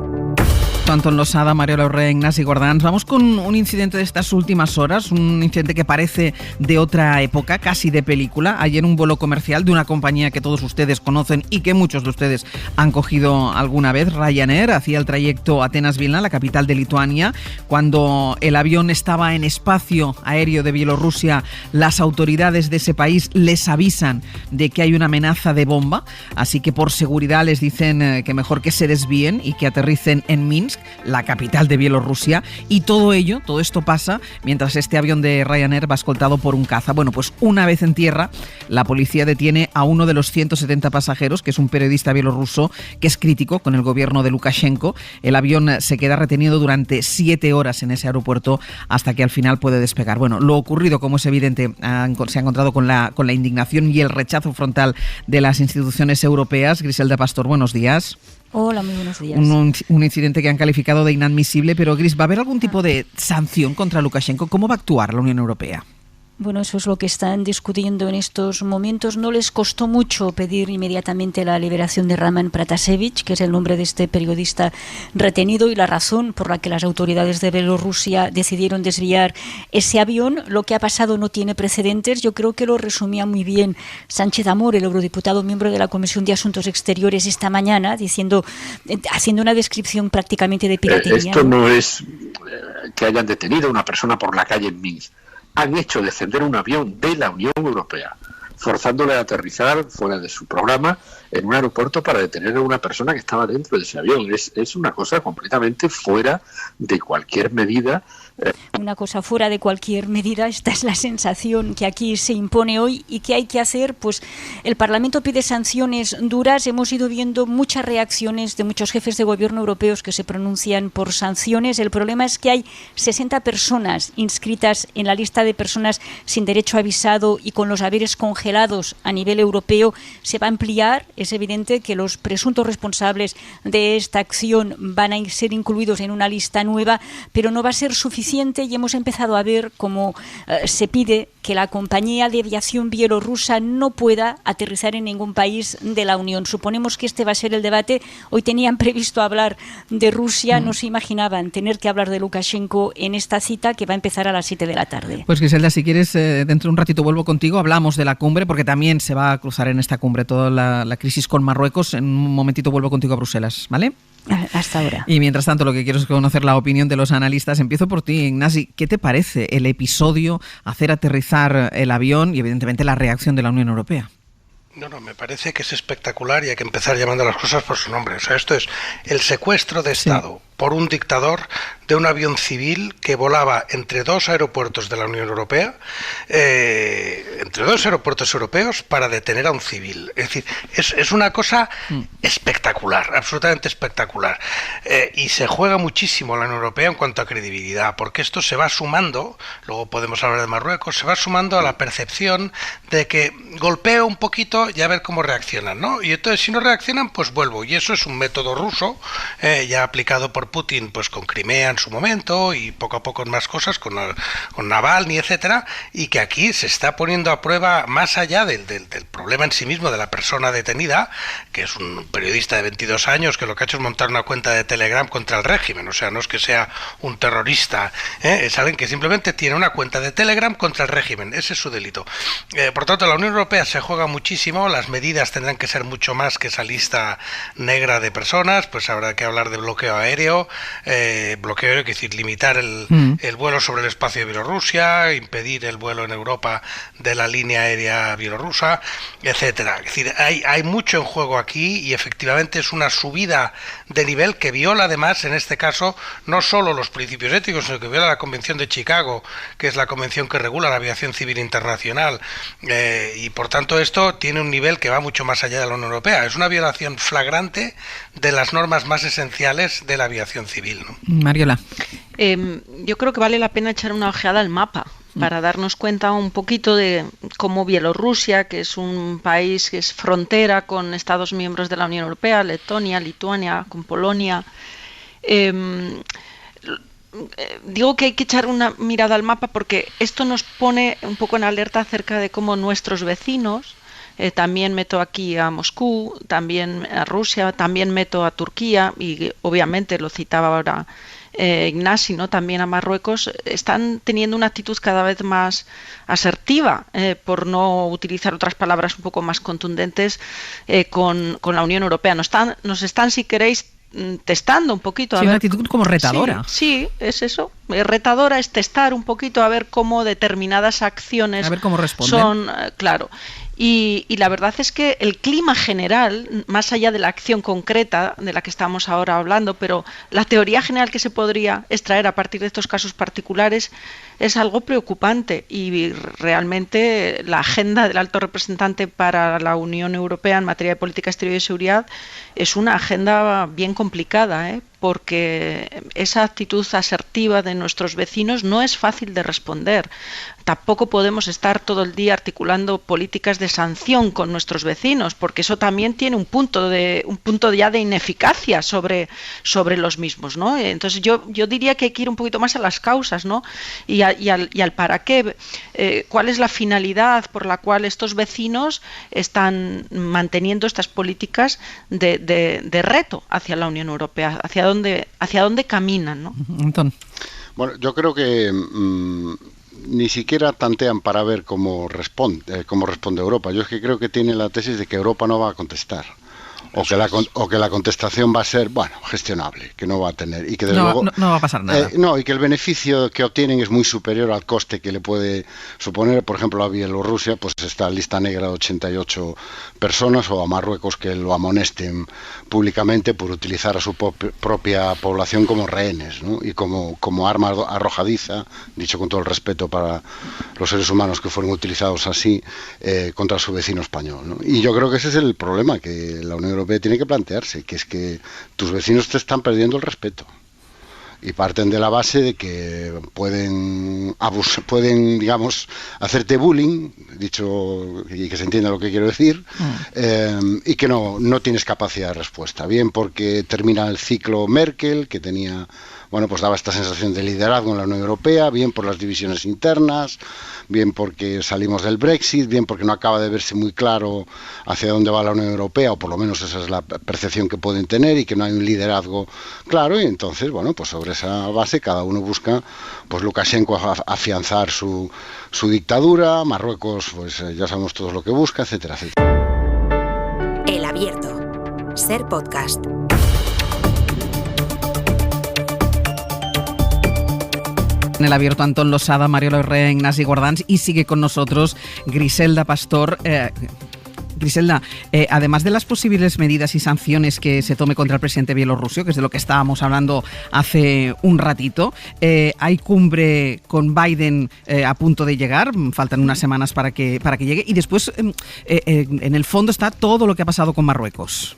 Antón Losada, Mariola Urrea, Ignasi Gordans. Vamos con un incidente de estas últimas horas, un incidente que parece de otra época, casi de película. Ayer un vuelo comercial de una compañía que todos ustedes conocen y que muchos de ustedes han cogido alguna vez, Ryanair, hacía el trayecto Atenas-Vilna, la capital de Lituania. Cuando el avión estaba en espacio aéreo de Bielorrusia, las autoridades de ese país les avisan de que hay una amenaza de bomba, así que por seguridad les dicen que mejor que se desvíen y que aterricen en Minsk, la capital de Bielorrusia, y todo esto pasa mientras este avión de Ryanair va escoltado por un caza. Bueno, pues una vez en tierra, la policía detiene a uno de los 170 pasajeros, que es un periodista bielorruso que es crítico con el gobierno de Lukashenko. El avión se queda retenido durante 7 horas en ese aeropuerto hasta que al final puede despegar. Bueno, lo ocurrido, como es evidente, se ha encontrado con la indignación y el rechazo frontal de las instituciones europeas. Griselda Pastor, buenos días. Hola, muy buenos días. Un incidente que han calificado de inadmisible, pero Gris, ¿va a haber algún tipo de sanción contra Lukashenko? ¿Cómo va a actuar la Unión Europea? Bueno, eso es lo que están discutiendo en estos momentos. No les costó mucho pedir inmediatamente la liberación de Raman Pratasevich, que es el nombre de este periodista retenido, y la razón por la que las autoridades de Bielorrusia decidieron desviar ese avión. Lo que ha pasado no tiene precedentes. Yo creo que lo resumía muy bien Sánchez Amor, el eurodiputado miembro de la Comisión de Asuntos Exteriores, esta mañana, haciendo una descripción prácticamente de piratería. Esto no es que hayan detenido a una persona por la calle en Minsk. Han hecho descender un avión de la Unión Europea, forzándole a aterrizar fuera de su programa en un aeropuerto para detener a una persona que estaba dentro de ese avión. Es una cosa completamente fuera de cualquier medida. Una cosa fuera de cualquier medida. Esta es la sensación que aquí se impone hoy. ¿Y qué hay que hacer? Pues el Parlamento pide sanciones duras. Hemos ido viendo muchas reacciones de muchos jefes de gobierno europeos que se pronuncian por sanciones. El problema es que hay 60 personas inscritas en la lista de personas sin derecho a visado y con los haberes congelados a nivel europeo. Se va a ampliar. Es evidente que los presuntos responsables de esta acción van a ser incluidos en una lista nueva, pero no va a ser suficiente, y hemos empezado a ver cómo se pide que la compañía de aviación bielorrusa no pueda aterrizar en ningún país de la Unión. Suponemos que este va a ser el debate. Hoy tenían previsto hablar de Rusia, no se imaginaban tener que hablar de Lukashenko en esta cita que va a empezar a las 7 de la tarde. Pues Griselda, si quieres, dentro de un ratito vuelvo contigo, hablamos de la cumbre, porque también se va a cruzar en esta cumbre toda la crisis con Marruecos. En un momentito vuelvo contigo a Bruselas, ¿vale? Hasta ahora. Y mientras tanto, lo que quiero es conocer la opinión de los analistas. Empiezo por ti, Ignasi. ¿Qué te parece el episodio, hacer aterrizar el avión y evidentemente la reacción de la Unión Europea? No, me parece que es espectacular y hay que empezar llamando a las cosas por su nombre. O sea, esto es el secuestro de Estado por un dictador de un avión civil que volaba entre dos aeropuertos de la Unión Europea, entre dos aeropuertos europeos, para detener a un civil. Es decir, es una cosa espectacular, absolutamente espectacular. Y se juega muchísimo la Unión Europea en cuanto a credibilidad, porque esto se va sumando, luego podemos hablar de Marruecos, se va sumando a la percepción de que golpeo un poquito y a ver cómo reaccionan, ¿no? Y entonces si no reaccionan, pues vuelvo. Y eso es un método ruso, ya aplicado por Putin pues con Crimea en su momento y poco a poco en más cosas, con Navalny, etcétera, y que aquí se está poniendo a prueba más allá del problema en sí mismo de la persona detenida, que es un periodista de 22 años que lo que ha hecho es montar una cuenta de Telegram contra el régimen. O sea, no es que sea un terrorista, es alguien que simplemente tiene una cuenta de Telegram contra el régimen. Ese es su delito. Por tanto, la Unión Europea se juega muchísimo. Las medidas tendrán que ser mucho más que esa lista negra de personas. Pues habrá que hablar de bloqueo aéreo, quiere decir limitar el vuelo sobre el espacio de Bielorrusia, impedir el vuelo en Europa de la línea aérea bielorrusa, etcétera. Es decir, hay mucho en juego aquí y efectivamente es una subida de nivel que viola además, en este caso, no solo los principios éticos, sino que viola la Convención de Chicago, que es la convención que regula la aviación civil internacional, y por tanto esto tiene un nivel que va mucho más allá de la Unión Europea. Es una violación flagrante de las normas más esenciales de la aviación civil, ¿no? Mariola. Yo creo que vale la pena echar una ojeada al mapa para darnos cuenta un poquito de cómo Bielorrusia, que es un país que es frontera con Estados miembros de la Unión Europea, Letonia, Lituania, con Polonia, digo que hay que echar una mirada al mapa porque esto nos pone un poco en alerta acerca de cómo nuestros vecinos, también meto aquí a Moscú, también a Rusia, también meto a Turquía y obviamente lo citaba ahora Ignasi, ¿no? También a Marruecos, están teniendo una actitud cada vez más asertiva, por no utilizar otras palabras un poco más contundentes, con la Unión Europea. Nos están, si queréis, testando un poquito. Sí, una actitud como retadora. Sí, es eso. Retadora es testar un poquito a ver cómo determinadas acciones son, claro. Y la verdad es que el clima general, más allá de la acción concreta de la que estamos ahora hablando, pero la teoría general que se podría extraer a partir de estos casos particulares es algo preocupante y realmente la agenda del alto representante para la Unión Europea en materia de política exterior y de seguridad es una agenda bien complicada, porque esa actitud asertiva de nuestros vecinos no es fácil de responder. Tampoco podemos estar todo el día articulando políticas de sanción con nuestros vecinos, porque eso también tiene un punto ya de ineficacia sobre los mismos, ¿no? Entonces yo diría que hay que ir un poquito más a las causas, ¿no? Y al para qué, cuál es la finalidad por la cual estos vecinos están manteniendo estas políticas de reto hacia la Unión Europea, hacia dónde caminan, ¿no? Antón. Bueno, yo creo que ni siquiera tantean para ver cómo responde Europa. Yo es que creo que tiene la tesis de que Europa no va a contestar. O que la contestación va a ser, gestionable, que no va a tener, y que desde luego no va a pasar nada. Y que el beneficio que obtienen es muy superior al coste que le puede suponer, por ejemplo, a Bielorrusia, pues está en lista negra de 88 personas, o a Marruecos, que lo amonesten públicamente por utilizar a su propia población como rehenes, ¿no? Y como arma arrojadiza, dicho con todo el respeto para los seres humanos que fueron utilizados así, contra su vecino español, ¿no? Y yo creo que ese es el problema que la Unión Europea tiene que plantearse, que es que tus vecinos te están perdiendo el respeto y parten de la base de que pueden digamos, hacerte bullying, dicho, y que se entienda lo que quiero decir, y que no tienes capacidad de respuesta, bien porque termina el ciclo Merkel, que tenía, pues daba esta sensación de liderazgo en la Unión Europea, bien por las divisiones internas, bien porque salimos del Brexit, bien porque no acaba de verse muy claro hacia dónde va la Unión Europea, o por lo menos esa es la percepción que pueden tener, y que no hay un liderazgo claro, y entonces, pues sobre esa base cada uno busca, Lukashenko afianzar su dictadura, Marruecos, pues ya sabemos todos lo que busca, etcétera, etcétera. El Abierto. Ser podcast. En el Abierto, Antón Losada, Mariola Urrea, Ignasi Guardans, y sigue con nosotros Griselda Pastor. Griselda, además de las posibles medidas y sanciones que se tome contra el presidente bielorruso, que es de lo que estábamos hablando hace un ratito, hay cumbre con Biden a punto de llegar, faltan unas semanas para que llegue, y después en el fondo está todo lo que ha pasado con Marruecos.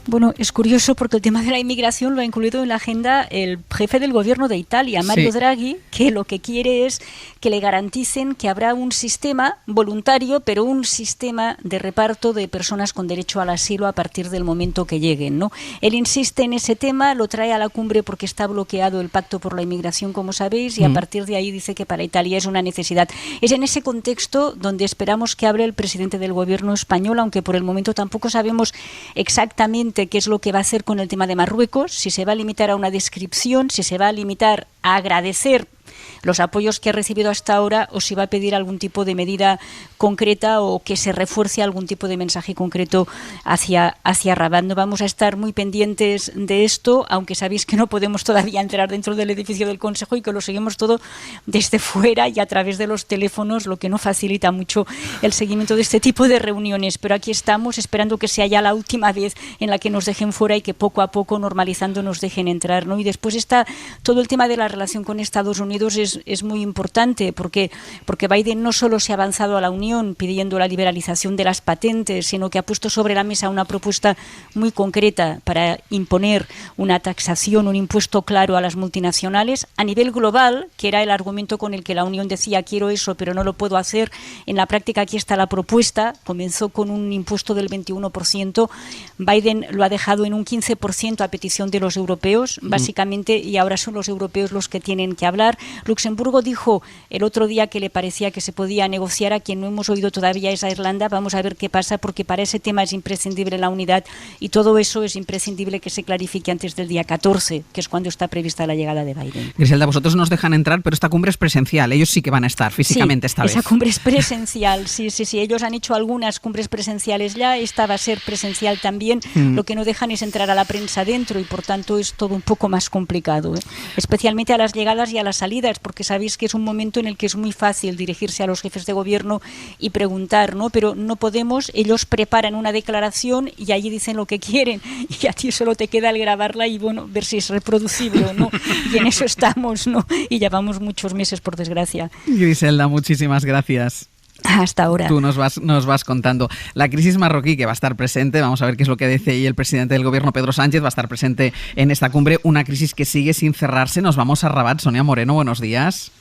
Bueno, es curioso porque el tema de la inmigración lo ha incluido en la agenda el jefe del gobierno de Italia, Mario Draghi, que lo que quiere es que le garanticen que habrá un sistema voluntario, pero un sistema de reparto de personas con derecho al asilo a partir del momento que lleguen, ¿no? Él insiste en ese tema, lo trae a la cumbre porque está bloqueado el pacto por la inmigración, como sabéis, y a partir de ahí dice que para Italia es una necesidad. Es en ese contexto donde esperamos que hable el presidente del gobierno español, aunque por el momento tampoco sabemos exactamente qué es lo que va a hacer con el tema de Marruecos, si se va a limitar a una descripción, si se va a limitar a agradecer los apoyos que ha recibido hasta ahora, o si va a pedir algún tipo de medida concreta o que se refuerce algún tipo de mensaje concreto hacia Rabat. No vamos a estar muy pendientes de esto, aunque sabéis que no podemos todavía entrar dentro del edificio del Consejo y que lo seguimos todo desde fuera y a través de los teléfonos, lo que no facilita mucho el seguimiento de este tipo de reuniones. Pero aquí estamos esperando que sea ya la última vez en la que nos dejen fuera y que poco a poco, normalizando, nos dejen entrar, ¿no? Y después está todo el tema de la relación con Estados Unidos. Es muy importante porque Biden no solo se ha avanzado a la Unión pidiendo la liberalización de las patentes, sino que ha puesto sobre la mesa una propuesta muy concreta para imponer una taxación, un impuesto claro a las multinacionales a nivel global, que era el argumento con el que la Unión decía quiero eso pero no lo puedo hacer. En la práctica aquí está la propuesta, comenzó con un impuesto del 21%, Biden lo ha dejado en un 15% a petición de los europeos, básicamente, y ahora son los europeos los que tienen que hablar. Luxemburgo dijo el otro día que le parecía que se podía negociar. A quien no hemos oído todavía es a Irlanda. Vamos a ver qué pasa, porque para ese tema es imprescindible la unidad y todo eso es imprescindible que se clarifique antes del día 14, que es cuando está prevista la llegada de Biden. Griselda, vosotros nos dejan entrar, pero esta cumbre es presencial. Ellos sí que van a estar físicamente esta vez. Esa cumbre es presencial, sí. Ellos han hecho algunas cumbres presenciales ya, esta va a ser presencial también. Lo que no dejan es entrar a la prensa dentro y por tanto es todo un poco más complicado, especialmente a las llegadas y a las salidas, porque sabéis que es un momento en el que es muy fácil dirigirse a los jefes de gobierno y preguntar, ¿no? Pero no podemos, ellos preparan una declaración y allí dicen lo que quieren y a ti solo te queda el grabarla y ver si es reproducible o no. Y en eso estamos, ¿no? Y llevamos muchos meses, por desgracia. Griselda, muchísimas gracias. hasta ahora. Tú nos vas contando. La crisis marroquí, que va a estar presente, vamos a ver qué es lo que dice ahí el presidente del gobierno, Pedro Sánchez, va a estar presente en esta cumbre, una crisis que sigue sin cerrarse. Nos vamos a Rabat. Sonia Moreno, buenos días.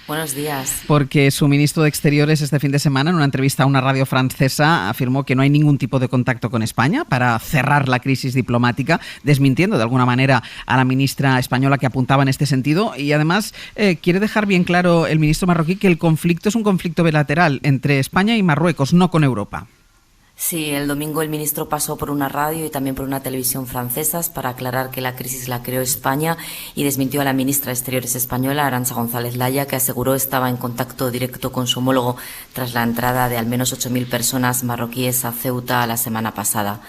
Buenos días. Porque su ministro de Exteriores este fin de semana, en una entrevista a una radio francesa, afirmó que no hay ningún tipo de contacto con España para cerrar la crisis diplomática, desmintiendo de alguna manera a la ministra española que apuntaba en este sentido. Y además quiere dejar bien claro el ministro marroquí que el conflicto es un conflicto bilateral entre España y Marruecos, no con Europa. Sí, el domingo el ministro pasó por una radio y también por una televisión francesas para aclarar que la crisis la creó España y desmintió a la ministra de Exteriores española, Arantxa González Laya, que aseguró estaba en contacto directo con su homólogo tras la entrada de al menos 8.000 personas marroquíes a Ceuta la semana pasada.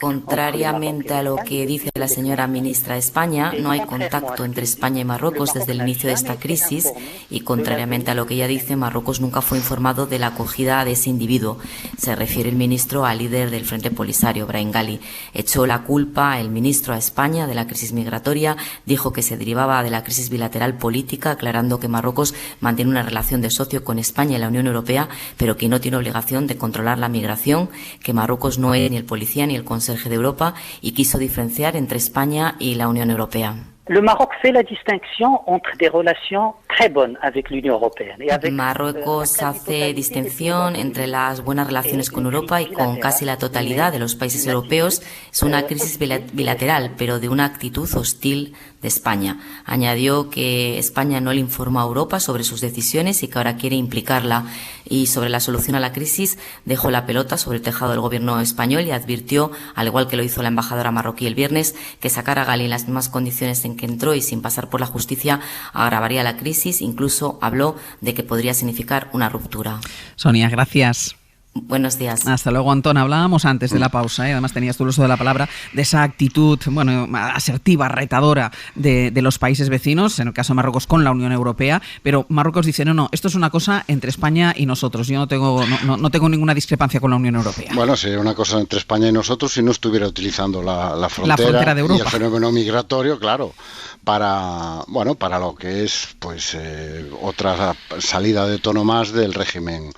Contrariamente a lo que dice la señora ministra de España, no hay contacto entre España y Marruecos desde el inicio de esta crisis y contrariamente a lo que ella dice, Marruecos nunca fue informado de la acogida de ese individuo. Se refiere el ministro al líder del Frente Polisario, Brahim Ghali. Echó la culpa el ministro a España de la crisis migratoria, dijo que se derivaba de la crisis bilateral política, aclarando que Marruecos mantiene una relación de socio con España y la Unión Europea, pero que no tiene obligación de controlar la migración, que Marruecos no es ni el policía ni el conserje de Europa y quiso diferenciar entre España y la Unión Europea. Le Maroc fait la distinction entre des relations très bonnes avec l'Union européenne et avec Marruecos hace distinción entre las buenas relaciones con Europa y con casi la totalidad de los países europeos. Es una crisis bilateral, pero de una actitud hostil de España. Añadió que España no le informó a Europa sobre sus decisiones y que ahora quiere implicarla. Y sobre la solución a la crisis dejó la pelota sobre el tejado del gobierno español y advirtió, al igual que lo hizo la embajadora marroquí el viernes, que sacar a Ghali en las mismas condiciones en que entró y sin pasar por la justicia agravaría la crisis. Incluso habló de que podría significar una ruptura. Sonia, gracias. Buenos días. Hasta luego, Antón. Hablábamos antes de la pausa, además tenías tú el uso de la palabra, de esa actitud asertiva, retadora de los países vecinos, en el caso de Marruecos con la Unión Europea, pero Marruecos dice, no, esto es una cosa entre España y nosotros, yo no tengo ninguna discrepancia con la Unión Europea. Bueno, sería una cosa entre España y nosotros si no estuviera utilizando la frontera de Europa y el fenómeno migratorio, claro, para lo que es otra salida de tono más del régimen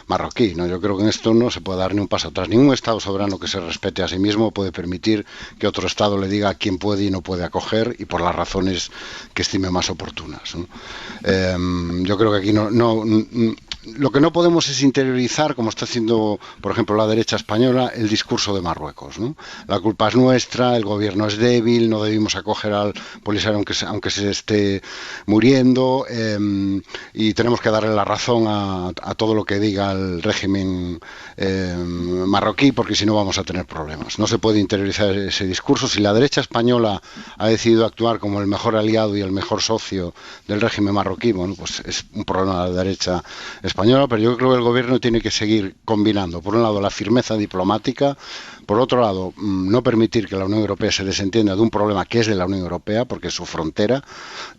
marroquí, ¿no? Yo creo que en esto no se puede dar ni un paso atrás. Ningún Estado soberano que se respete a sí mismo puede permitir que otro Estado le diga a quién puede y no puede acoger y por las razones que estime más oportunas, ¿no? Yo creo que aquí lo que no podemos es interiorizar, como está haciendo, por ejemplo, la derecha española, el discurso de Marruecos, ¿no? La culpa es nuestra, el gobierno es débil, no debimos acoger al Polisario aunque se esté muriendo, y tenemos que darle la razón a todo lo que diga el régimen marroquí, porque si no vamos a tener problemas. No se puede interiorizar ese discurso. Si la derecha española ha decidido actuar como el mejor aliado y el mejor socio del régimen marroquí, bueno, pues es un problema de la derecha española, pero yo creo que el gobierno tiene que seguir combinando, por un lado, la firmeza diplomática, por otro lado, no permitir que la Unión Europea se desentienda de un problema que es de la Unión Europea, porque es su frontera,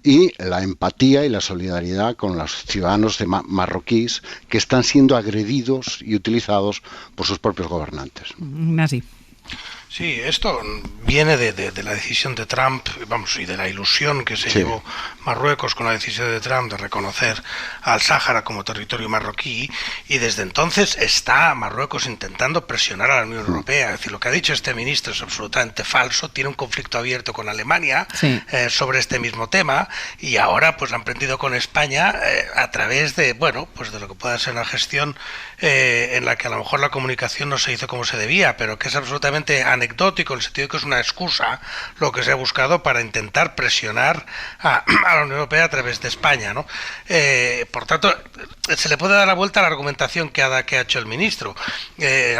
y la empatía y la solidaridad con los ciudadanos marroquíes que están siendo agredidos y utilizados por sus propios gobernantes. Así. Sí, esto viene de la decisión de Trump, y de la ilusión que se llevó Marruecos con la decisión de Trump de reconocer al Sáhara como territorio marroquí, y desde entonces está Marruecos intentando presionar a la Unión Europea. Es decir, lo que ha dicho este ministro es absolutamente falso. Tiene un conflicto abierto con Alemania sobre este mismo tema, y ahora pues han emprendido con España a través de lo que pueda ser una gestión en la que a lo mejor la comunicación no se hizo como se debía, pero que es absolutamente anecdótico, en el sentido de que es una excusa lo que se ha buscado para intentar presionar a la Unión Europea a través de España, ¿no? Por tanto, se le puede dar la vuelta a la argumentación que ha hecho el ministro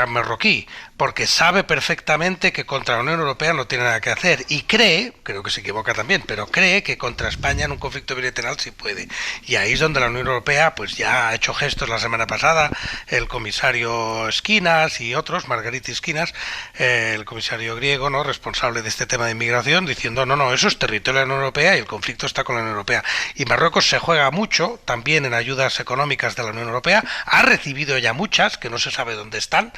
marroquí, porque sabe perfectamente que contra la Unión Europea no tiene nada que hacer y creo que se equivoca también, pero cree que contra España en un conflicto bilateral sí puede. Y ahí es donde la Unión Europea pues ya ha hecho gestos la semana pasada, el comisario Esquinas y otros, Margarita Esquinas, el comisario griego, ¿no?, responsable de este tema de inmigración, diciendo no, eso es territorio de la Unión Europea y el conflicto está con la Unión Europea. Y Marruecos se juega mucho también en ayudas económicas de la Unión Europea, ha recibido ya muchas, que no se sabe dónde están,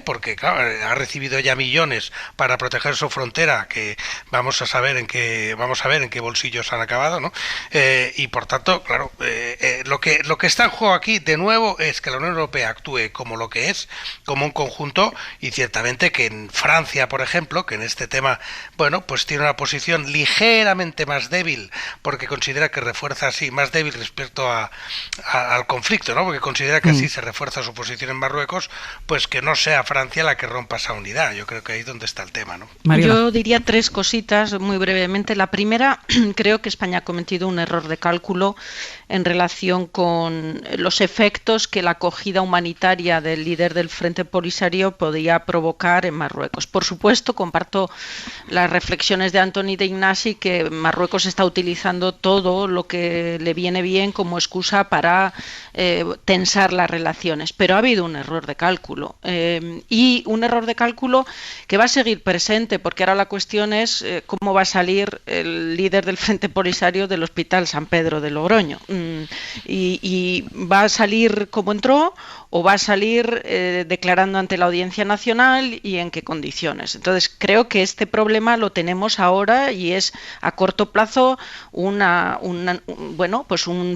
porque claro, ha recibido ya millones para proteger su frontera, que vamos a ver en qué bolsillos han acabado, ¿no? Y por tanto, claro, lo que está en juego aquí de nuevo es que la Unión Europea actúe como lo que es, como un conjunto, y ciertamente que en Francia, por ejemplo, que en este tema, bueno, pues tiene una posición ligeramente más débil, porque considera que refuerza así, más débil respecto al conflicto, ¿no? Porque considera que así se refuerza su posición en Marruecos, pues que no sea Francia la que rompa esa unidad. Yo creo que ahí es donde está el tema, ¿no? Mariola. Yo diría 3 cositas muy brevemente. La primera, creo que España ha cometido un error de cálculo en relación con los efectos que la acogida humanitaria del líder del Frente Polisario podía provocar en Marruecos. Por supuesto, comparto las reflexiones de Antoni de Ignasi, que Marruecos está utilizando todo lo que le viene bien como excusa para tensar las relaciones, pero ha habido un error de cálculo, y un error de cálculo que va a seguir presente, porque ahora la cuestión es cómo va a salir el líder del Frente Polisario del Hospital San Pedro de Logroño, y va a salir como entró o va a salir declarando ante la Audiencia Nacional, y en qué condiciones. Entonces creo que este problema lo tenemos ahora y es a corto plazo un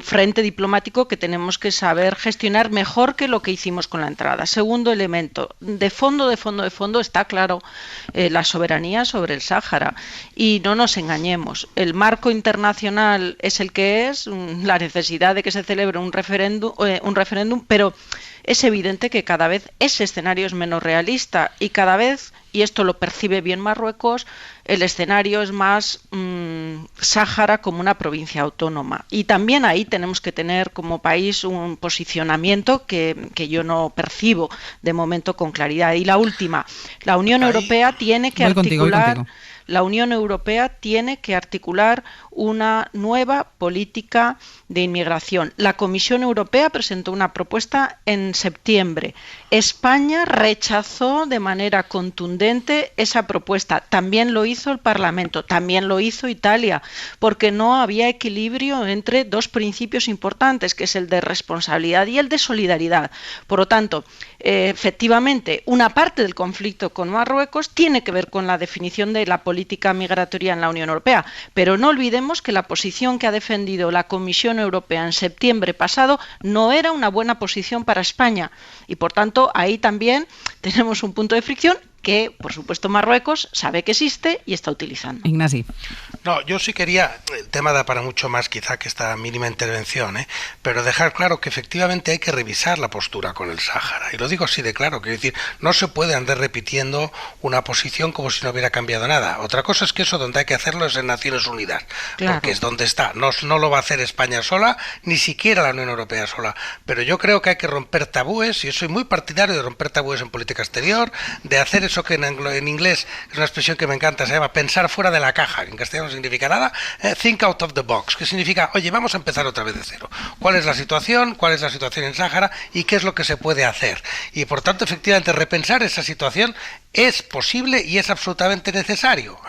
frente diplomático que tenemos que saber gestionar mejor que lo que hicimos con la entrada. Segundo elemento, de fondo está claro la soberanía sobre el Sáhara, y no nos engañemos, el marco internacional es el que es, la necesidad de que se celebre un referéndum, pero es evidente que cada vez ese escenario es menos realista, y cada vez, y esto lo percibe bien Marruecos, el escenario es más Sáhara como una provincia autónoma. Y también ahí tenemos que tener como país un posicionamiento que yo no percibo de momento con claridad. Y la última, la Unión Europea tiene que articular... La Unión Europea tiene que articular una nueva política de inmigración. La Comisión Europea presentó una propuesta en septiembre. España rechazó de manera contundente esa propuesta. También lo hizo el Parlamento, también lo hizo Italia, porque no había equilibrio entre 2 principios importantes, que es el de responsabilidad y el de solidaridad. Por lo tanto, efectivamente, una parte del conflicto con Marruecos tiene que ver con la definición de la política migratoria en la Unión Europea, pero no olvidemos que la posición que ha defendido la Comisión Europea en septiembre pasado no era una buena posición para España, y por tanto ahí también tenemos un punto de fricción que, por supuesto, Marruecos sabe que existe y está utilizando. Ignasi. No, yo sí quería, el tema da para mucho más quizá que esta mínima intervención, pero dejar claro que efectivamente hay que revisar la postura con el Sáhara. Y lo digo así de claro, quiero decir, no se puede andar repitiendo una posición como si no hubiera cambiado nada. Otra cosa es que eso donde hay que hacerlo es en Naciones Unidas, claro, porque es donde está. No lo va a hacer España sola, ni siquiera la Unión Europea sola. Pero yo creo que hay que romper tabúes, y yo soy muy partidario de romper tabúes en política exterior, de hacer eso que en inglés es una expresión que me encanta, se llama pensar fuera de la caja, que en castellano no significa nada, think out of the box, que significa, oye, vamos a empezar otra vez de cero. ¿Cuál es la situación? ¿Cuál es la situación en Sáhara? ¿Y qué es lo que se puede hacer? Y por tanto, efectivamente, repensar esa situación es posible y es absolutamente necesario,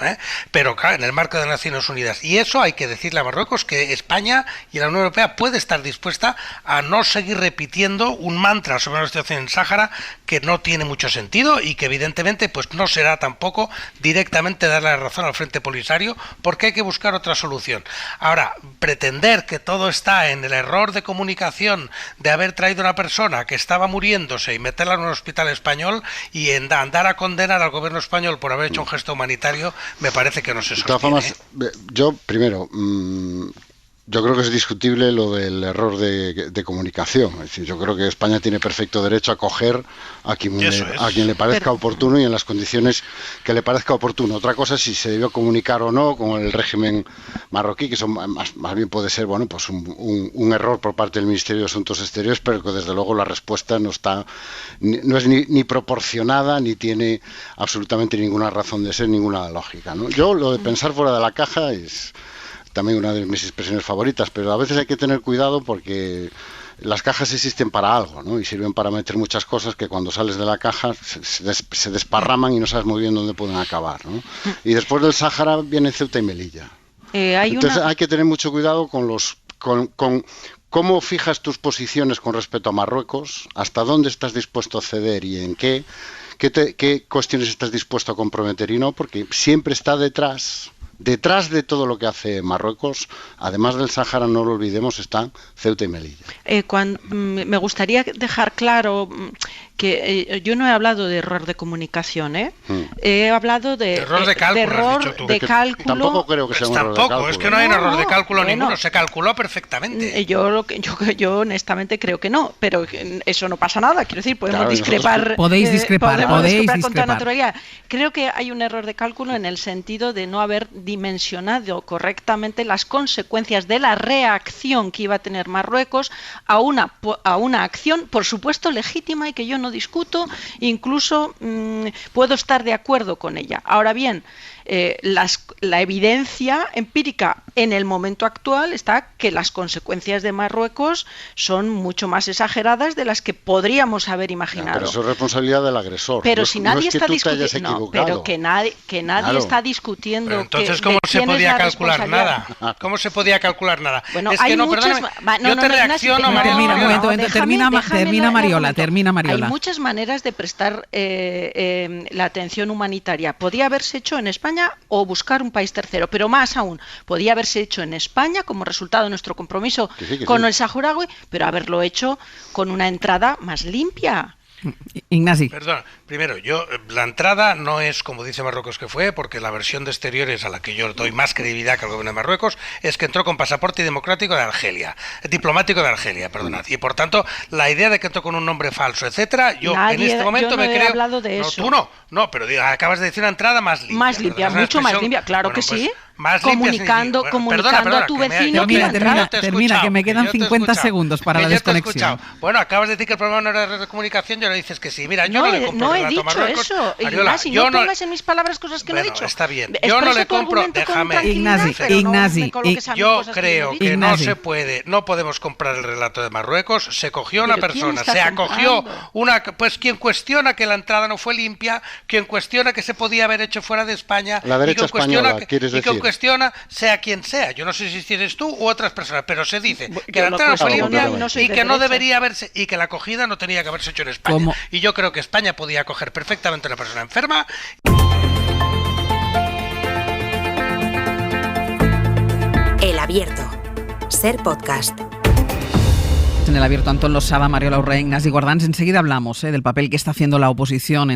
pero claro, en el marco de Naciones Unidas. Y eso hay que decirle a Marruecos, que España y la Unión Europea puede estar dispuesta a no seguir repitiendo un mantra sobre la situación en Sáhara que no tiene mucho sentido, y que evidentemente pues no será tampoco directamente darle la razón al Frente Polisario, porque hay que buscar otra solución. Ahora, pretender que todo está en el error de comunicación de haber traído a una persona que estaba muriéndose y meterla en un hospital español y andar a condenar al gobierno español por haber hecho un gesto humanitario, me parece que no se sostiene. De todas formas, yo primero, yo creo que es discutible lo del error de comunicación. Es decir, yo creo que España tiene perfecto derecho a acoger a quien le parezca oportuno y en las condiciones que le parezca oportuno. Otra cosa es si se debió comunicar o no con el régimen marroquí, que son más bien puede ser pues un error por parte del Ministerio de Asuntos Exteriores, pero que desde luego la respuesta no es ni proporcionada ni tiene absolutamente ninguna razón de ser, ninguna lógica, ¿no? Yo lo de pensar fuera de la caja es también una de mis expresiones favoritas, pero a veces hay que tener cuidado porque las cajas existen para algo, ¿no? Y sirven para meter muchas cosas que cuando sales de la caja se desparraman y no sabes muy bien dónde pueden acabar, ¿no? Y después del Sáhara viene Ceuta y Melilla. Entonces hay que tener mucho cuidado con cómo fijas tus posiciones con respecto a Marruecos, hasta dónde estás dispuesto a ceder y en qué cuestiones estás dispuesto a comprometer y no, porque siempre está detrás de todo lo que hace Marruecos, además del Sáhara, no lo olvidemos, están Ceuta y Melilla. Me gustaría dejar claro que yo no he hablado de error de comunicación, he hablado de error de cálculo. Tampoco creo que sea un error de cálculo. Es que no hay error de cálculo ninguno, se calculó perfectamente. Yo honestamente creo que no, pero eso no pasa nada, quiero decir, podemos discrepar. Podéis discrepar con toda naturalidad. Creo que hay un error de cálculo en el sentido de no haber dimensionado correctamente las consecuencias de la reacción que iba a tener Marruecos a una acción, por supuesto, legítima y que yo no discuto, incluso puedo estar de acuerdo con ella. Ahora bien, la evidencia empírica en el momento actual está que las consecuencias de Marruecos son mucho más exageradas de las que podríamos haber imaginado. Pero eso es responsabilidad del agresor. Pero si nadie está discutiendo, pero que nadie está discutiendo. Pero entonces, ¿cómo se podía calcular nada? ¿Cómo se podía calcular nada? Bueno, es que yo te reacciono, termina Mariola. Hay muchas maneras de prestar la atención humanitaria. Podía haberse hecho en España o buscar un país tercero, pero más aún, podía haberse hecho en España como resultado de nuestro compromiso con el saharaui, pero haberlo hecho con una entrada más limpia. Ignasi. Perdón, primero, la entrada no es como dice Marruecos que fue, porque la versión de Exteriores a la que yo doy más credibilidad que al gobierno de Marruecos es que entró con pasaporte diplomático de Argelia, perdonad. Y por tanto, la idea de que entró con un nombre falso, etcétera, en este momento me creo. Hablado de eso. Tú no, pero acabas de decir una entrada más limpia. Más limpia, mucho más limpia, claro que sí. Más comunicando a tu vecino que termina, que me quedan 50 segundos para la desconexión. Bueno, acabas de decir que el problema no era de comunicación y ahora dices que sí. Mira, yo no le compro no he dicho eso. Ignasi, no pongas en mis palabras cosas que no he dicho. Está bien. Yo no le compro, déjame. Ignasi, yo creo que no se puede, no podemos comprar el relato de Marruecos. Se cogió una persona, se acogió pues quien cuestiona que la entrada no fue limpia, quien cuestiona que se podía haber hecho fuera de España, la derecha española, quieres decir. Cuestiona, sea quien sea, yo no sé si eres tú u otras personas, pero se dice que la entrada fue limpia y que no debería haberse, y que la acogida no tenía que haberse hecho en España. Y yo creo que España podía acoger perfectamente a una persona enferma. El Abierto. Ser podcast. En El Abierto, Antón Losada, Mariola Urrea, Ignasi Guardans. Enseguida hablamos del papel que está haciendo la oposición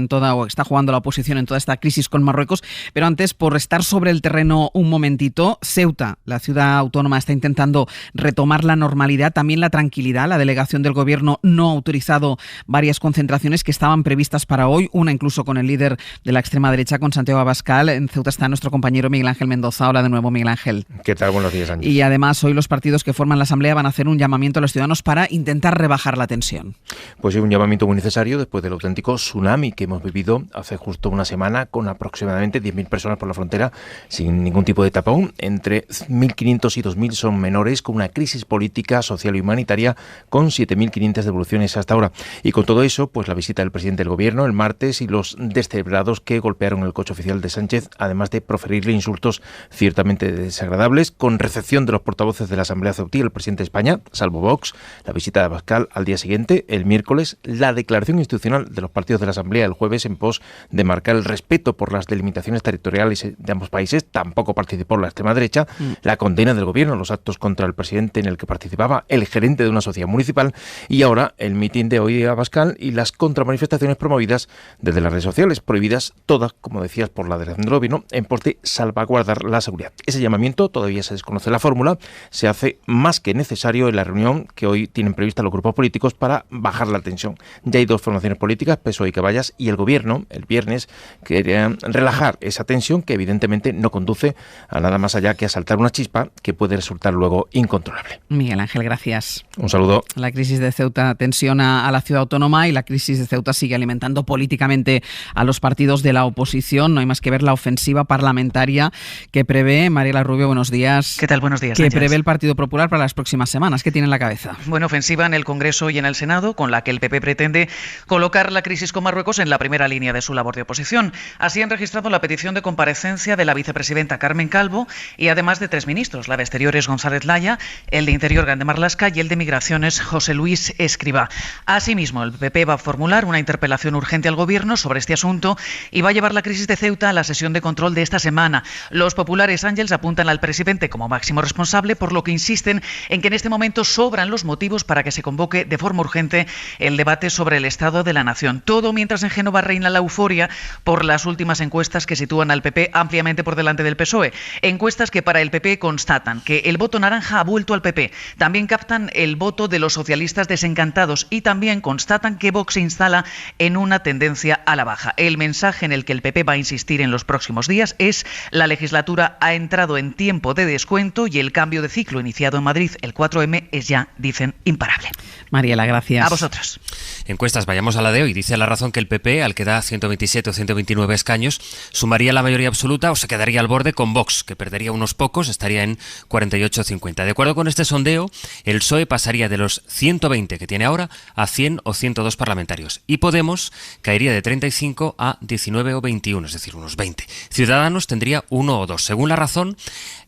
está jugando la oposición en toda esta crisis con Marruecos. Pero antes, por estar sobre el terreno un momentito, Ceuta, la ciudad autónoma, está intentando retomar la normalidad, también la tranquilidad. La delegación del gobierno no ha autorizado varias concentraciones que estaban previstas para hoy, una incluso con el líder de la extrema derecha, con Santiago Abascal. En Ceuta está nuestro compañero Miguel Ángel Mendoza. Hola de nuevo, Miguel Ángel. ¿Qué tal? Buenos días, Ángel. Y además, hoy los partidos que forman la Asamblea van a hacer un llamamiento a los ciudadanos para intentar rebajar la tensión. Pues sí, un llamamiento muy necesario después del auténtico tsunami que hemos vivido hace justo una semana, con aproximadamente 10.000 personas por la frontera sin ningún tipo de tapón. Entre 1.500 y 2.000 son menores, con una crisis política, social y humanitaria, con 7.500 devoluciones hasta ahora. Y con todo eso, pues la visita del presidente del gobierno el martes y los descerebrados que golpearon el coche oficial de Sánchez, además de proferirle insultos ciertamente desagradables, con recepción de los portavoces de la Asamblea ceutí, el presidente de España, salvo Vox, la visita de Abascal al día siguiente, el miércoles, la declaración institucional de los partidos de la Asamblea el jueves en pos de marcar el respeto por las delimitaciones territoriales de ambos países. Tampoco participó la extrema derecha, la condena del gobierno, los actos contra el presidente en el que participaba el gerente de una sociedad municipal, y ahora el mitin de hoy de Abascal y las contramanifestaciones promovidas desde las redes sociales, prohibidas todas, como decías, por la delegación del gobierno, en pos de salvaguardar la seguridad. Ese llamamiento, todavía se desconoce la fórmula, se hace más que necesario en la reunión que hoy tienen prevista los grupos políticos para bajar la tensión. Ya hay dos formaciones políticas, PSOE y Caballas, y el gobierno, el viernes, querían relajar esa tensión que evidentemente no conduce a nada más allá que a saltar una chispa que puede resultar luego incontrolable. Miguel Ángel, gracias. Un saludo. La crisis de Ceuta tensiona a la ciudad autónoma y la crisis de Ceuta sigue alimentando políticamente a los partidos de la oposición. No hay más que ver la ofensiva parlamentaria que prevé, Mariela Rubio, buenos días. ¿Qué tal? Buenos días. Que prevé el Partido Popular para las próximas semanas. ¿Qué tiene en la cabeza? Bueno, ofensiva en el Congreso y en el Senado, con la que el PP pretende colocar la crisis con Marruecos en la primera línea de su labor de oposición. Así han registrado la petición de comparecencia de la vicepresidenta Carmen Calvo y además de 3 ministros, la de Exteriores González Laya, el de Interior Grande Marlaska y el de Migraciones José Luis Escrivá. Asimismo, el PP va a formular una interpelación urgente al Gobierno sobre este asunto y va a llevar la crisis de Ceuta a la sesión de control de esta semana. Los populares, Ángels, apuntan al presidente como máximo responsable, por lo que insisten en que en este momento sobran los motivos para que se convoque de forma urgente el debate sobre el estado de la nación. Todo mientras en Génova reina la euforia por las últimas encuestas que sitúan al PP ampliamente por delante del PSOE. Encuestas que para el PP constatan que el voto naranja ha vuelto al PP. También captan el voto de los socialistas desencantados y también constatan que Vox se instala en una tendencia a la baja. El mensaje en el que el PP va a insistir en los próximos días es: la legislatura ha entrado en tiempo de descuento y el cambio de ciclo iniciado en Madrid el 4M es ya, dicen, imparable. Mariela, gracias. A vosotros. Encuestas, vayamos a la de hoy. Dice La Razón que el PP, al que da 127 o 129 escaños, sumaría la mayoría absoluta o se quedaría al borde con Vox, que perdería unos pocos, estaría en 48 o 50. De acuerdo con este sondeo, el PSOE pasaría de los 120 que tiene ahora a 100 o 102 parlamentarios. Y Podemos caería de 35 a 19 o 21, es decir, unos 20. Ciudadanos tendría 1 o 2. Según La Razón,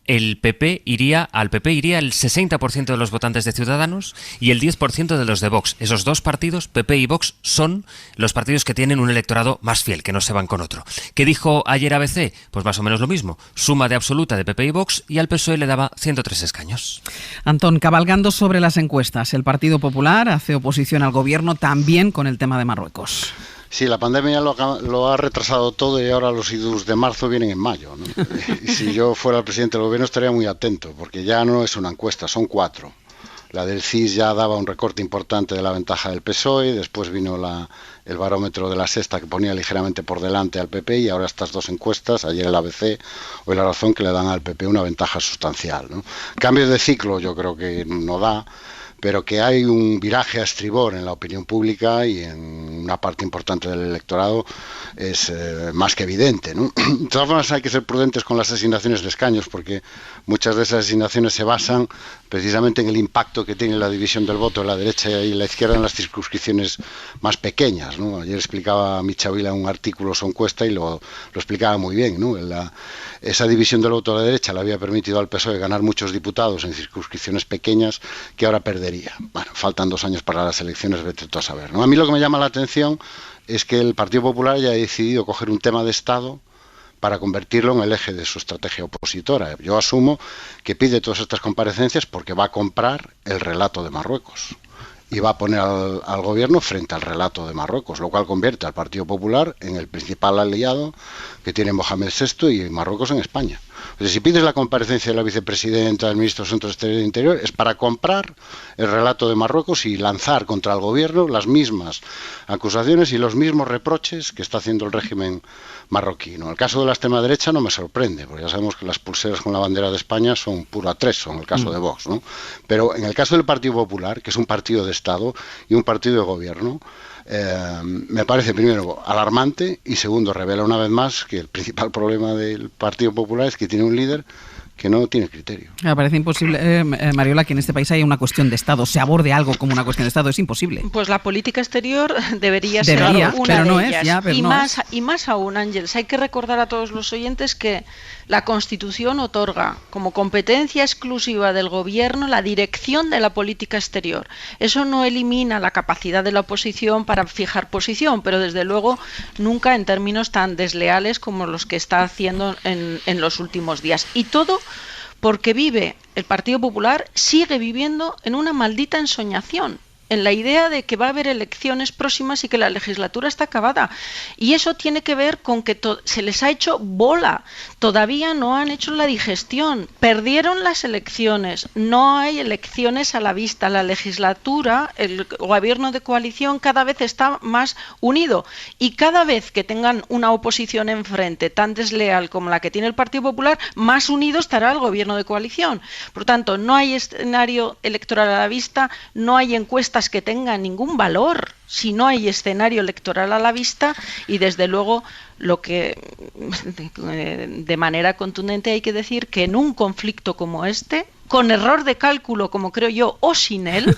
al PP iría el 60% de los votantes de Ciudadanos y el 10% de los de Vox. Esos dos partidos, PP y Vox, son los partidos que tienen un electorado más fiel, que no se van con otro. ¿Qué dijo ayer ABC? Pues más o menos lo mismo. Suma de absoluta de PP y Vox, y al PSOE le daba 103 escaños. Antón, cabalgando sobre las encuestas, el Partido Popular hace oposición al Gobierno también con el tema de Marruecos. Sí, la pandemia lo ha retrasado todo y ahora los IDUs de marzo vienen en mayo, ¿no? Y si yo fuera el presidente del Gobierno estaría muy atento, porque ya no es una encuesta, son 4. La del CIS ya daba un recorte importante de la ventaja del PSOE, después vino el barómetro de La Sexta que ponía ligeramente por delante al PP, y ahora estas 2 encuestas, ayer el ABC, hoy La Razón, que le dan al PP una ventaja sustancial, ¿no? Cambio de ciclo yo creo que no da, pero que hay un viraje a estribor en la opinión pública y en una parte importante del electorado es más que evidente, ¿no? De todas formas, hay que ser prudentes con las asignaciones de escaños, porque muchas de esas asignaciones se basan precisamente en el impacto que tiene la división del voto en la derecha y la izquierda en las circunscripciones más pequeñas, ¿no? Ayer explicaba Michavila un artículo, su encuesta, y lo explicaba muy bien, ¿no? Esa división del voto a la derecha le había permitido al PSOE ganar muchos diputados en circunscripciones pequeñas que ahora perdería. Bueno, faltan 2 años para las elecciones, vete tú a saber, ¿no? A mí lo que me llama la atención es que el Partido Popular haya decidido coger un tema de Estado para convertirlo en el eje de su estrategia opositora. Yo asumo que pide todas estas comparecencias porque va a comprar el relato de Marruecos y va a poner al Gobierno frente al relato de Marruecos, lo cual convierte al Partido Popular en el principal aliado que tiene Mohamed VI y Marruecos en España. Entonces, si pides la comparecencia de la vicepresidenta, del ministro de Asuntos Exteriores e Interior, es para comprar el relato de Marruecos y lanzar contra el Gobierno las mismas acusaciones y los mismos reproches que está haciendo el régimen marroquí, ¿no? El caso de la extrema derecha no me sorprende, porque ya sabemos que las pulseras con la bandera de España son puro atrezo, en el caso de Vox, ¿no? Pero en el caso del Partido Popular, que es un partido de Estado y un partido de Gobierno, me parece, primero, alarmante, y segundo, revela una vez más que el principal problema del Partido Popular es que tiene un líder que no tiene criterio. Me parece imposible, Mariola, que en este país haya una cuestión de Estado, se aborde algo como una cuestión de Estado, es imposible. Pues la política exterior debería ser una pero de no ellas. Es, ya, pero y más aún, Ángeles, hay que recordar a todos los oyentes que la Constitución otorga como competencia exclusiva del Gobierno la dirección de la política exterior. Eso no elimina la capacidad de la oposición para fijar posición, pero desde luego nunca en términos tan desleales como los que está haciendo en los últimos días. Y todo porque el Partido Popular sigue viviendo en una maldita ensoñación, en la idea de que va a haber elecciones próximas y que la legislatura está acabada. Y eso tiene que ver con que se les ha hecho bola. Todavía no han hecho la digestión. Perdieron las elecciones. No hay elecciones a la vista. La legislatura, el gobierno de coalición cada vez está más unido. Y cada vez que tengan una oposición enfrente tan desleal como la que tiene el Partido Popular, más unido estará el gobierno de coalición. Por tanto, no hay escenario electoral a la vista, no hay encuestas que tengan ningún valor si no hay escenario electoral a la vista, y desde luego lo que de manera contundente hay que decir que en un conflicto como este, con error de cálculo como creo yo o sin él,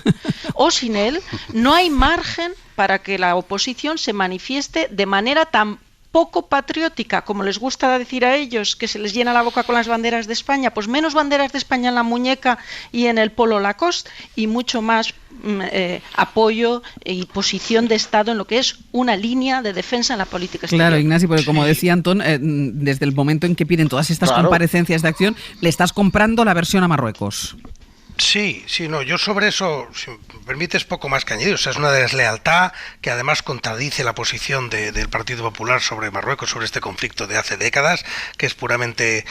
o sin él, no hay margen para que la oposición se manifieste de manera tan poco patriótica, como les gusta decir a ellos, que se les llena la boca con las banderas de España, pues menos banderas de España en la muñeca y en el polo Lacoste, y mucho más apoyo y posición de Estado en lo que es una línea de defensa en la política exterior. Claro, Ignasi, porque como decía Antón, desde el momento en que piden todas estas comparecencias de acción, le estás comprando la versión a Marruecos. Sí, no, yo sobre eso, si me permites, poco más que añadir. O sea, es una deslealtad que además contradice la posición del Partido Popular sobre Marruecos, sobre este conflicto de hace décadas, que es puramente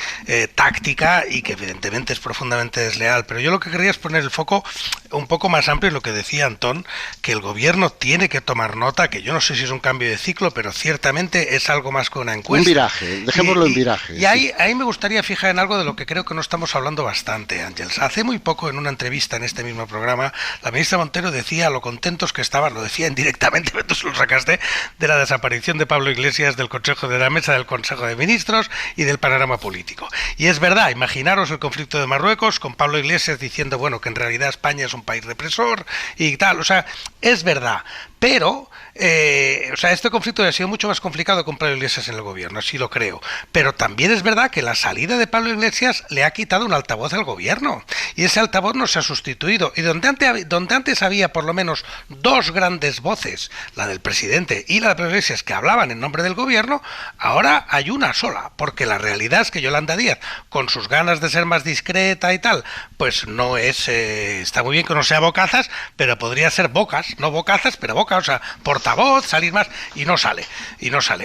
táctica y que evidentemente es profundamente desleal. Pero yo lo que querría es poner el foco un poco más amplio en lo que decía Antón, que el gobierno tiene que tomar nota, que yo no sé si es un cambio de ciclo, pero ciertamente es algo más que una encuesta. Un viraje, dejémoslo en viraje. Y ahí me gustaría fijar en algo de lo que creo que no estamos hablando bastante, Ángels. Hace muy poco, en una entrevista en este mismo programa, la ministra Montero decía lo contentos que estaban, lo decía indirectamente, pero tú se lo sacaste, de la desaparición de Pablo Iglesias del Consejo de la Mesa del Consejo de Ministros y del panorama político. Y es verdad, imaginaros el conflicto de Marruecos con Pablo Iglesias diciendo, bueno, que en realidad España es un país represor y tal, o sea, es verdad, pero este conflicto ha sido mucho más complicado con Pablo Iglesias en el gobierno, así lo creo. Pero también es verdad que la salida de Pablo Iglesias le ha quitado un altavoz al gobierno. Y ese altavoz no se ha sustituido. Y donde antes había por lo menos dos grandes voces, la del presidente y la de Pablo Iglesias, que hablaban en nombre del gobierno, ahora hay una sola. Porque la realidad es que Yolanda Díaz, con sus ganas de ser más discreta y tal, pues no es... está muy bien que no sea Bocazas, pero podría ser Bocas, no Bocazas, pero Bocas, o sea, portavoz, salir más, y no sale.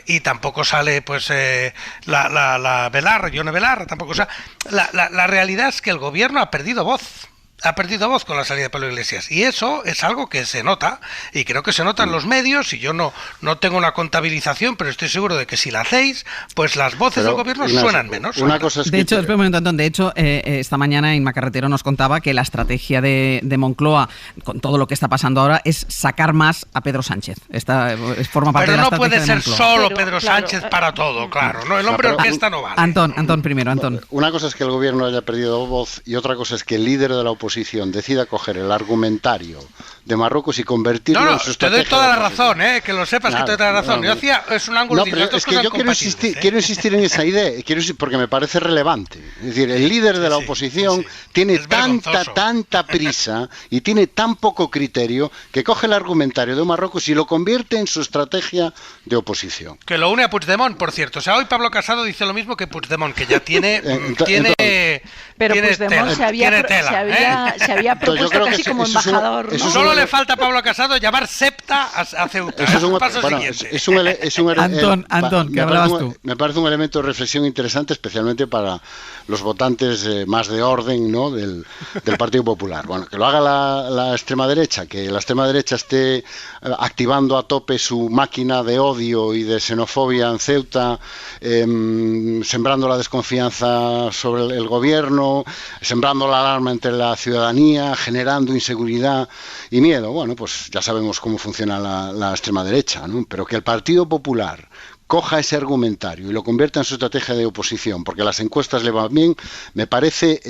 Y tampoco sale, pues, la Belarra, Yone Belarra, tampoco. O sea, la realidad es que el gobierno ha perdido voz con la salida de Pablo Iglesias, y eso es algo que se nota, y creo que se nota en los medios, y yo no tengo una contabilización, pero estoy seguro de que si la hacéis, pues las voces del gobierno suenan menos. Una cosa es de hecho, espera un momento, Antón, de hecho, esta mañana Inma Carretero nos contaba que la estrategia de Moncloa, con todo lo que está pasando ahora, es sacar más a Pedro Sánchez. Forma parte de la estrategia de Moncloa. Pero no puede ser solo Pedro Sánchez para todo, claro, ¿no? El hombre orquesta no vale. Antón primero. Una cosa es que el gobierno haya perdido voz, y otra cosa es que el líder de la oposición decida coger el argumentario de Marruecos y convertirlo en su estrategia. Te doy toda la razón, que lo sepas, que te doy toda la razón. Yo hacía, es un ángulo es que yo quiero insistir en esa idea, porque me parece relevante. Es decir, el líder de la oposición tiene tanta prisa y tiene tan poco criterio que coge el argumentario de Marruecos y lo convierte en su estrategia de oposición. Que lo une a Puigdemont, por cierto. O sea, hoy Pablo Casado dice lo mismo que Puigdemont, que ya tiene pero Puigdemont se había propuesto casi como embajador. Solo le falta a Pablo Casado llamar septa a Ceuta. Antón, ¿qué hablabas tú? Me parece un elemento de reflexión interesante, especialmente para los votantes más de orden, ¿no?, del Partido Popular. Bueno, que lo haga la extrema derecha, que la extrema derecha esté activando a tope su máquina de odio y de xenofobia en Ceuta, sembrando la desconfianza sobre el gobierno, sembrando la alarma entre la ciudadanía, generando inseguridad y miedo. Bueno, pues ya sabemos cómo funciona la extrema derecha, ¿no? Pero que el Partido Popular coja ese argumentario y lo convierta en su estrategia de oposición, porque las encuestas le van bien, me parece,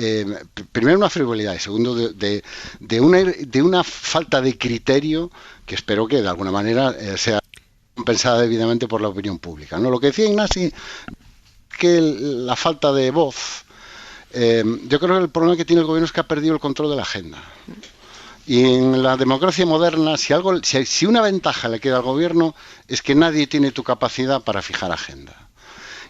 primero, una frivolidad, y segundo, de una falta de criterio que espero que de alguna manera sea compensada debidamente por la opinión pública, ¿no? Lo que decía Ignasi, que la falta de voz, yo creo que el problema que tiene el gobierno es que ha perdido el control de la agenda. Y en la democracia moderna, si una ventaja le queda al gobierno, es que nadie tiene tu capacidad para fijar agenda.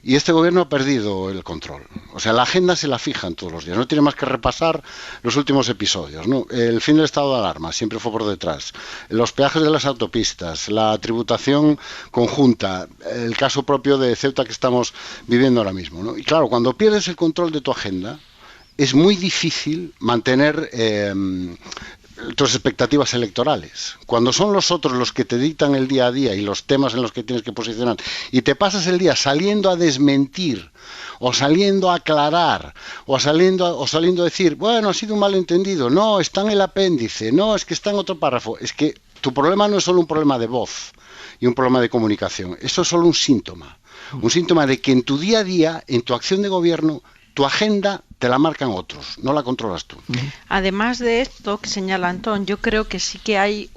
Y este gobierno ha perdido el control. O sea, la agenda se la fijan todos los días. No tiene más que repasar los últimos episodios, ¿no? El fin del estado de alarma siempre fue por detrás. Los peajes de las autopistas, la tributación conjunta, el caso propio de Ceuta que estamos viviendo ahora mismo, ¿no? Y claro, cuando pierdes el control de tu agenda, es muy difícil mantener tus expectativas electorales. Cuando son los otros los que te dictan el día a día y los temas en los que tienes que posicionar, y te pasas el día saliendo a desmentir, o saliendo a aclarar, o saliendo a decir, bueno, ha sido un malentendido, no, está en el apéndice, no, es que está en otro párrafo, es que tu problema no es solo un problema de voz y un problema de comunicación, eso es solo un síntoma de que en tu día a día, en tu acción de gobierno, tu agenda te la marcan otros, no la controlas tú. Además de esto que señala Antón, yo creo que sí que hay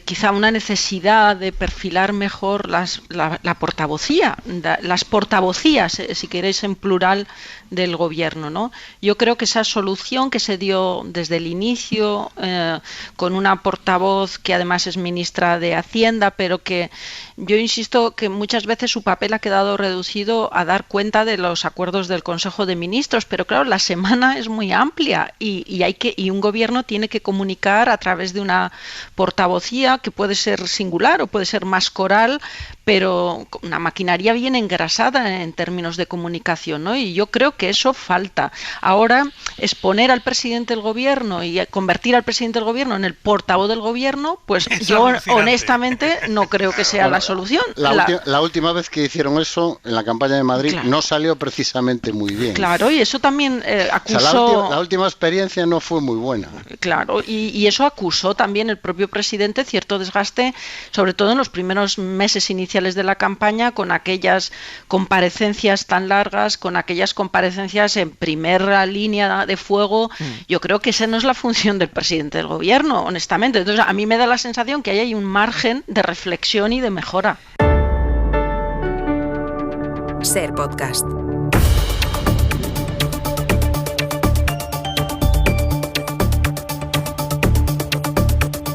quizá una necesidad de perfilar mejor la portavocía, las portavocías, si queréis en plural, del gobierno, ¿no? Yo creo que esa solución que se dio desde el inicio con una portavoz que además es ministra de Hacienda, pero que yo insisto que muchas veces su papel ha quedado reducido a dar cuenta de los acuerdos del Consejo de Ministros, pero claro, la semana es muy amplia y un gobierno tiene que comunicar a través de una portavocía que puede ser singular o puede ser más coral, pero una maquinaria bien engrasada en términos de comunicación, ¿no? Y yo creo que eso falta. Ahora, exponer al presidente del gobierno y convertir al presidente del gobierno en el portavoz del gobierno, pues yo honestamente no creo que sea la solución. La última vez que hicieron eso en la campaña de Madrid no salió precisamente muy bien. Claro, y eso también acusó... O sea, la última experiencia no fue muy buena. Claro, y eso acusó también el propio presidente cierto desgaste, sobre todo en los primeros meses iniciales de la campaña, con aquellas comparecencias tan largas, con aquellas comparecencias en primera línea de fuego. Yo creo que esa no es la función del presidente del gobierno, honestamente. Entonces, a mí me da la sensación que ahí hay un margen de reflexión y de mejora. Ser Podcast.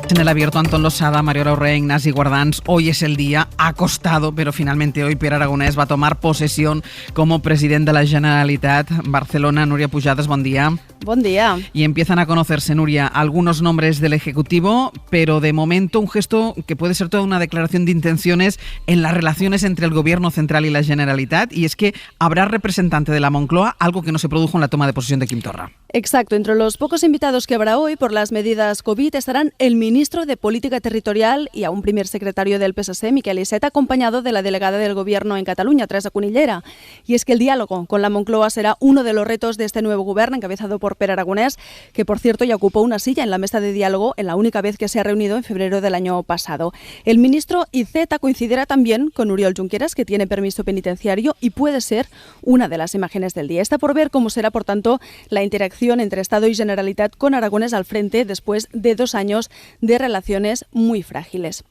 En el abierto, Antón Losada, Mariola Urrea, Ignasi Guardans. Hoy es el día, ha costado, pero finalmente hoy Pere Aragonès va a tomar posesión como presidente de la Generalitat. Barcelona, Núria Pujades, buen día. Buen día. Y empiezan a conocerse, Núria, algunos nombres del Ejecutivo, pero de momento un gesto que puede ser toda una declaración de intenciones en las relaciones entre el Gobierno central y la Generalitat, y es que habrá representante de la Moncloa, algo que no se produjo en la toma de posesión de Quim Torra. Exacto, entre los pocos invitados que habrá hoy por las medidas COVID estarán el ministro de Política Territorial y a un primer secretario del PSC, Miquel Iceta, acompañado de la delegada del Gobierno en Cataluña, Teresa Cunillera. Y es que el diálogo con la Moncloa será uno de los retos de este nuevo gobierno, encabezado por Pere Aragonès, que por cierto ya ocupó una silla en la mesa de diálogo en la única vez que se ha reunido en febrero del año pasado. El ministro Iceta coincidirá también con Oriol Junqueras, que tiene permiso penitenciario y puede ser una de las imágenes del día. Está por ver cómo será, por tanto, la interacción entre Estado y Generalitat con Aragonès al frente después de 2 años de relaciones muy frágiles.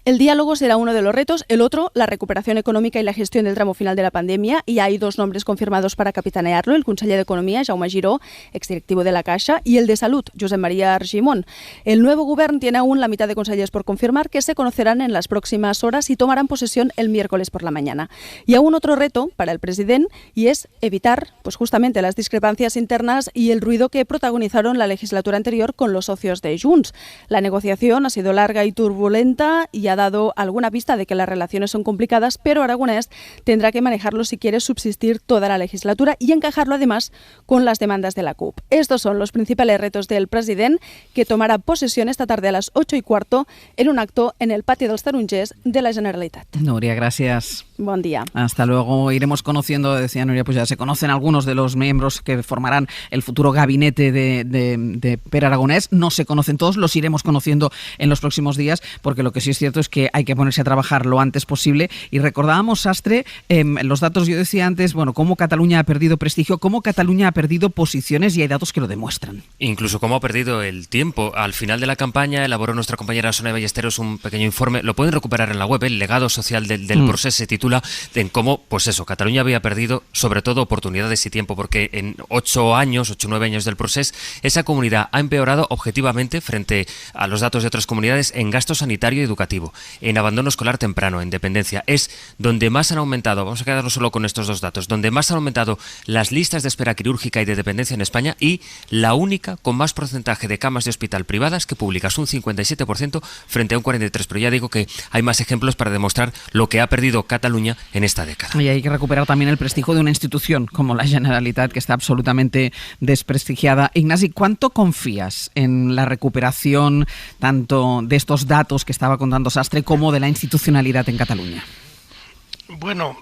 El diálogo será uno de los retos, el otro, la recuperación económica y la gestión del tramo final de la pandemia, y hay 2 nombres confirmados para capitanearlo, el conseller d'Economia, Jaume Giró, exdirectivo de la Caixa, y el de Salud, Josep María Argimon. El nuevo gobierno tiene aún la mitad de consellers por confirmar, que se conocerán en las próximas horas y tomarán posesión el miércoles por la mañana. Y aún otro reto para el presidente, y es evitar pues justamente las discrepancias internas y el ruido que protagonizaron la legislatura anterior con los socios de Junts. La negociación ha sido larga y turbulenta y ha dado alguna pista de que las relaciones son complicadas, pero Aragonès tendrá que manejarlo si quiere subsistir toda la legislatura y encajarlo además con las demandas de la CUP. Estos son los principales retos del presidente, que tomará posesión esta tarde a las 8:15 en un acto en el patio dels Tarongers de la Generalitat. Núria, gracias. Buen día. Hasta luego. Iremos conociendo, decía Núria, pues ya se conocen algunos de los miembros que formarán el futuro gabinete de Pere Aragonès. No se conocen todos, los iremos conociendo en los próximos días, porque lo que sí es cierto es que hay que ponerse a trabajar lo antes posible. Y recordábamos, Sastre, los datos, yo decía antes, bueno, cómo Cataluña ha perdido prestigio, cómo Cataluña ha perdido posiciones, y hay datos que lo demuestran. Incluso cómo ha perdido el tiempo. Al final de la campaña elaboró nuestra compañera Sonia Ballesteros un pequeño informe, lo pueden recuperar en la web, el legado social del procés se titula, en cómo, pues eso, Cataluña había perdido sobre todo oportunidades y tiempo, porque en 8 o 9 años del procés, esa comunidad ha empeorado objetivamente frente a los datos de otras comunidades en gasto sanitario y educativo, en abandono escolar temprano, en dependencia. Es donde más han aumentado, vamos a quedarnos solo con estos 2 datos, donde más han aumentado las listas de espera quirúrgica y de dependencia en España, y la única con más porcentaje de camas de hospital privadas que públicas, un 57% frente a un 43%. Pero ya digo que hay más ejemplos para demostrar lo que ha perdido Cataluña en esta década. Y hay que recuperar también el prestigio de una institución como la Generalitat, que está absolutamente desprestigiada. Ignasi, ¿cuánto confías en la recuperación tanto de estos datos que estaba contando Sastre como de la institucionalidad en Cataluña? Bueno,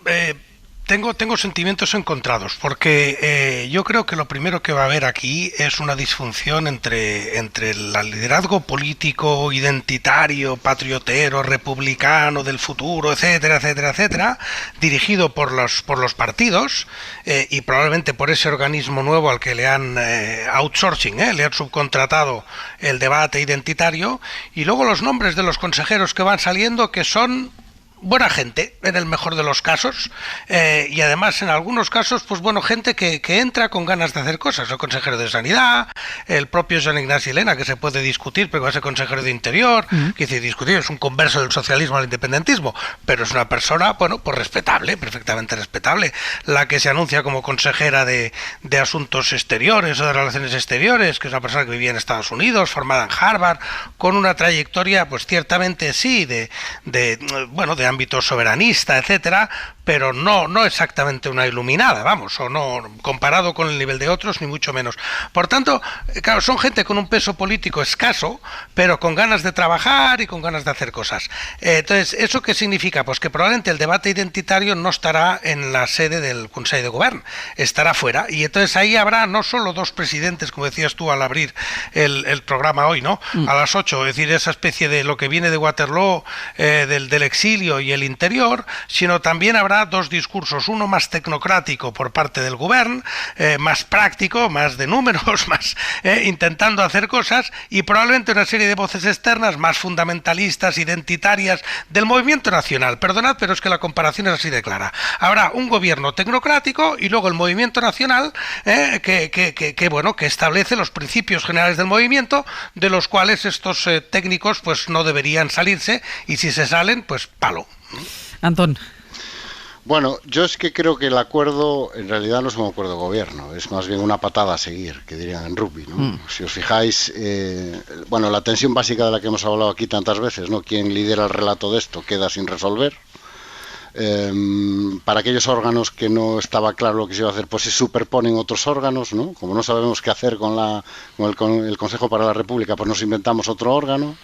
Tengo sentimientos encontrados, porque yo creo que lo primero que va a haber aquí es una disfunción entre el liderazgo político, identitario, patriotero, republicano del futuro, etcétera, etcétera, etcétera, dirigido por los partidos y probablemente por ese organismo nuevo al que le han le han subcontratado el debate identitario, y luego los nombres de los consejeros que van saliendo, que son buena gente, en el mejor de los casos, y además en algunos casos, pues bueno, gente que entra con ganas de hacer cosas. El consejero de Sanidad, el propio Joan Ignasi Elena, que se puede discutir, pero va a ser consejero de Interior, que dice discutir, es un converso del socialismo al independentismo, pero es una persona, bueno, pues respetable, perfectamente respetable. La que se anuncia como consejera de Asuntos Exteriores o de Relaciones Exteriores, que es una persona que vivía en Estados Unidos, formada en Harvard, con una trayectoria, pues ciertamente sí, de ámbito soberanista, etcétera, pero no exactamente una iluminada, vamos, o no comparado con el nivel de otros, ni mucho menos. Por tanto, claro, son gente con un peso político escaso, pero con ganas de trabajar y con ganas de hacer cosas. Entonces, ¿eso qué significa? Pues que probablemente el debate identitario no estará en la sede del Consejo de Gobierno, estará fuera, y entonces ahí habrá no solo dos presidentes, como decías tú al abrir el programa hoy, ¿no? A las 8, es decir, esa especie de lo que viene de Waterloo, del exilio y el interior, sino también habrá dos discursos, uno más tecnocrático por parte del gobierno, más práctico, más de números, más intentando hacer cosas, y probablemente una serie de voces externas más fundamentalistas, identitarias, del movimiento nacional. Perdonad, pero es que la comparación es así de clara. Habrá un gobierno tecnocrático y luego el movimiento nacional que establece los principios generales del movimiento, de los cuales estos técnicos pues no deberían salirse, y si se salen, pues palo. Antón. Bueno, yo es que creo que el acuerdo en realidad no es un acuerdo de gobierno, es más bien una patada a seguir, que dirían en rugby, ¿no? Si os fijáis, la tensión básica de la que hemos hablado aquí tantas veces, ¿no? Quien lidera el relato de esto queda sin resolver. Para aquellos órganos que no estaba claro lo que se iba a hacer, pues se superponen otros órganos, ¿no? Como no sabemos qué hacer con el Consejo para la República, pues nos inventamos otro órgano.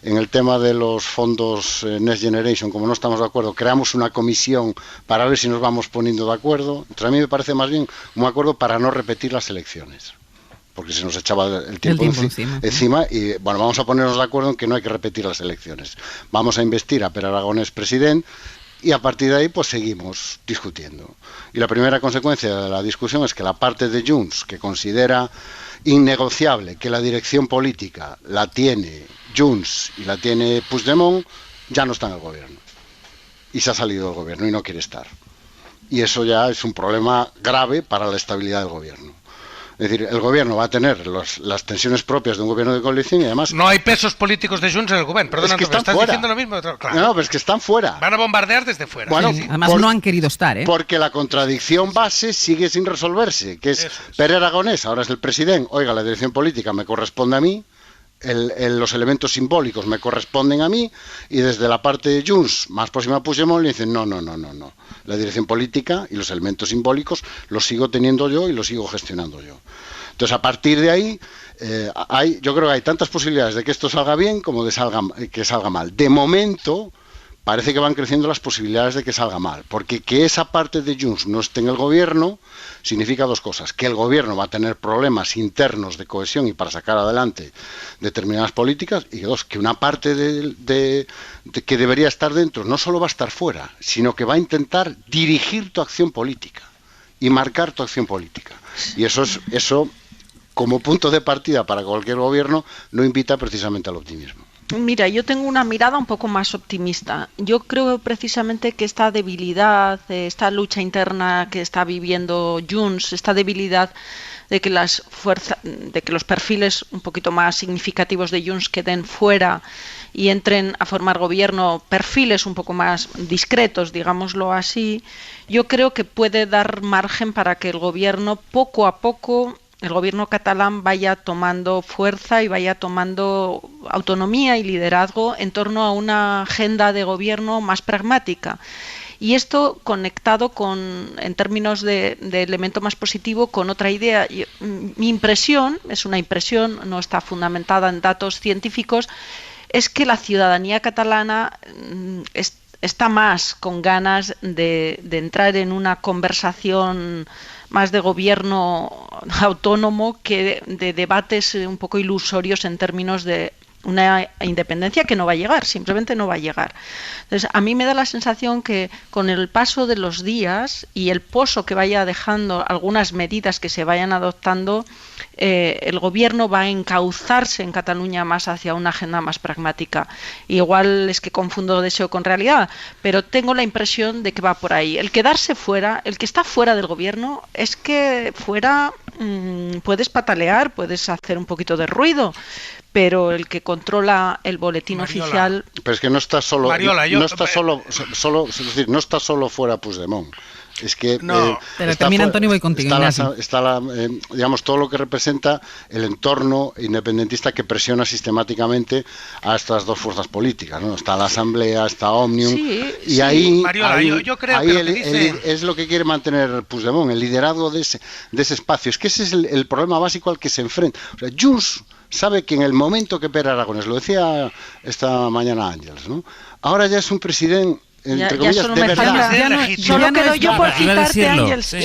En el tema de los fondos Next Generation, como no estamos de acuerdo, creamos una comisión para ver si nos vamos poniendo de acuerdo. Entonces, a mí me parece más bien un acuerdo para no repetir las elecciones, porque se nos echaba el tiempo encima y, bueno, vamos a ponernos de acuerdo en que no hay que repetir las elecciones. Vamos a investir a Pere Aragonés presidente, y a partir de ahí pues seguimos discutiendo. Y la primera consecuencia de la discusión es que la parte de Junts, que considera innegociable que la dirección política la tiene Junts y la tiene Puigdemont, ya no está en el gobierno. Y se ha salido del gobierno y no quiere estar. Y eso ya es un problema grave para la estabilidad del gobierno. Es decir, el gobierno va a tener las tensiones propias de un gobierno de coalición y además... No hay pesos políticos de Junts en el gobierno, perdona, es que estás diciendo lo mismo. Claro. No, pero es que están fuera. Van a bombardear desde fuera. Bueno, sí. Además no han querido estar, ¿eh? Porque la contradicción base sigue sin resolverse, que es Pere Aragonés, ahora es el presidente, oiga, la dirección política me corresponde a mí, los elementos simbólicos me corresponden a mí, y desde la parte de Junts, más próxima a Puigdemont, le dicen no. La dirección política y los elementos simbólicos los sigo teniendo yo y los sigo gestionando yo. Entonces, a partir de ahí, yo creo que hay tantas posibilidades de que esto salga bien como de que salga mal. De momento, parece que van creciendo las posibilidades de que salga mal, porque que esa parte de Junts no esté en el gobierno significa dos cosas: que el gobierno va a tener problemas internos de cohesión y para sacar adelante determinadas políticas, y dos, que una parte de que debería estar dentro no solo va a estar fuera, sino que va a intentar dirigir tu acción política y marcar tu acción política. Y eso como punto de partida para cualquier gobierno no invita precisamente al optimismo. Mira, yo tengo una mirada un poco más optimista. Yo creo precisamente que esta debilidad, esta lucha interna que está viviendo Junts, esta debilidad de que los perfiles un poquito más significativos de Junts queden fuera y entren a formar gobierno perfiles un poco más discretos, digámoslo así, yo creo que puede dar margen para que el gobierno poco a poco, el gobierno catalán, vaya tomando fuerza y vaya tomando autonomía y liderazgo en torno a una agenda de gobierno más pragmática. Y esto conectado en términos de elemento más positivo, con otra idea. Mi impresión, es una impresión, no está fundamentada en datos científicos, es que la ciudadanía catalana está más con ganas de entrar en una conversación más de gobierno autónomo que de debates un poco ilusorios en términos de una independencia que no va a llegar, simplemente no va a llegar. Entonces, a mí me da la sensación que con el paso de los días y el pozo que vaya dejando algunas medidas que se vayan adoptando, el gobierno va a encauzarse en Cataluña más hacia una agenda más pragmática. Igual es que confundo deseo con realidad, pero tengo la impresión de que va por ahí. El quedarse fuera, el que está fuera del gobierno, es que fuera puedes patalear, puedes hacer un poquito de ruido, pero el que controla el boletín oficial... Pero es que no está solo, Mariola, no está solo, es decir, no está solo fuera Puigdemont. Es que pero termina, Antonio, voy contigo. Está digamos, todo lo que representa el entorno independentista que presiona sistemáticamente a estas dos fuerzas políticas, ¿no? Está la Asamblea, está Òmnium, y ahí, Mariola, yo creo ahí que es lo que quiere mantener Puigdemont, el liderazgo de ese espacio. Es que ese es el problema básico al que se enfrenta. O sea, Junts sabe que en el momento que Pere Aragonès, lo decía esta mañana Ángels, ¿no? Ahora ya es un presidente, entre comillas, de verdad. Solo quedo yo por citarte, Ángels.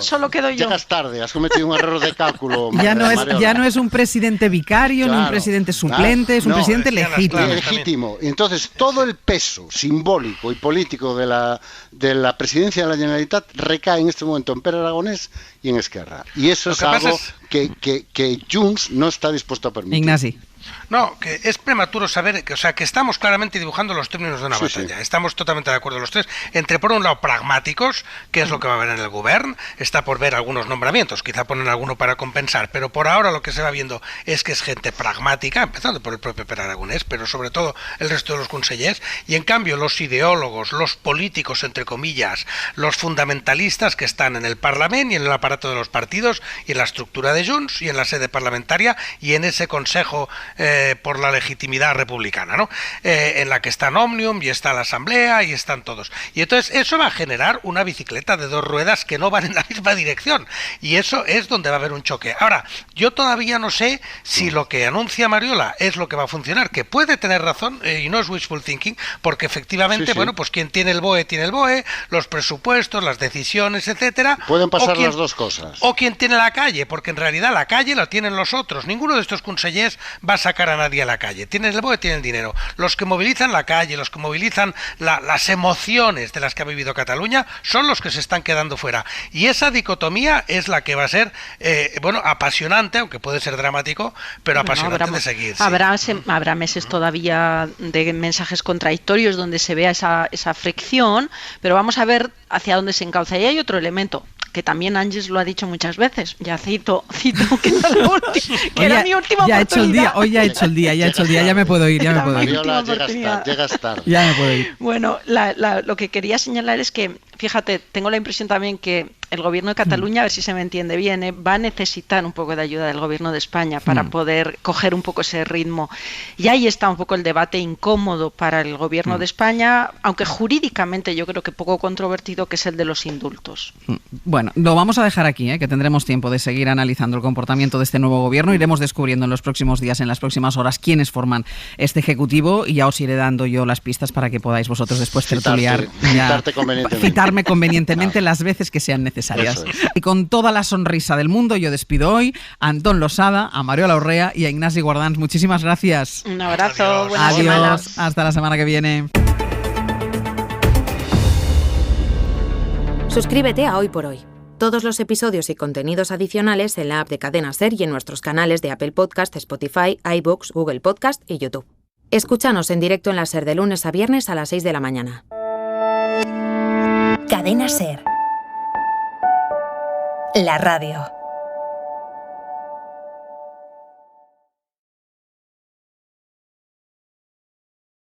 Solo quedo yo. Llegas tarde, has cometido un error de cálculo. Ya no es un presidente vicario, ni un presidente suplente, es un presidente legítimo. Y entonces todo el peso simbólico y político de la presidencia de la Generalitat recae en este momento en Pere Aragonès y en Esquerra. Y eso es algo que Junts no está dispuesto a permitir. Ignasi. No, que es prematuro saber, que estamos claramente dibujando los términos de una batalla. Estamos totalmente de acuerdo los tres, entre por un lado pragmáticos, que es lo que va a haber en el Govern, está por ver algunos nombramientos, quizá ponen alguno para compensar, pero por ahora lo que se va viendo es que es gente pragmática, empezando por el propio Pere Aragonès, pero sobre todo el resto de los consellers, y en cambio los ideólogos, los políticos, entre comillas, los fundamentalistas que están en el Parlamento y en el aparato de los partidos y en la estructura de Junts y en la sede parlamentaria y en ese Consejo por la legitimidad republicana, ¿no? En la que están Òmnium y está la Asamblea y están todos. Y entonces eso va a generar una bicicleta de dos ruedas que no van en la misma dirección. Y eso es donde va a haber un choque. Ahora, yo todavía no sé si lo que anuncia Mariola es lo que va a funcionar, que puede tener razón, y no es wishful thinking, porque efectivamente, bueno, pues quien tiene el BOE, los presupuestos, las decisiones, etcétera. Pueden pasar las dos cosas. O quien tiene la calle, porque en realidad la calle la tienen los otros. Ninguno de estos consellers va a sacar a nadie a la calle. Tienen el BOE, tienen el dinero. Los que movilizan la calle, los que movilizan las emociones de las que ha vivido Cataluña, son los que se están quedando fuera. Y esa dicotomía es la que va a ser, apasionante, aunque puede ser dramático, pero apasionante de seguir. Habrá meses todavía de mensajes contradictorios donde se vea esa fricción, pero vamos a ver hacia dónde se encauza. Y hay otro elemento que también Ángels lo ha dicho muchas veces. Ya cito que era mi última oportunidad. Hoy ya he hecho el día, ya me puedo ir, Mariola, llegas tarde. Ya me puedo ir. Bueno, lo que quería señalar es que, fíjate, tengo la impresión también que el gobierno de Cataluña, a ver si se me entiende bien, va a necesitar un poco de ayuda del gobierno de España para poder coger un poco ese ritmo. Y ahí está un poco el debate incómodo para el gobierno de España, aunque jurídicamente yo creo que poco controvertido, que es el de los indultos. Bueno, lo vamos a dejar aquí, que tendremos tiempo de seguir analizando el comportamiento de este nuevo gobierno. Iremos descubriendo en los próximos días, en las próximas horas, quiénes forman este ejecutivo, y ya os iré dando yo las pistas para que podáis vosotros después tertuliar, citarme convenientemente las veces que sean necesarias. Y con toda la sonrisa del mundo, yo despido hoy a Antón Losada, a Mariola Urrea y a Ignasi Guardans. Muchísimas gracias. Un abrazo. Buena Adiós. semana. Hasta la semana que viene. Suscríbete a Hoy por Hoy. Todos los episodios y contenidos adicionales en la app de Cadena SER y en nuestros canales de Apple Podcast, Spotify, iVoox, Google Podcast y YouTube. Escúchanos en directo en la SER de lunes a viernes a las 6 de la mañana. Cadena SER. La radio.